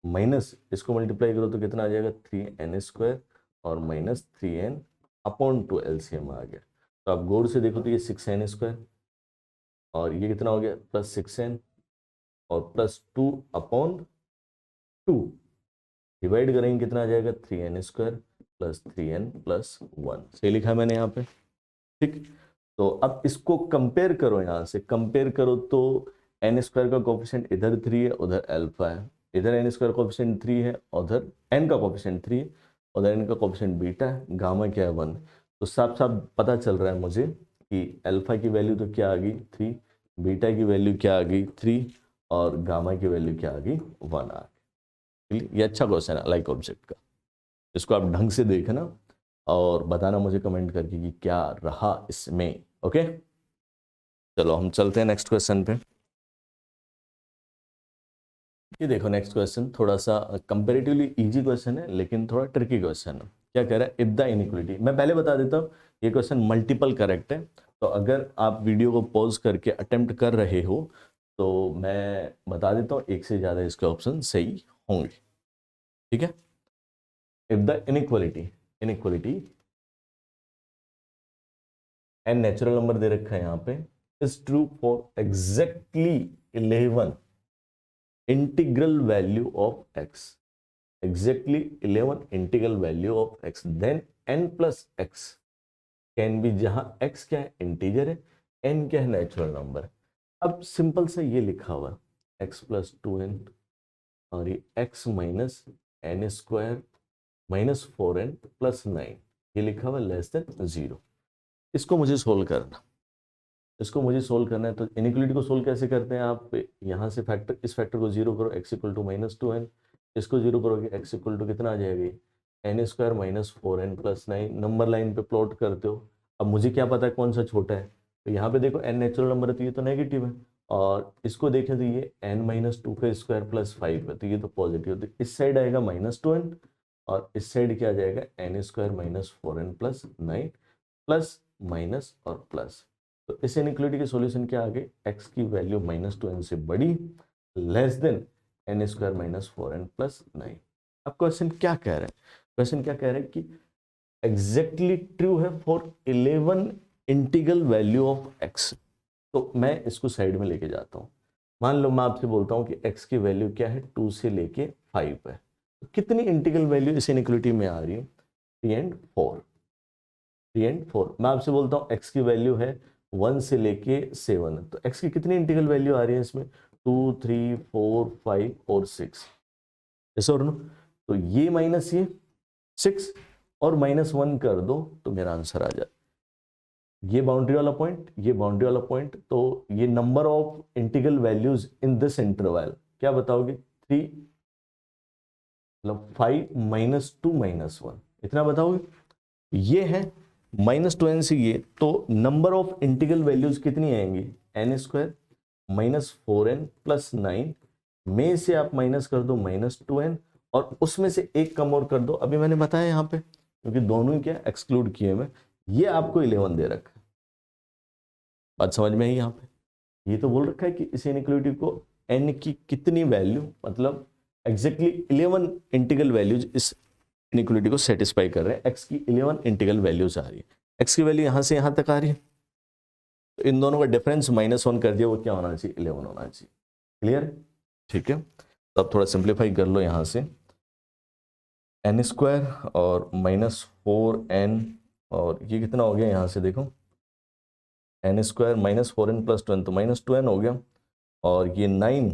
माइनस, इसको मल्टीप्लाई करो तो कितना आ जाएगा, 3n स्क्वायर और माइनस 3n अपॉन 2, एलसीएम आ गया। तो आप गौर से देखो तो ये 6n स्क्वायर और ये कितना हो गया, प्लस 6n और प्लस 2 अपॉन 2, डिवाइड करेंगे कितना आ जाएगा, 3n square plus 3n plus 1। सही लिखा मैंने यहाँ पे, ठीक। तो अब इसको कंपेयर करो, यहाँ से कंपेयर करो तो n स्क्वायर का कोफिशिएंट इधर 3 है, उधर अल्फा है, इधर n स्क्वायर कोफिशिएंट 3 है, उधर n का कोफिशिएंट 3 है, उधर n का कोफिशिएंट बीटा है, गामा क्या है 1। तो साफ साफ पता चल रहा है मुझे कि अल्फा की वैल्यू तो क्या आ गई 3, बीटा की वैल्यू क्या आ गई 3 और गामा की वैल्यू क्या आ गई 1 आ गई। ये अच्छा क्वेश्चन है लाइक ऑब्जेक्ट का, इसको आप ढंग से देखना और बताना मुझे कमेंट करके कि क्या रहा इसमें। ओके, चलो हम चलते हैं नेक्स्ट क्वेश्चन पे। ये देखो नेक्स्ट क्वेश्चन थोड़ा सा कंपैरेटिवली इजी क्वेश्चन है, लेकिन थोड़ा ट्रिकी क्वेश्चन है। क्या कह रहा है, इफ द इनइक्वालिटी, मैं पहले बता देता हूँ ये क्वेश्चन मल्टीपल करेक्ट है, तो अगर आप वीडियो को पॉज करके अटेम्प्ट कर रहे हो तो मैं बता देता हूँ एक से ज़्यादा इसके ऑप्शन सही होंगे। ठीक है, if the inequality n natural number दे रखा है यहाँ पे, is true for exactly 11 integral value of x, exactly 11 integral value of x, then n plus x can be, जहां x क्या है इंटीजर है, n क्या है नेचुरल नंबर। अब सिंपल से ये लिखा हुआ x प्लस 2n और ये x minus N square minus 4n plus 9, ये लिखा हुआ लेस देन 0। इसको मुझे सोल्व करना, है तो इनइक्वालिटी को सोल्व कैसे करते हैं आप, यहाँ से फैक्टर, इस फैक्टर को 0 करो, x equal to minus 2n, इसको 0 करोगे x इक्वल टू कितना आ जाएगा, N square minus 4n plus 9। Number line पे प्लॉट करते हो, अब मुझे क्या पता है कौन सा छोटा है, तो यहाँ पे देखो n नेचुरल नंबर है तो ये तो नेगेटिव है, और इसको देखें तो ये n माइनस 2 का स्क्वायर प्लस 5 है तो ये तो पॉजिटिव है, तो इस साइड आएगा माइनस 2n और इस साइड क्या आ जाएगा n square minus 4n plus 9 plus minus और प्लस। तो इस इनइक्वालिटी के सॉल्यूशन क्या आ गए, x की वैल्यू माइनस 2n से बड़ी, less than n square minus 4n plus 9। अब क्वेश्चन क्या कह रहा है, कि एग्जैक्टली ट्रू है for 11 integral value of x. तो मैं इसको साइड में लेके जाता हूँ। मान लो मैं आपसे बोलता हूँ कि x की वैल्यू क्या है, 2 से लेके 5 है। तो कितनी इंटीग्रल वैल्यू इस इनइक्वालिटी में आ रही है, 3 and 4। 3 and 4। मैं आपसे बोलता हूँ x की वैल्यू है 1 से लेके 7 है। तो x की कितनी इंटीग्रल वैल्यू आ रही है इसमें, 2, 3, 4, 5 और 6। ऐसा और नो, तो ये माइनस ये 6 और -1 कर दो तो मेरा आंसर आ जाए। ये बाउंड्री वाला पॉइंट, ये बाउंड्री वाला पॉइंट, तो ये number of integral values in this interval क्या बताओगे, 3 मतलब 5 -2 -1 इतना बताओगे। ये है -2n से ये, तो नंबर ऑफ इंटीग्रल वैल्यूज कितनी आएंगी, n² -4n + 9 में से आप माइनस कर दो -2n और उसमें से एक कम और कर दो। अभी मैंने बताया यहाँ पे क्योंकि दोनों ही क्या एक्सक्लूड किए मैं, ये आपको 11 दे रखा है। बात समझ में आई यहाँ पे, ये तो बोल रखा है कि इस इनइक्वालिटी को n की कितनी वैल्यू, मतलब एग्जैक्टली 11 इंटीग्रल वैल्यूज इस इनइक्वालिटी को सेटिस्फाई कर रहे हैं। x की 11 इंटीग्रल वैल्यूज आ रही है, x की वैल्यू यहाँ से यहाँ तक आ रही है, तो इन दोनों का डिफरेंस -1 कर दिया, वो क्या होना चाहिए, 11 होना चाहिए। क्लियर है, ठीक है। तो अब थोड़ा सिंप्लीफाई कर लो यहाँ से, n² और -4n और ये कितना हो गया यहाँ से देखो, n² -4n + 2n तो -2n हो गया, और ये 9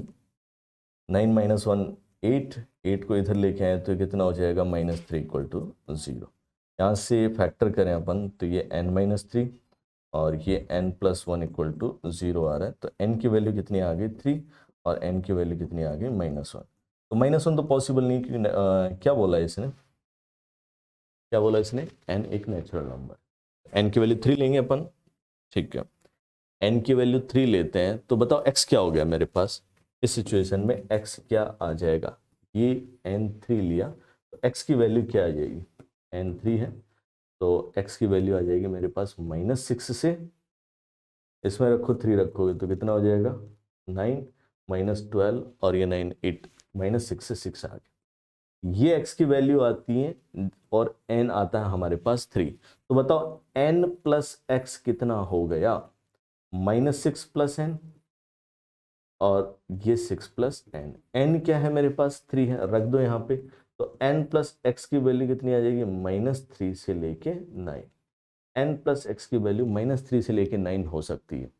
-1 8 को इधर लेके आए तो कितना हो जाएगा, -3 = 0। यहाँ से फैक्टर करें अपन तो ये n-3 और ये n + 1 = 0 आ रहा है। तो n की वैल्यू कितनी आ गई, 3 और n की वैल्यू कितनी आ गई, -1। तो -1 तो पॉसिबल नहीं क्योंकि क्या बोला इसने, क्या बोला इसने, n एक नेचुरल नंबर, n की वैल्यू 3 लेंगे अपन, ठीक है। n की वैल्यू 3 लेते हैं तो बताओ x क्या हो गया मेरे पास, इस सिचुएशन में x क्या आ जाएगा, ये n3 लिया तो x की वैल्यू क्या आ जाएगी, n3 है तो x की वैल्यू आ जाएगी मेरे पास -6 से, इसमें रखो 3 रखोगे तो कितना हो जाएगा, 9 -12 और ये 9 8 -6 से 6 आ गया। ये x की वैल्यू आती है और n आता है हमारे पास 3। तो बताओ n + x कितना हो गया, -6 + n और ये 6 + n। n क्या है मेरे पास, 3 है, रख दो यहाँ पे। तो n + x की वैल्यू कितनी आ जाएगी, -3 से लेके 9। n + x की वैल्यू -3 से लेके 9 हो सकती है।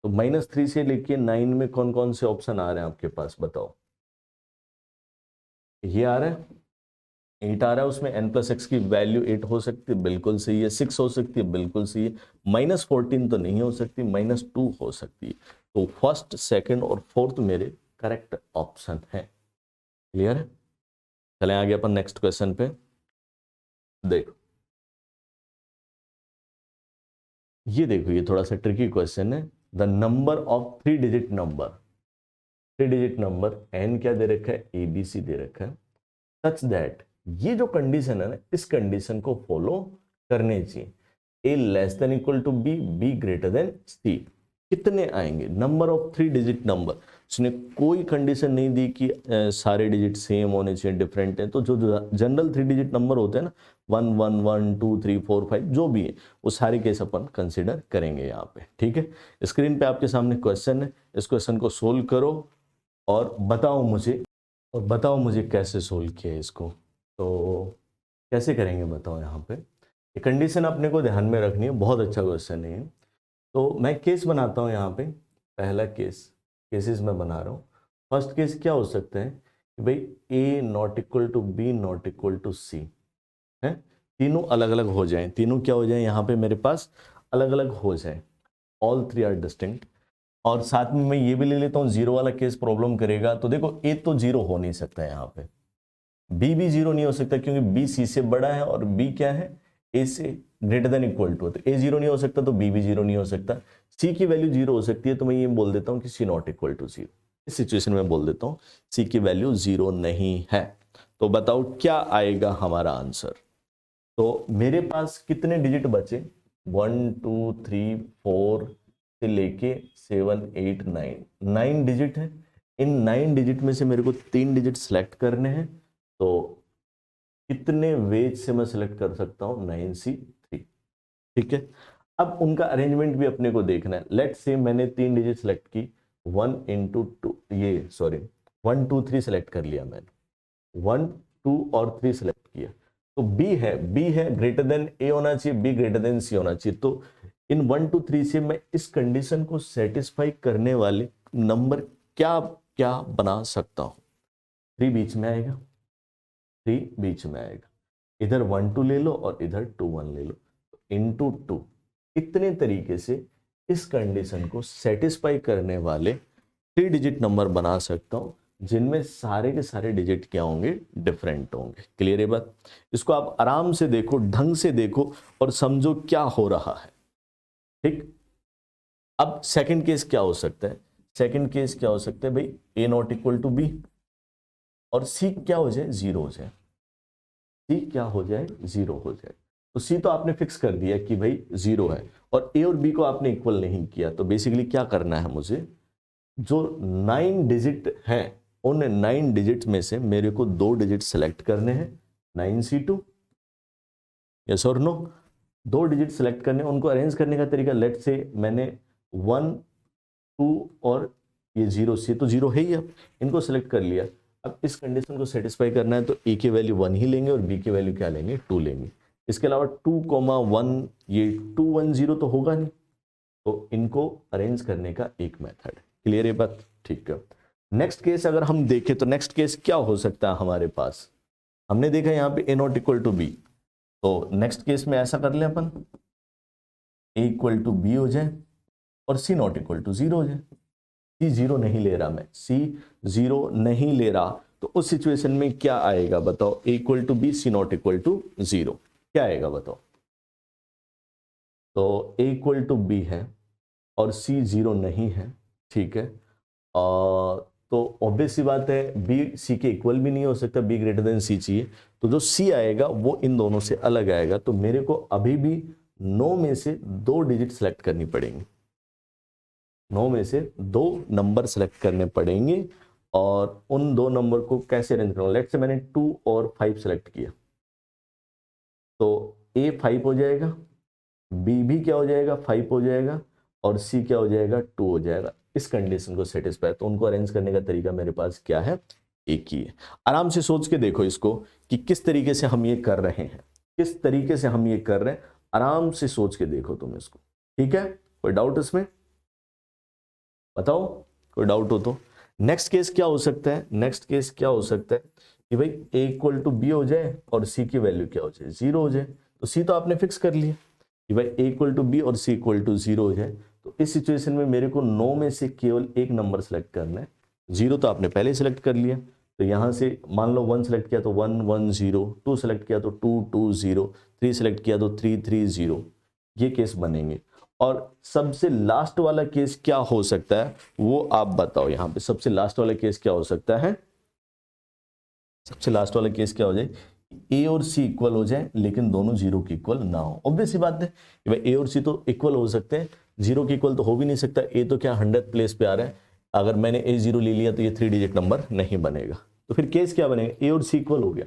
तो -3 से लेके 9 में कौन कौन से ऑप्शन आ रहे हैं आपके पास, बताओ। ये आ रहा है 8 आ रहा है, उसमें n + x की वैल्यू 8 हो सकती है, बिल्कुल सही है। 6 हो सकती है, बिल्कुल सही है। -14 तो नहीं हो सकती, -2 हो सकती है। तो फर्स्ट, सेकंड और फोर्थ मेरे करेक्ट ऑप्शन है। क्लियर है, चलें आगे अपन नेक्स्ट क्वेश्चन पे। देखो ये थोड़ा सा ट्रिकी क्वेश्चन है। The number of 3 digit number, 3 digit number n क्या दे रखा है, ABC दे रखा है, सच दैट, ये जो कंडीशन है ना, इस कंडीशन को फॉलो करने चाहिए। A <= B, B greater C। कितने आएंगे, नंबर ऑफ 3 डिजिट नंबर। उसने कोई कंडीशन नहीं दी कि सारे डिजिट सेम होने चाहिए, डिफरेंट है। तो जो जनरल 3 डिजिट नंबर होते हैं ना, 1 1 1 2 3 4 5 जो भी है, वो सारे केस अपन कंसिडर करेंगे यहाँ पे। ठीक है, स्क्रीन पे आपके सामने क्वेश्चन है, इस क्वेश्चन को सोल्व करो और बताओ मुझे कैसे सोल्व किया है इसको। तो कैसे करेंगे बताओ, यहाँ पे ये कंडीशन अपने को ध्यान में रखनी है, बहुत अच्छा क्वेश्चन है। तो मैं केस बनाता हूँ यहाँ पे, पहला केसेस मैं बना रहा हूँ। फर्स्ट केस क्या हो सकता है कि भाई A ≠ B ≠ C है, तीनों अलग अलग हो जाएं, तीनों क्या हो जाएं यहाँ पे मेरे पास, अलग अलग हो जाएं, ऑल 3 आर डिस्टिंक्ट। और साथ में मैं ये भी ले लेता हूँ, 0 वाला केस प्रॉब्लम करेगा। तो देखो A तो 0 हो नहीं सकता है यहाँ पे, B भी 0 नहीं हो सकता क्योंकि B C से बड़ा है और B क्या है, A से >= तो A 0 नहीं हो सकता तो B भी 0 नहीं हो सकता। C की वैल्यू 0 हो सकती है, तो मैं ये बोल देता हूँ कि C ≠ 0। इस सिचुएशन में बोल देता हूँ C की वैल्यू 0 नहीं है। तो बताओ क्या आएगा हमारा आंसर। तो मेरे पास कितने डिजिट बचे, 1 2 3 4 से लेके 7 8 9, 9 डिजिट है। इन 9 डिजिट में से मेरे को 3 डिजिट सेलेक्ट करने हैं। तो कितने वेज से मैं सिलेक्ट कर सकता हूं, 9C3। ठीक है, अब उनका अरेंजमेंट भी अपने को देखना है। लेट से मैंने 3 डिजिट सेलेक्ट की, 1 2 3 सेलेक्ट कर लिया मैंने, 1 2 और 3 सेलेक्ट किया, तो बी है ग्रेटर देन ए होना चाहिए, बी ग्रेटर देन सी होना चाहिए। तो इन 1 2 3 से मैं इस कंडीशन को सेटिस्फाई करने वाले नंबर क्या क्या बना सकता हूं। 3 बीच में आएगा, 3 बीच में आएगा, इधर 1 2 ले लो और इधर 2 1 ले लो, इंटू 2। इतने तरीके से इस कंडीशन को सेटिस्फाई करने वाले 3 डिजिट नंबर बना सकता हूं, जिनमें सारे के सारे डिजिट क्या होंगे, डिफरेंट होंगे। क्लियर है बात? इसको आप आराम से देखो, ढंग से देखो और समझो क्या हो रहा है। ठीक, अब सेकंड केस क्या हो सकता है? सेकंड केस क्या हो सकता है भाई, ए नॉट इक्वल टू बी और सी क्या हो जाए, 0 हो जाए। सी क्या हो जाए, 0 हो जाए। तो सी तो आपने फिक्स कर दिया कि भाई 0 है, और ए और बी को आपने इक्वल नहीं किया। तो बेसिकली क्या करना है मुझे, जो 9 डिजिट हैं उन 9 डिजिट में से मेरे को 2 डिजिट सेलेक्ट करने हैं, 9C2, यस और नो। 2 डिजिट सेलेक्ट करने, उनको अरेंज करने का तरीका, लेट से मैंने 1 2 और ये 0, सी तो 0 है ही, अब इनको सेलेक्ट कर लिया। अब इस कंडीशन को सेटिस्फाई करना है तो ए की वैल्यू 1 ही लेंगे और बी की वैल्यू क्या लेंगे, 2 लेंगे। इसके अलावा 2,1 ये 2 1 0 तो होगा नहीं, तो इनको अरेंज करने का एक मेथड है। क्लियर है बात? ठीक है। नेक्स्ट केस अगर हम देखें तो नेक्स्ट केस क्या हो सकता है हमारे पास, हमने देखा यहाँ पे ए नॉट इक्वल टू बी, तो नेक्स्ट केस में ऐसा कर लें अपन, ए इक्वल टू बी हो जाए और सी नॉट इक्वल टू 0 हो जाए। सी 0 नहीं ले रहा, मैं सी 0 नहीं ले रहा, तो उस सिचुएशन में क्या आएगा बताओ, A equal to B, C not equal to 0, क्या आएगा बताओ। तो ए इक्वल टू बी है और सी 0 नहीं है, ठीक है। तो ऑब्वियस सी बात है, बी सी के इक्वल भी नहीं हो सकता, बी ग्रेटर देन सी चाहिए, तो जो सी आएगा वो इन दोनों से अलग आएगा। तो मेरे को अभी भी 9 में से 2 डिजिट सेलेक्ट करनी पड़ेंगी, 9 में से 2 नंबर सेलेक्ट करने पड़ेंगे, और उन 2 नंबर को कैसे अरेंज करूंगा। लेट से मैंने 2 और 5 सेलेक्ट किया, तो ए 5 हो जाएगा, बी भी क्या हो जाएगा, 5 हो जाएगा, और सी क्या हो जाएगा, 2 हो जाएगा। इस कंडीशन को सेटिस्फाई, तो उनको अरेंज करने का तरीका मेरे पास क्या है, एक ही है। आराम से सोच के देखो इसको कि किस तरीके से हम ये कर रहे हैं, किस तरीके से हम ये कर रहे हैं, आराम से सोच के देखो तुम इसको। ठीक है, कोई डाउट इसमें बताओ, कोई डाउट हो तो। नेक्स्ट केस क्या हो सकता है, नेक्स्ट केस क्या हो सकता है कि भाई ए इक्वल टू बी हो जाए और सी की वैल्यू क्या हो जाए, 0 हो जाए। तो सी तो आपने फिक्स कर लिया कि भाई ए इक्वल टू बी और सी इक्वल टू 0 हो जाए। तो इस सिचुएशन में मेरे को 9 में से केवल एक नंबर सेलेक्ट करना है। 0 तो आपने पहले सेलेक्ट कर लिया, तो यहाँ से मान लो 1 सेलेक्ट किया तो 1 1 0, 2 सेलेक्ट किया तो 2 2 0, 3 सेलेक्ट किया तो 3 3 0, ये केस बनेंगे। और सबसे लास्ट वाला केस क्या हो सकता है वो आप बताओ। यहाँ पे सबसे लास्ट वाला केस क्या हो सकता है, सबसे लास्ट वाला केस क्या हो जाए, ए और सी इक्वल हो जाए लेकिन दोनों 0 के इक्वल ना हो। ऑब्वियस सी बात है कि भाई ए और सी तो इक्वल हो सकते हैं, 0 के इक्वल तो हो भी नहीं सकता। ए तो क्या 100th प्लेस पे आ रहा है, अगर मैंने ए 0 ले लिया तो ये 3 डिजिट नंबर नहीं बनेगा। तो फिर केस क्या बनेगा, ए और सी इक्वल हो गया,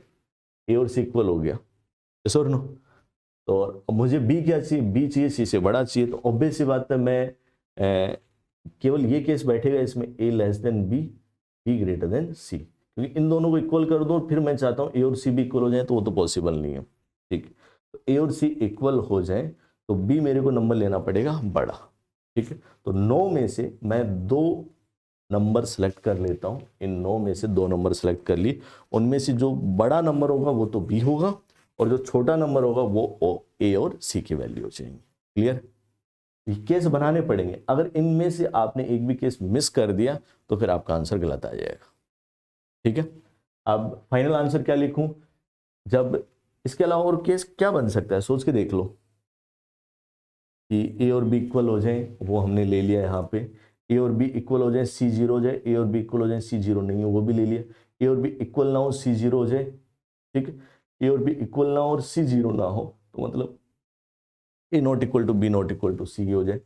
ए और सी इक्वल हो गया, यस और नो। तो मुझे बी क्या चाहिए, बी चाहिए सी से बड़ा चाहिए। तो ऑब्वियस सी बात है मैं केवल ये केस बैठेगा इसमें, A less than B, B greater than C, क्योंकि इन दोनों को इक्वल कर दो फिर मैं चाहता हूँ ए और सी भी इक्वल हो जाए, तो वो तो पॉसिबल नहीं है। ठीक, तो ए और सी इक्वल हो जाए तो बी मेरे को नंबर लेना पड़ेगा बड़ा। ठीक है, तो 9 में से मैं 2 नंबर सेलेक्ट कर लेता हूँ, इन 9 में से 2 नंबर सेलेक्ट कर लिए, उनमें से जो बड़ा नंबर होगा वो तो बी होगा और जो छोटा नंबर होगा वो ए और सी की वैल्यू हो जाएंगी। क्लियर, केस बनाने पड़ेंगे, अगर इनमें से आपने एक भी केस मिस कर दिया तो फिर आपका आंसर गलत आ जाएगा। ठीक है, अब फाइनल आंसर क्या लिखूं, जब इसके अलावा और केस क्या बन सकता है सोच के देख लो कि ए और बी इक्वल हो जाए, वो हमने ले लिया यहाँ पे। ए और बी इक्वल हो जाए, सी 0 हो जाए, ए और बी इक्वल हो जाए, सी 0 नहीं है वो भी ले लिया। ए और बी इक्वल ना हो, सी 0 हो जाए। ठीक है, ए और बी इक्वल ना हो और सी 0 ना हो, तो मतलब A not equal to B not equal to C हो जाए।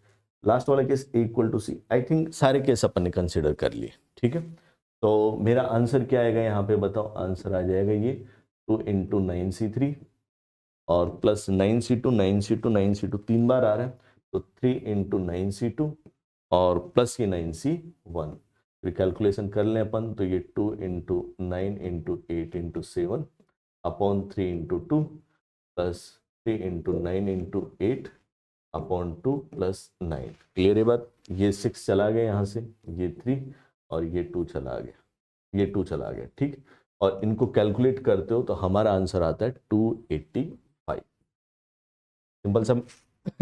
लास्ट वाला case A equal to C. I think सारे केस अपन ने कंसिडर कर लिए। ठीक है, तो मेरा आंसर क्या आएगा यहाँ पे बताओ, आंसर आ जाएगा ये 2 × 9C3 और प्लस 9C2 9C2 9C2 3 बार आ रहा है, तो 3 × 9c2 और प्लस ये 9c1। फिर कैलकुलेशन कर लें अपन, तो ये 2 × 9 × 8 × 7 upon 3 × 2 plus 3 × 9 × 8 upon 2 plus 9। Clear है बात? ये 6 चला गया यहाँ से, ये 3 और ये 2 चला गया, ये 2 चला गया, ठीक। और इनको कैलकुलेट करते हो तो हमारा आंसर आता है 285। सिंपल सा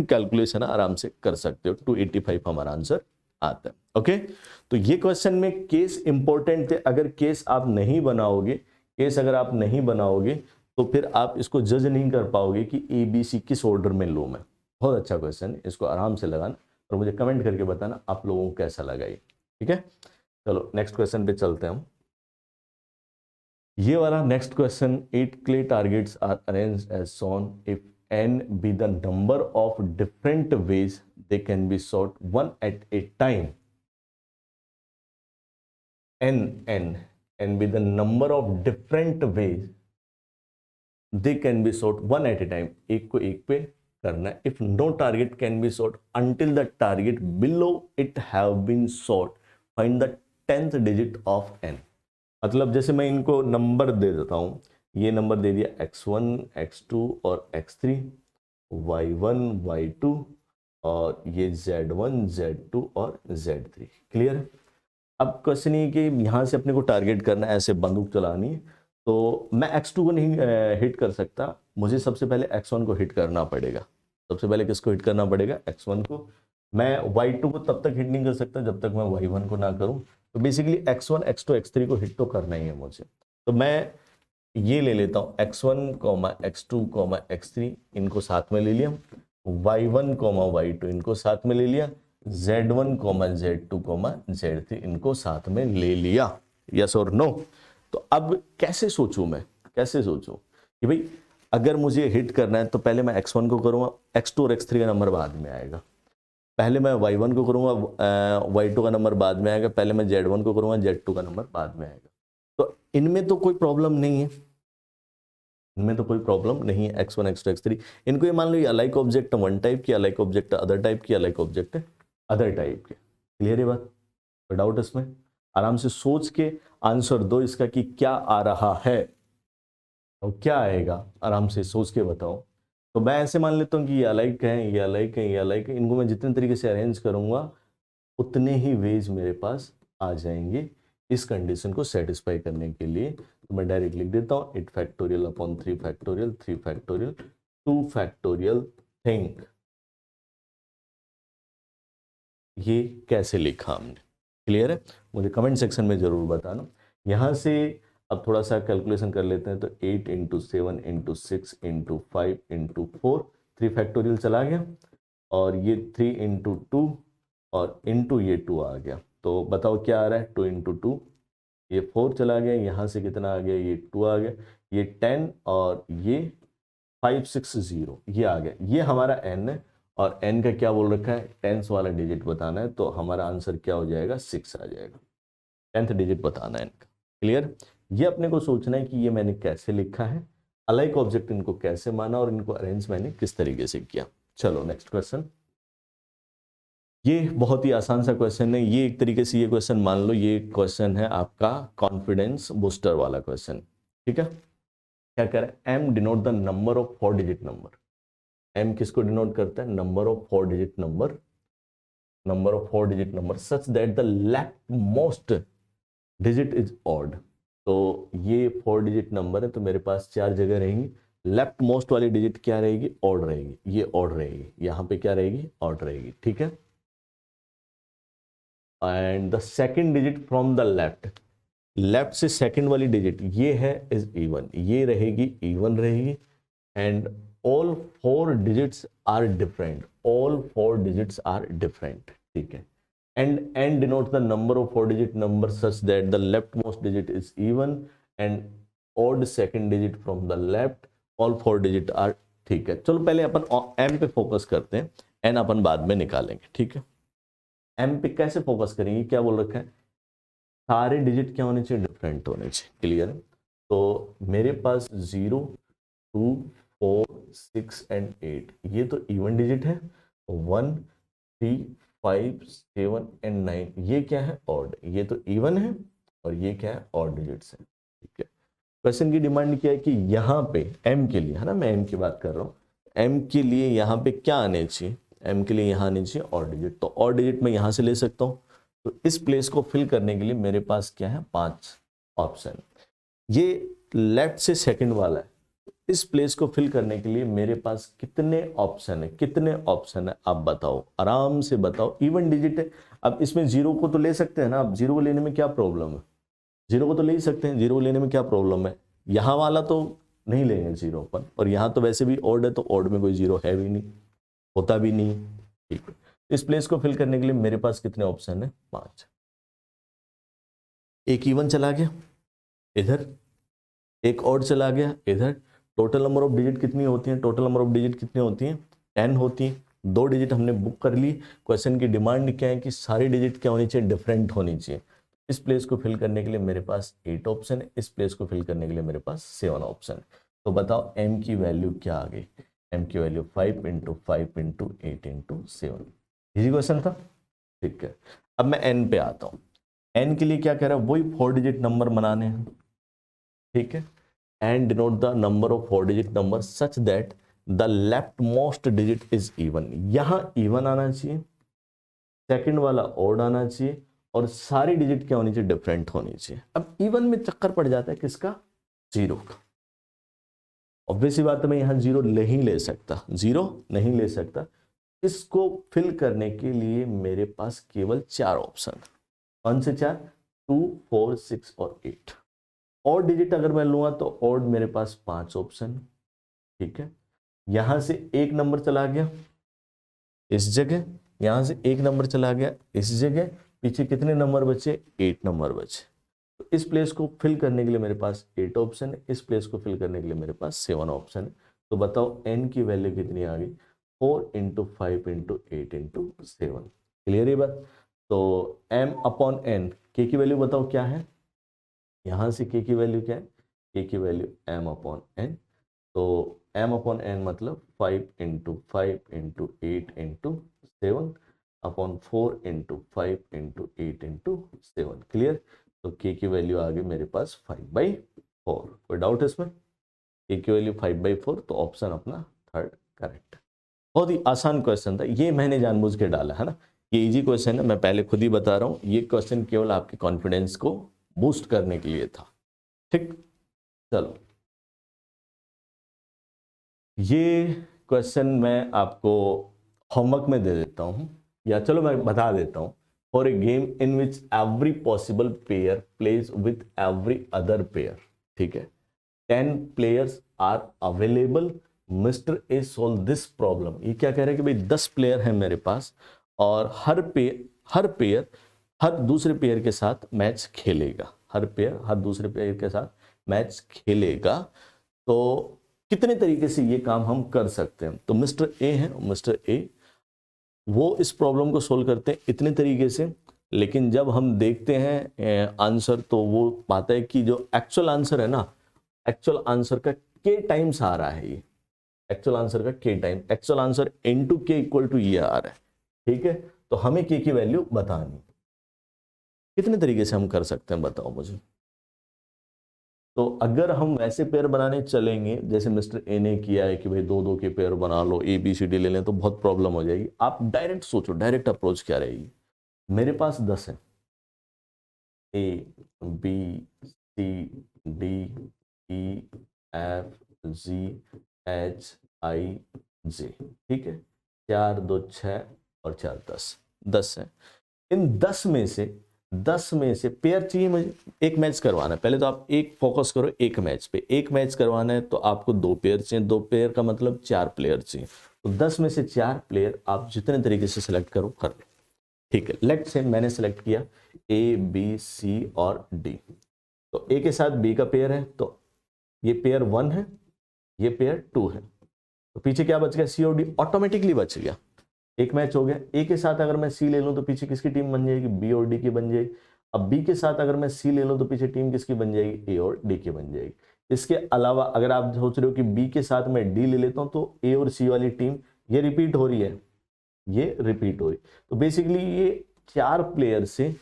कैलकुलेशन आराम से कर सकते हो, 285 हमारा आंसर आता है। ओके, तो ये क्वेश्चन में केस इंपॉर्टेंट थे। अगर केस आप नहीं बनाओगे, केस अगर आप नहीं बनाओगे तो फिर आप इसको जज नहीं कर पाओगे कि ABC किस ऑर्डर में लो मैं। बहुत अच्छा क्वेश्चन है, इसको आराम से लगाना और मुझे कमेंट करके बताना आप लोगों को कैसा लगा ये, ठीक है। चलो नेक्स्ट क्वेश्चन पे चलते हैं हम। ये वाला next question, 8 clay targets are arranged as shown. If n be the number of different ways they can be shot one at a time. n be the number of different ways they can be shot one at a time. एक को एक पे करना है। If no target can be shot until the target below it have been shot, find the 10th digit of n. मतलब जैसे मैं इनको नंबर दे देता हूं, ये नंबर दे दिया x1, x2 और x3, y1, y2 और ये z1, z2 और z3। क्लियर है? अब क्वेश्चन ये कि यहाँ से अपने को टारगेट करना है, ऐसे बंदूक चलानी है, तो मैं x2 को नहीं हिट कर सकता, मुझे सबसे पहले x1 को हिट करना पड़ेगा। सबसे पहले किसको हिट करना पड़ेगा? x1 को। मैं y2 को तब तक हिट नहीं कर सकता जब तक मैं y1 को ना करूं। तो बेसिकली x1, x2, x3 को हिट तो करना ही है मुझे। तो मैं ये ले लेता हूँ x1, x2, x3, इनको साथ में ले लिया, y1, y2 इनको साथ में ले लिया, z1, z2, z3 इनको साथ में ले लिया। यस और नो? तो अब कैसे सोचूं मैं, कैसे सोचूं कि भाई अगर मुझे हिट करना है तो पहले मैं x1 को करूंगा, x2 और x3 का नंबर बाद में आएगा। पहले मैं y1 को करूंगा, y2 का नंबर बाद में आएगा। पहले मैं z1 को करूंगा, z2 का नंबर बाद में आएगा। तो इनमें तो कोई प्रॉब्लम नहीं है, इनमें तो कोई प्रॉब्लम नहीं है। x1, x2, x3 इनको ये मान लो ये अलाइक ऑब्जेक्ट वन टाइप की, अलाइक ऑब्जेक्ट अदर टाइप की, अलाइक ऑब्जेक्ट अदर टाइप के। क्लियर है बात? कोई डाउट इसमें? आराम से सोच के आंसर दो इसका कि क्या आ रहा है और क्या आएगा, आराम से सोच के बताओ। तो मैं ऐसे मान लेता हूँ कि ये अलाइक है, ये अलाइक है, ये अलाइक है, इनको मैं जितने तरीके से अरेंज करूंगा उतने ही वेज मेरे पास आ जाएंगे इस कंडीशन को सेटिस्फाई करने के लिए। तो मैं डायरेक्ट लिख देता हूँ 8 factorial upon 3 factorial, 3 factorial, 2 factorial think. ये कैसे लिखा हमने? क्लियर है? मुझे कमेंट सेक्शन में जरूर बताना। यहाँ से अब थोड़ा सा कैलकुलेशन कर लेते हैं। तो 8 × 7 × 6 × 5 × 4, 3 फैक्टोरियल चला गया और ये 3 × 2 और इंटू ये 2 आ गया। तो बताओ क्या आ रहा है? 2 × 2, ये 4 चला गया, यहाँ से कितना आ गया? ये 2 आ गया, ये 10 और ये 560 ये आ गया। ये हमारा n है और n का क्या बोल रखा है? 10th वाला डिजिट बताना है। तो हमारा आंसर क्या हो जाएगा? 6 आ जाएगा। 10th डिजिट बताना है इनका। क्लियर? ये अपने को सोचना है कि ये मैंने कैसे लिखा है, अलाइक ऑब्जेक्ट इनको कैसे माना और इनको अरेंज मैंने किस तरीके से किया। चलो नेक्स्ट क्वेश्चन। ये बहुत ही आसान सा क्वेश्चन है। ये एक तरीके से ये क्वेश्चन मान लो ये क्वेश्चन है आपका कॉन्फिडेंस बूस्टर वाला क्वेश्चन। ठीक है, क्या कह रहा है? M denote the number of 4 digit number. M किसको डिनोट करता है? Number of 4 digit number, number of 4 digit number such that the leftmost digit is odd. तो ये 4 डिजिट नंबर है तो मेरे पास 4 जगह रहेंगी। लेफ्ट मोस्ट वाली डिजिट क्या रहेगी? ऑड रहेगी। ये ऑड रहेगी, यहाँ पे क्या रहेगी? ऑड रहेगी। ठीक है, and the second digit from the left, left से सेकेंड वाली डिजिट ये है इज इवन, ये रहेगी, इवन रहेगी। And all 4 digits are different, all 4 digits are different. ठीक है, and denotes the number of 4 digit number such that the leftmost digit is even and odd second digit from the left, all 4 digit are। ठीक है, चलो पहले अपन m पे focus करते हैं, n अपन बाद में निकालेंगे। ठीक है, m पे कैसे फोकस करेंगे? क्या बोल रखा है? सारे डिजिट क्या होने चाहिए? डिफरेंट होने चाहिए। क्लियर है? तो मेरे पास 0, 2, 4, 6 एंड 8 ये तो इवन डिजिट है। 1 3 5 7 एंड 9, ये क्या है? ऑड। ये तो इवन है और ये क्या है? ऑड डिजिट्स है। ठीक है, क्वेश्चन की डिमांड क्या है कि यहाँ पे m के लिए, है ना, मैं m की बात कर रहा हूँ, m के लिए यहाँ पे क्या आने चाहिए? m के लिए यहाँ आने चाहिए ऑड डिजिट। तो ऑड डिजिट मैं यहाँ से ले सकता हूँ। तो इस प्लेस को फिल करने के लिए मेरे पास क्या है? 5 ऑप्शन। ये लेफ्ट से सेकंड वाला है। इस प्लेस को फिल करने के लिए मेरे पास कितने ऑप्शन है? कितने ऑप्शन है आप बताओ, आराम से बताओ। इवन डिजिट है। अब इसमें जीरो को तो ले सकते हैं ना, अब जीरो को लेने में क्या प्रॉब्लम है? जीरो को तो ले ही सकते हैं, जीरो को लेने में क्या प्रॉब्लम है? यहाँ वाला तो नहीं लेंगे जीरो पर, और यहाँ तो वैसे भी ऑड है, तो ऑड में कोई जीरो है भी नहीं, होता भी नहीं। ठीक है, इस प्लेस को फिल करने के लिए मेरे पास कितने ऑप्शन है? 5। एक इवन चला गया इधर, एक ऑड चला गया इधर। टोटल नंबर ऑफ डिजिट कितनी होती है? टोटल नंबर ऑफ डिजिट कितनी होती है? 10 होती है। 2 डिजिट हमने बुक कर ली। क्वेश्चन की डिमांड क्या है कि सारी डिजिट क्या होनी चाहिए? डिफरेंट होनी चाहिए। इस प्लेस को फिल करने के लिए मेरे पास 8 ऑप्शन है, इस प्लेस को फिल करने के लिए मेरे पास 7 ऑप्शन है। तो बताओ m की वैल्यू क्या आ गई? m की value 5 into 5 into 8 into 7। Easy question था। ठीक है, अब मैं n पे आता हूँ। n के लिए क्या कह रहा है? वही 4 डिजिट नंबर बनाने हैं। ठीक है, and denote the number of 4 digit number such that the leftmost digit is even। यहां even आना चाहिए, सेकंड वाला odd आना चाहिए, और सारी डिजिट क्या होनी चाहिए? डिफरेंट होनी चाहिए। अब इवन में चक्कर पड़ जाता है किसका? जीरो का। ऑब्वियसली बात है, मैं यहां जीरो नहीं ले सकता, जीरो नहीं ले सकता। इसको फिल करने के लिए मेरे पास केवल 4 ऑप्शन। कौन से 4? 2 4 6 और 8। और डिजिट अगर मैं लूंगा तो ऑड मेरे पास 5 ऑप्शन। ठीक है, यहां से एक नंबर चला गया इस जगह, यहां से एक नंबर चला गया इस जगह, पीछे कितने नंबर बचे? 8 नंबर बचे। तो इस प्लेस को फिल करने के लिए मेरे पास 8 ऑप्शन है, इस प्लेस को फिल करने के लिए मेरे पास 7 ऑप्शन है। तो बताओ n की वैल्यू कितनी आ गई? 4 इंटू 5 इंटू 8 इंटू 7। क्लियर ये बात? तो m अपॉन n, k की वैल्यू बताओ क्या है? यहां से k की वैल्यू क्या है? k की वैल्यू m अपॉन n। तो m अपॉन n मतलब 5 into 5 into 8 into 7 upon 4 into 5 into 8 into 7। Clear? तो k की वैल्यू आ गई मेरे पास 5/4। कोई डाउट इसमें? k की वैल्यू 5/4, तो ऑप्शन अपना थर्ड करेक्ट। बहुत ही आसान क्वेश्चन था, ये मैंने जानबूझ के डाला है ना। ये इजी क्वेश्चन है, मैं पहले खुद ही बता रहा हूँ। ये क्वेश्चन केवल आपके कॉन्फिडेंस को बूस्ट करने के लिए था। ठीक, चलो ये क्वेश्चन मैं आपको होमवर्क में दे देता हूं, या चलो मैं बता देता हूं। For a game in which every possible pair plays with every other pair. ठीक है, 10 players are available, mister A solve this problem. ये क्या कह रहे हैं कि भाई 10 प्लेयर हैं मेरे पास, और हर पेयर हर दूसरे पेयर के साथ मैच खेलेगा। हर पेयर हर दूसरे पेयर के साथ मैच खेलेगा। तो कितने तरीके से ये काम हम कर सकते हैं? तो मिस्टर ए है, मिस्टर ए वो इस प्रॉब्लम को सोल्व करते हैं इतने तरीके से, लेकिन जब हम देखते हैं आंसर, तो वो पाता है कि जो एक्चुअल आंसर है ना, एक्चुअल आंसर का के टाइम्स आ रहा है। ये एक्चुअल आंसर का के टाइम, एक्चुअल आंसर इनटू के इक्वल टू ये आ रहा है। ठीक है, तो हमें के की वैल्यू बतानी। कितने तरीके से हम कर सकते हैं बताओ मुझे। तो अगर हम वैसे पेयर बनाने चलेंगे जैसे मिस्टर ए ने किया है कि भाई 2-2 के पेयर बना लो, ए बी सी डी ले लें, तो बहुत प्रॉब्लम हो जाएगी। आप डायरेक्ट सोचो, डायरेक्ट अप्रोच क्या रहेगी। मेरे पास 10 है, A B C D E F G H I J. ठीक है, 4 2 6 और 4 10 है। इन 10 में से पेयर चाहिए मुझे, एक मैच करवाना है। पहले तो आप एक फोकस करो, एक मैच पे। एक मैच करवाना है तो आपको 2 पेयर चाहिए, 2 पेयर का मतलब 4 प्लेयर चाहिए। तो 10 में से 4 प्लेयर आप जितने तरीके से सिलेक्ट करो कर लो। ठीक है, लेट से मैंने सेलेक्ट किया ए बी सी और डी। तो ए के साथ बी का पेयर है, तो ये पेयर 1 है, ये पेयर 2 है। तो पीछे क्या बच गया? सी और डी ऑटोमेटिकली बच गया। एक मैच हो गया। ए के साथ अगर मैं सी ले लूं तो पीछे किसकी टीम बन जाएगी? बी और डी की बन जाएगी। अब बी के साथ अगर मैं सी ले लूं तो पीछे टीम किसकी बन जाएगी? ए और डी की बन जाएगी। इसके अलावा अगर आप सोच रहे हो कि बी के साथ मैं डी ले लेता हूं तो ए और सी वाली टीम ये रिपीट हो रही है, ये रिपीट हो रही। तो बेसिकली ये 4 प्लेयर से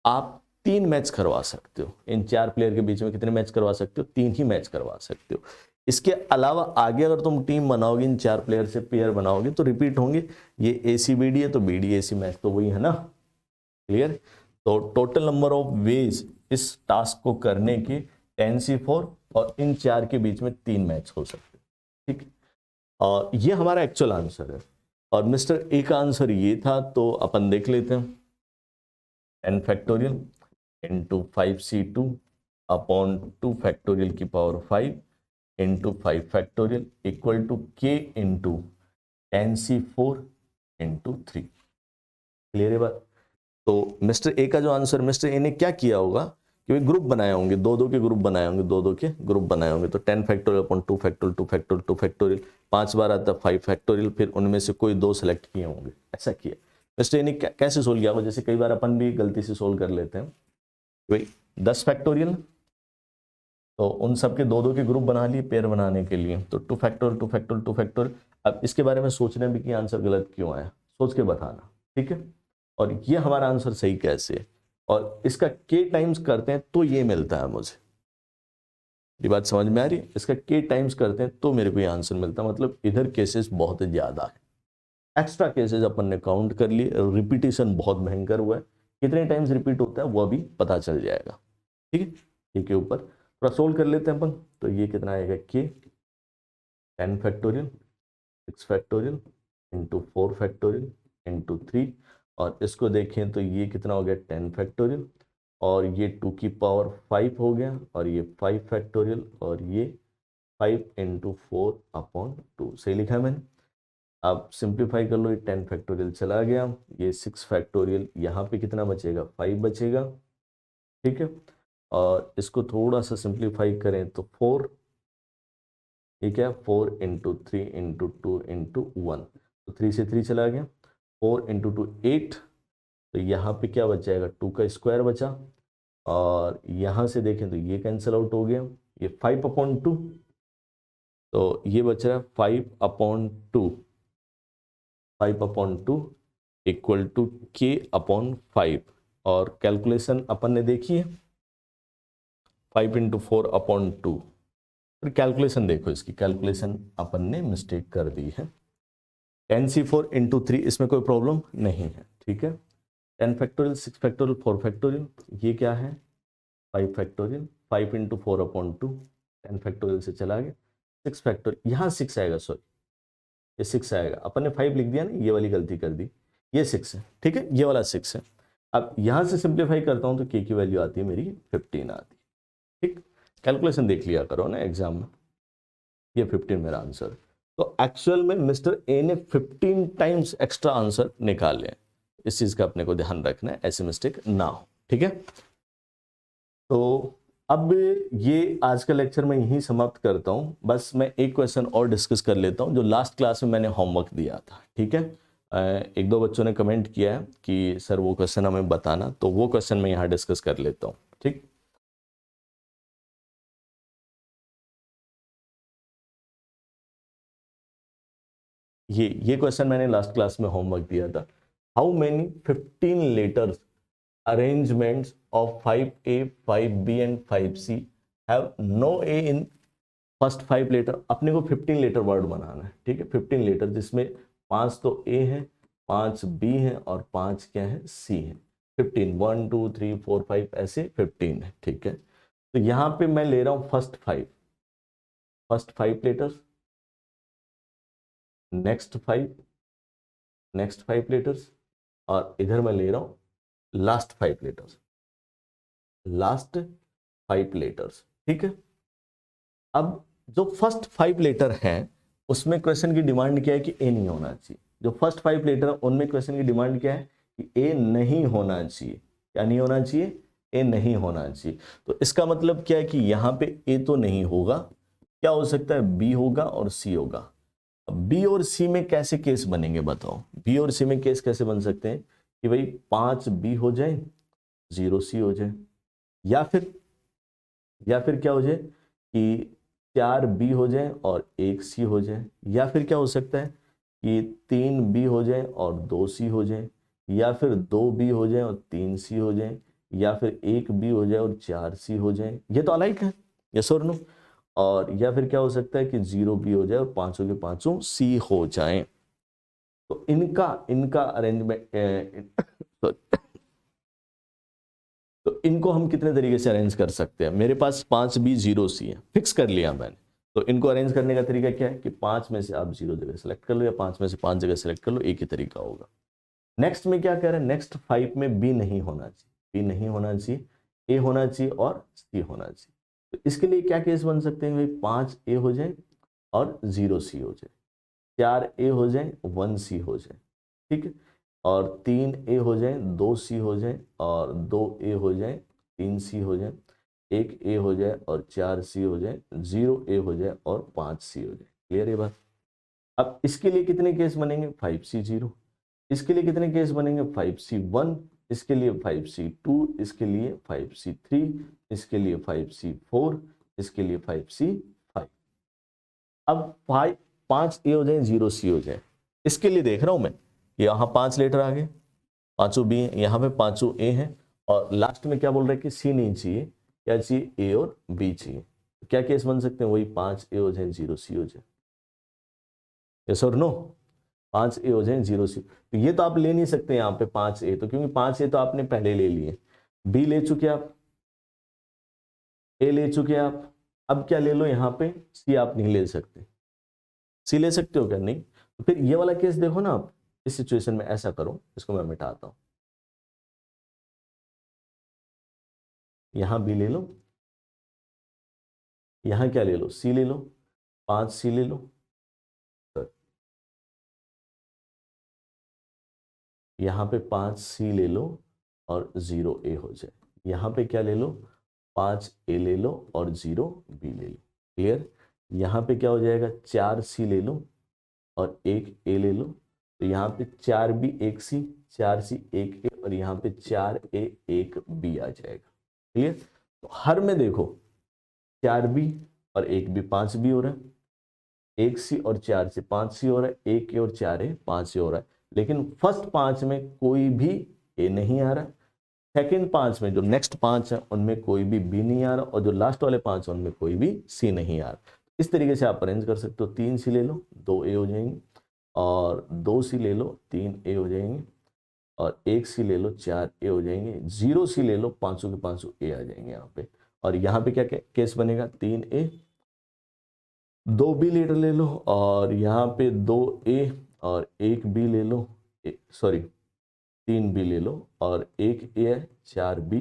आप 3 मैच करवा सकते हो। इन 4 प्लेयर के बीच में कितने मैच करवा सकते हो? 3 ही मैच करवा सकते हो। इसके अलावा आगे अगर तुम टीम बनाओगे, इन 4 प्लेयर से पेयर बनाओगे तो रिपीट होंगे। ये AC BD है तो BD AC मैच तो वही है ना, क्लियर। तो टोटल नंबर ऑफ वेज इस टास्क को करने के 10C4 और इन 4 के बीच में 3 मैच हो सकते हैं, ठीक। और ये हमारा एक्चुअल आंसर है और मिस्टर ए का आंसर ये था, तो अपन देख लेते हैं। 10 factorial into 5C2 upon 2 factorial की power 5 into 5 factorial equal to K into 10C4 into 3। Clear है बात? तो मिस्टर ए का जो आंसर, मिस्टर ए ने क्या किया होगा कि वे ग्रुप बनाए होंगे, 2-2 के ग्रुप बनाए होंगे, 2-2 के ग्रुप बनाए होंगे। तो 10 factorial upon 2 factorial 2 factorial 2 factorial 5 बार आता है 5 फैक्टोरियल, फिर उनमें से कोई 2 सेलेक्ट किए होंगे, ऐसा किया। मिस्टर ए ने कैसे सोल्व किया होगा? जैसे कई बार अपन भी गलती से सोल्व कर लेते हैं, भाई 10 फैक्टोरियल, तो उन सबके 2-2 के ग्रुप बना लिए पेयर बनाने के लिए, तो 2 फैक्टोरियल 2 फैक्टोरियल 2 फैक्टोरियल। अब इसके बारे में सोचने भी कि आंसर गलत क्यों आया, सोच के बताना, ठीक है। और ये हमारा आंसर सही कैसे है, और इसका K टाइम्स करते हैं तो ये मिलता है मुझे। ये बात समझ में आ रही है? इसका K टाइम्स करते हैं तो मेरे को ये आंसर मिलता है, मतलब इधर केसेस बहुत ज्यादा है। एक्स्ट्रा केसेस अपन ने काउंट कर लिए, रिपीटेशन बहुत भयंकर हुआ है, कितने टाइम्स रिपीट होता है वो भी पता चल जाएगा, ठीक है। ये के ऊपर थोड़ा सोल्व कर लेते हैं अपन। तो ये कितना आएगा? K 10 factorial 6 factorial into 4 factorial into 3, और इसको देखें तो ये कितना हो गया? 10 फैक्टोरियल, और ये 2 की पावर 5 हो गया, और ये 5 फैक्टोरियल, और ये 5 इंटू 4 अपॉन 2। सही लिखा है मैंने? अब सिंप्लीफाई कर लो, ये 10 फैक्टोरियल चला गया, ये 6 फैक्टोरियल, यहाँ पे कितना बचेगा? 5 बचेगा, ठीक है। और इसको थोड़ा सा सिंप्लीफाई करें तो 4, ठीक है, 4 इंटू 3 इंटू 2 इंटू 1, तो 3 से 3 चला गया, 4 इंटू 2 8, तो यहाँ पे क्या बच जाएगा? 2 का स्क्वायर बचा, और यहाँ से देखें तो ये कैंसिल आउट हो गया, ये 5 अपॉन 2, तो ये बच रहा है 5 upon 2, 5 upon 2 equal to K upon 5, और कैलकुलेशन अपन ने देखी है 5 इंटू 4 अपॉन 2। फिर कैलकुलेशन देखो, इसकी कैलकुलेशन अपन ने मिस्टेक कर दी है। 10C4 इंटू 3, इसमें कोई प्रॉब्लम नहीं है, ठीक है। 10 फैक्टोरियल 6 फैक्टोरियल 4 फैक्टोरियल, ये क्या है? 5 फैक्टोरियल, 5 इंटू 4 अपॉन 2, 10 फैक्टोरियल से चला गया, 6 फैक्टोरियल, यहाँ 6 आएगा, सॉरी ये 6 आएगा, अपन ने 5 लिख दिया ना, ये वाली गलती कर दी, ये 6 है, ठीक है, ये वाला 6 है। अब यहाँ से सिंप्लीफाई करता हूँ तो K की वैल्यू आती है मेरी 15 आती है, ठीक। कैलकुलेशन देख लिया करो ना एग्जाम में, ये 15 मेरा आंसर। तो एक्चुअल में मिस्टर ए ने 15 टाइम्स एक्स्ट्रा आंसर निकाले, इस चीज का अपने को ध्यान रखना है, ऐसे मिस्टेक ना हो, ठीक है। तो अब ये आज का लेक्चर मैं यहीं समाप्त करता हूँ। बस मैं एक क्वेश्चन और डिस्कस कर लेता हूँ जो लास्ट क्लास में मैंने होमवर्क दिया था, ठीक है। एक दो बच्चों ने कमेंट किया है कि सर वो क्वेश्चन हमें बताना, तो वो क्वेश्चन मैं यहाँ डिस्कस कर लेता हूँ, ठीक। ये क्वेश्चन मैंने लास्ट क्लास में होमवर्क दिया था। How many 15 letters arrangements of 5A, 5B and 5C have no A in first 5 letter. अपने को 15 लेटर वर्ड बनाना है, ठीक है, 15 लेटर, जिसमें 5 तो A है, 5 B है और 5 क्या है? C है। 15 1 2 3 4 5 ऐसे 15 है, ठीक है। तो यहाँ पे मैं ले रहा हूँ फर्स्ट 5 लेटर्स, नेक्स्ट 5 लेटर्स, और इधर मैं ले रहा हूँ लास्ट 5 लेटर्स, ठीक है। अब जो फर्स्ट 5 लेटर हैं उसमें क्वेश्चन की डिमांड क्या है कि ए नहीं होना चाहिए। जो फर्स्ट 5 लेटर है उनमें क्वेश्चन की डिमांड क्या है कि ए नहीं होना चाहिए। क्या नहीं होना चाहिए? ए नहीं होना चाहिए। तो इसका मतलब क्या है कि यहाँ पे ए तो नहीं होगा, क्या हो सकता है? बी होगा और सी होगा। अब बी और सी में कैसे केस बनेंगे बताओ? बी और सी में केस कैसे बन सकते हैं कि भाई 5 बी हो जाए 0 सी हो जाए, या फिर क्या हो जाए कि 4 बी हो जाए और 1 सी हो जाए, या फिर क्या हो सकता है कि 3B हो जाए और 2C हो जाए, या फिर 2B हो जाए और 3C हो जाए, या फिर 1B हो जाए और 4C हो जाए। ये तो अलाइक है, यस और नो। और या फिर क्या हो सकता है कि 0B हो जाए और पांचों के पांचों C हो जाएं। तो इनका इनका अरेंजमेंट तो इनको हम कितने तरीके से अरेंज कर सकते हैं। मेरे पास 5B 0C है, फिक्स कर लिया मैंने। तो इनको अरेंज करने का तरीका क्या है कि 5 में से आप 0 जगह सेलेक्ट कर लो, या 5 में से 5 जगह सेलेक्ट कर लो, एक ही तरीका होगा। नेक्स्ट में क्या कह रहे हैं, नेक्स्ट 5 में बी नहीं होना चाहिए, बी नहीं होना चाहिए, ए होना चाहिए और सी होना चाहिए। तो इसके लिए क्या केस बन सकते हैं भाई, 5A हो जाए और 0C हो जाए, 4A हो जाए 1C हो जाए, ठीक है, और 3A हो जाए 2C हो जाए, और 2A हो जाए 3C हो जाए, 1A हो जाए और 4C हो जाए, 0A हो जाए और 5C हो जाए। क्लियर है बात। अब इसके लिए कितने केस बनेंगे, 5C0। इसके लिए कितने केस बनेंगे, 5C1। इसके लिए 5C2। इसके लिए 5C3। इसके लिए 5C4। इसके लिए 5C5। अब 5A हो जाए 0C हो जाए। इसके लिए देख रहा हूं मैं, यहाँ 5 लेटर आ गए, पांचों बी है, यहाँ पे पांचों ए हैं, और लास्ट में क्या बोल रहे हैं कि सी नहीं चाहिए, क्या चाहिए, ए और बी चाहिए। क्या केस बन सकते हैं, वही 5A हो जाए 0C हो जाए, यस और नो। 5A हो जाए 0C। तो ये तो आप ले नहीं सकते यहाँ पे 5A, तो क्योंकि 5A तो आपने पहले ले लिए, बी ले चुके आप, ए ले चुके आप, अब क्या ले लो यहाँ पे, सी आप नहीं ले सकते। सी ले सकते हो क्या, नहीं। तो फिर ये वाला केस देखो ना आप, इस सिचुएशन में ऐसा करो, इसको मैं मिटाता हूं, यहां बी ले लो, यहां क्या ले लो, सी ले लो, 5C ले लो, यहां पे 5C ले लो और 0A हो जाए। यहां पे क्या ले लो, 5A ले लो और 0B ले लो। क्लियर। यहां पे क्या हो जाएगा, 4C ले लो और 1A ले लो, तो यहाँ पे 4B 1C, 4C 1A, और यहाँ पे 4A 1B आ जाएगा। क्लियर। तो हर में देखो 4B और 1B 5B हो रहा है, 1C और 4C 5C हो रहा है, 1A और 4A 5C हो रहा है। लेकिन फर्स्ट 5 में कोई भी ए नहीं आ रहा, सेकंड 5 में जो नेक्स्ट 5 है उनमें कोई भी बी नहीं आ रहा, और जो लास्ट वाले 5 है उनमें कोई भी सी नहीं आ रहा। इस तरीके से आप अरेंज कर सकते हो, 3C ले लो 2A हो जाएंगे, और 2C ले लो 3A हो जाएंगे, और 1C ले लो 4A हो जाएंगे, 0C ले लो पांचों के पांचों ए आ जाएंगे यहाँ पे। और यहाँ पे क्या केस बनेगा, 3A, 2B लीटर ले लो, और यहाँ पे 2A और 1B ले लो, सॉरी 3B ले लो, और 1A है 4B,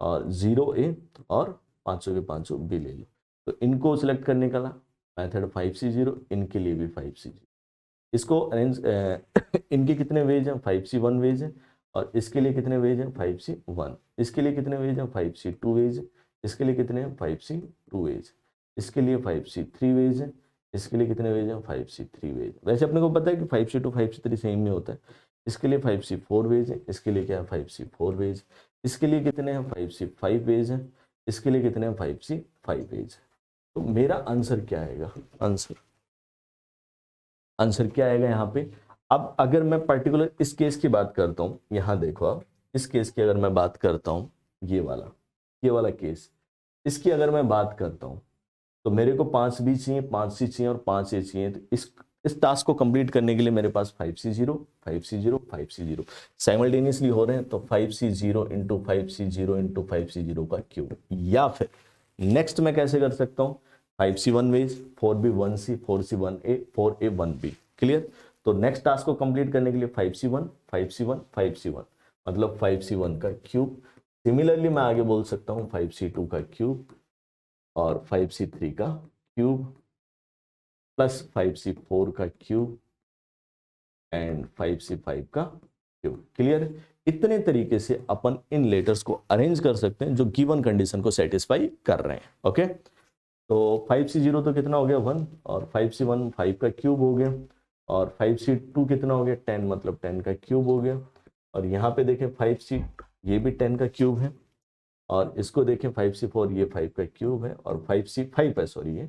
और 0A, और पांचों के पांचों B ले लो। तो इनको सिलेक्ट करने का मेथड 5C0, इनके लिए भी 5C0। इसको अरेंज इनके कितने वेज हैं, 5C1 वेज है, और इसके लिए कितने वेज हैं, 5C1। इसके लिए कितने वेज हैं, 5C2 वेज है। इसके लिए कितने हैं, 5C2 वेज। इसके लिए 5C3 वेज है। इसके लिए कितने वेज हैं, 5C3 वेज। वैसे अपने को पता है कि 5C2 5C3 सेम में होता है। इसके लिए 5C4 वेज है। इसके लिए क्या है, 5C4 वेज। इसके लिए कितने हैं, 5C5 वेज है। इसके लिए कितने हैं, 5C5 वेज है। तो मेरा आंसर क्या आएगा, आंसर क्या आएगा यहाँ पे। अब अगर मैं पर्टिकुलर इस केस की बात करता हूँ, यहाँ देखो आप, इस केस की अगर मैं बात करता हूँ, ये वाला केस, इसकी अगर मैं बात करता हूँ, तो मेरे को 5B चाहिए, 5C चाहिए और 5A चाहिए। तो इस टास्क को कंप्लीट करने के लिए मेरे पास 5C0 5C0 5C0 साइमल्टेनियसली हो रहे हैं। तो 5C0 into 5C0 into 5C0 का क्यूब। या फिर नेक्स्ट मैं कैसे कर सकता हूँ, 5C1 ways, 4B 1C, 4C 1A, 4A 1B। Clear. तो नेक्स्ट टास्क को कंप्लीट करने के लिए 5C1 5C1 5C1, मतलब 5C1 का क्यूब। सिमिलरली मैं आगे बोल सकता हूँ 5C2 का क्यूब, और 5C3 का क्यूब, प्लस 5C4 का क्यूब, एंड 5C5 का क्यूब। क्लियर। इतने तरीके से अपन इन लेटर्स को अरेंज कर सकते हैं जो गिवन कंडीशन को सेटिस्फाई कर रहे हैं। ओके। तो 5C0 तो कितना हो गया 1, और 5C1 5 का क्यूब हो गया, और 5C2 कितना हो गया 10, मतलब 10 का क्यूब हो गया। और यहाँ पे देखें 5C ये भी 10 का क्यूब है, और इसको देखें 5C4 ये 5 का क्यूब है, और 5C5 है, सॉरी ये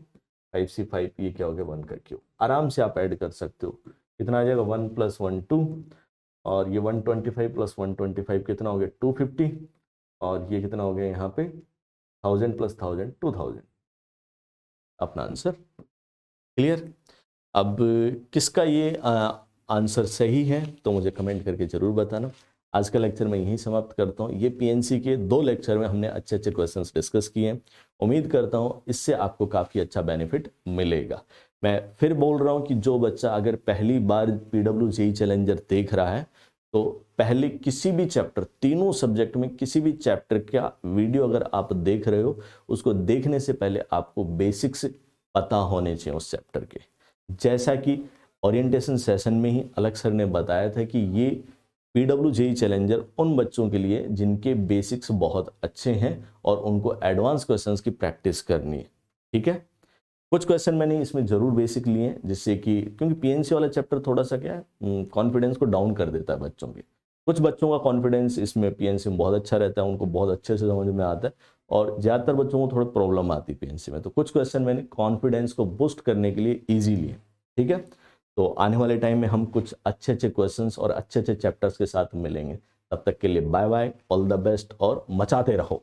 5C5 ये क्या हो गया 1 का क्यूब। आराम से आप ऐड कर सकते हो। कितना आ जाएगा 1 + 1 2, और ये 125 + 125 कितना हो गया 250, और ये कितना हो गया यहाँ पे 1000 + 1000 2000, अपना आंसर। क्लियर? अब किसका ये आंसर सही है तो मुझे कमेंट करके जरूर बताना। आज का लेक्चर मैं यहीं समाप्त करता हूँ। ये पीएनसी के 2 लेक्चर में हमने अच्छे अच्छे क्वेश्चंस डिस्कस किए हैं। उम्मीद करता हूँ इससे आपको काफ़ी अच्छा बेनिफिट मिलेगा। मैं फिर बोल रहा हूँ कि जो बच्चा अगर पहली बार पीडब्ल्यू जेईई चैलेंजर देख रहा है तो पहले किसी भी चैप्टर, तीनों सब्जेक्ट में किसी भी चैप्टर का वीडियो अगर आप देख रहे हो, उसको देखने से पहले आपको बेसिक्स पता होने चाहिए उस चैप्टर के। जैसा कि ओरिएंटेशन सेशन में ही अलग सर ने बताया था कि ये पीडब्ल्यू जेईई चैलेंजर उन बच्चों के लिए जिनके बेसिक्स बहुत अच्छे हैं और उनको एडवांस क्वेश्चंस की प्रैक्टिस करनी है। ठीक है, कुछ क्वेश्चन मैंने इसमें जरूर बेसिक लिए हैं, जिससे कि क्योंकि पीएनसी वाला चैप्टर थोड़ा सा क्या है, कॉन्फिडेंस को डाउन कर देता है बच्चों के। कुछ बच्चों का कॉन्फिडेंस इसमें पीएनसी में बहुत अच्छा रहता है, उनको बहुत अच्छे से समझ में आता है, और ज़्यादातर बच्चों को थोड़ा प्रॉब्लम आती है पीएनसी में। तो कुछ क्वेश्चन मैंने कॉन्फिडेंस को बूस्ट करने के लिए ईजी लिए। ठीक है, तो आने वाले टाइम में हम कुछ अच्छे अच्छे क्वेश्चंस और अच्छे अच्छे चैप्टर्स के साथ मिलेंगे। तब तक के लिए bye bye, all the best और मचाते रहो।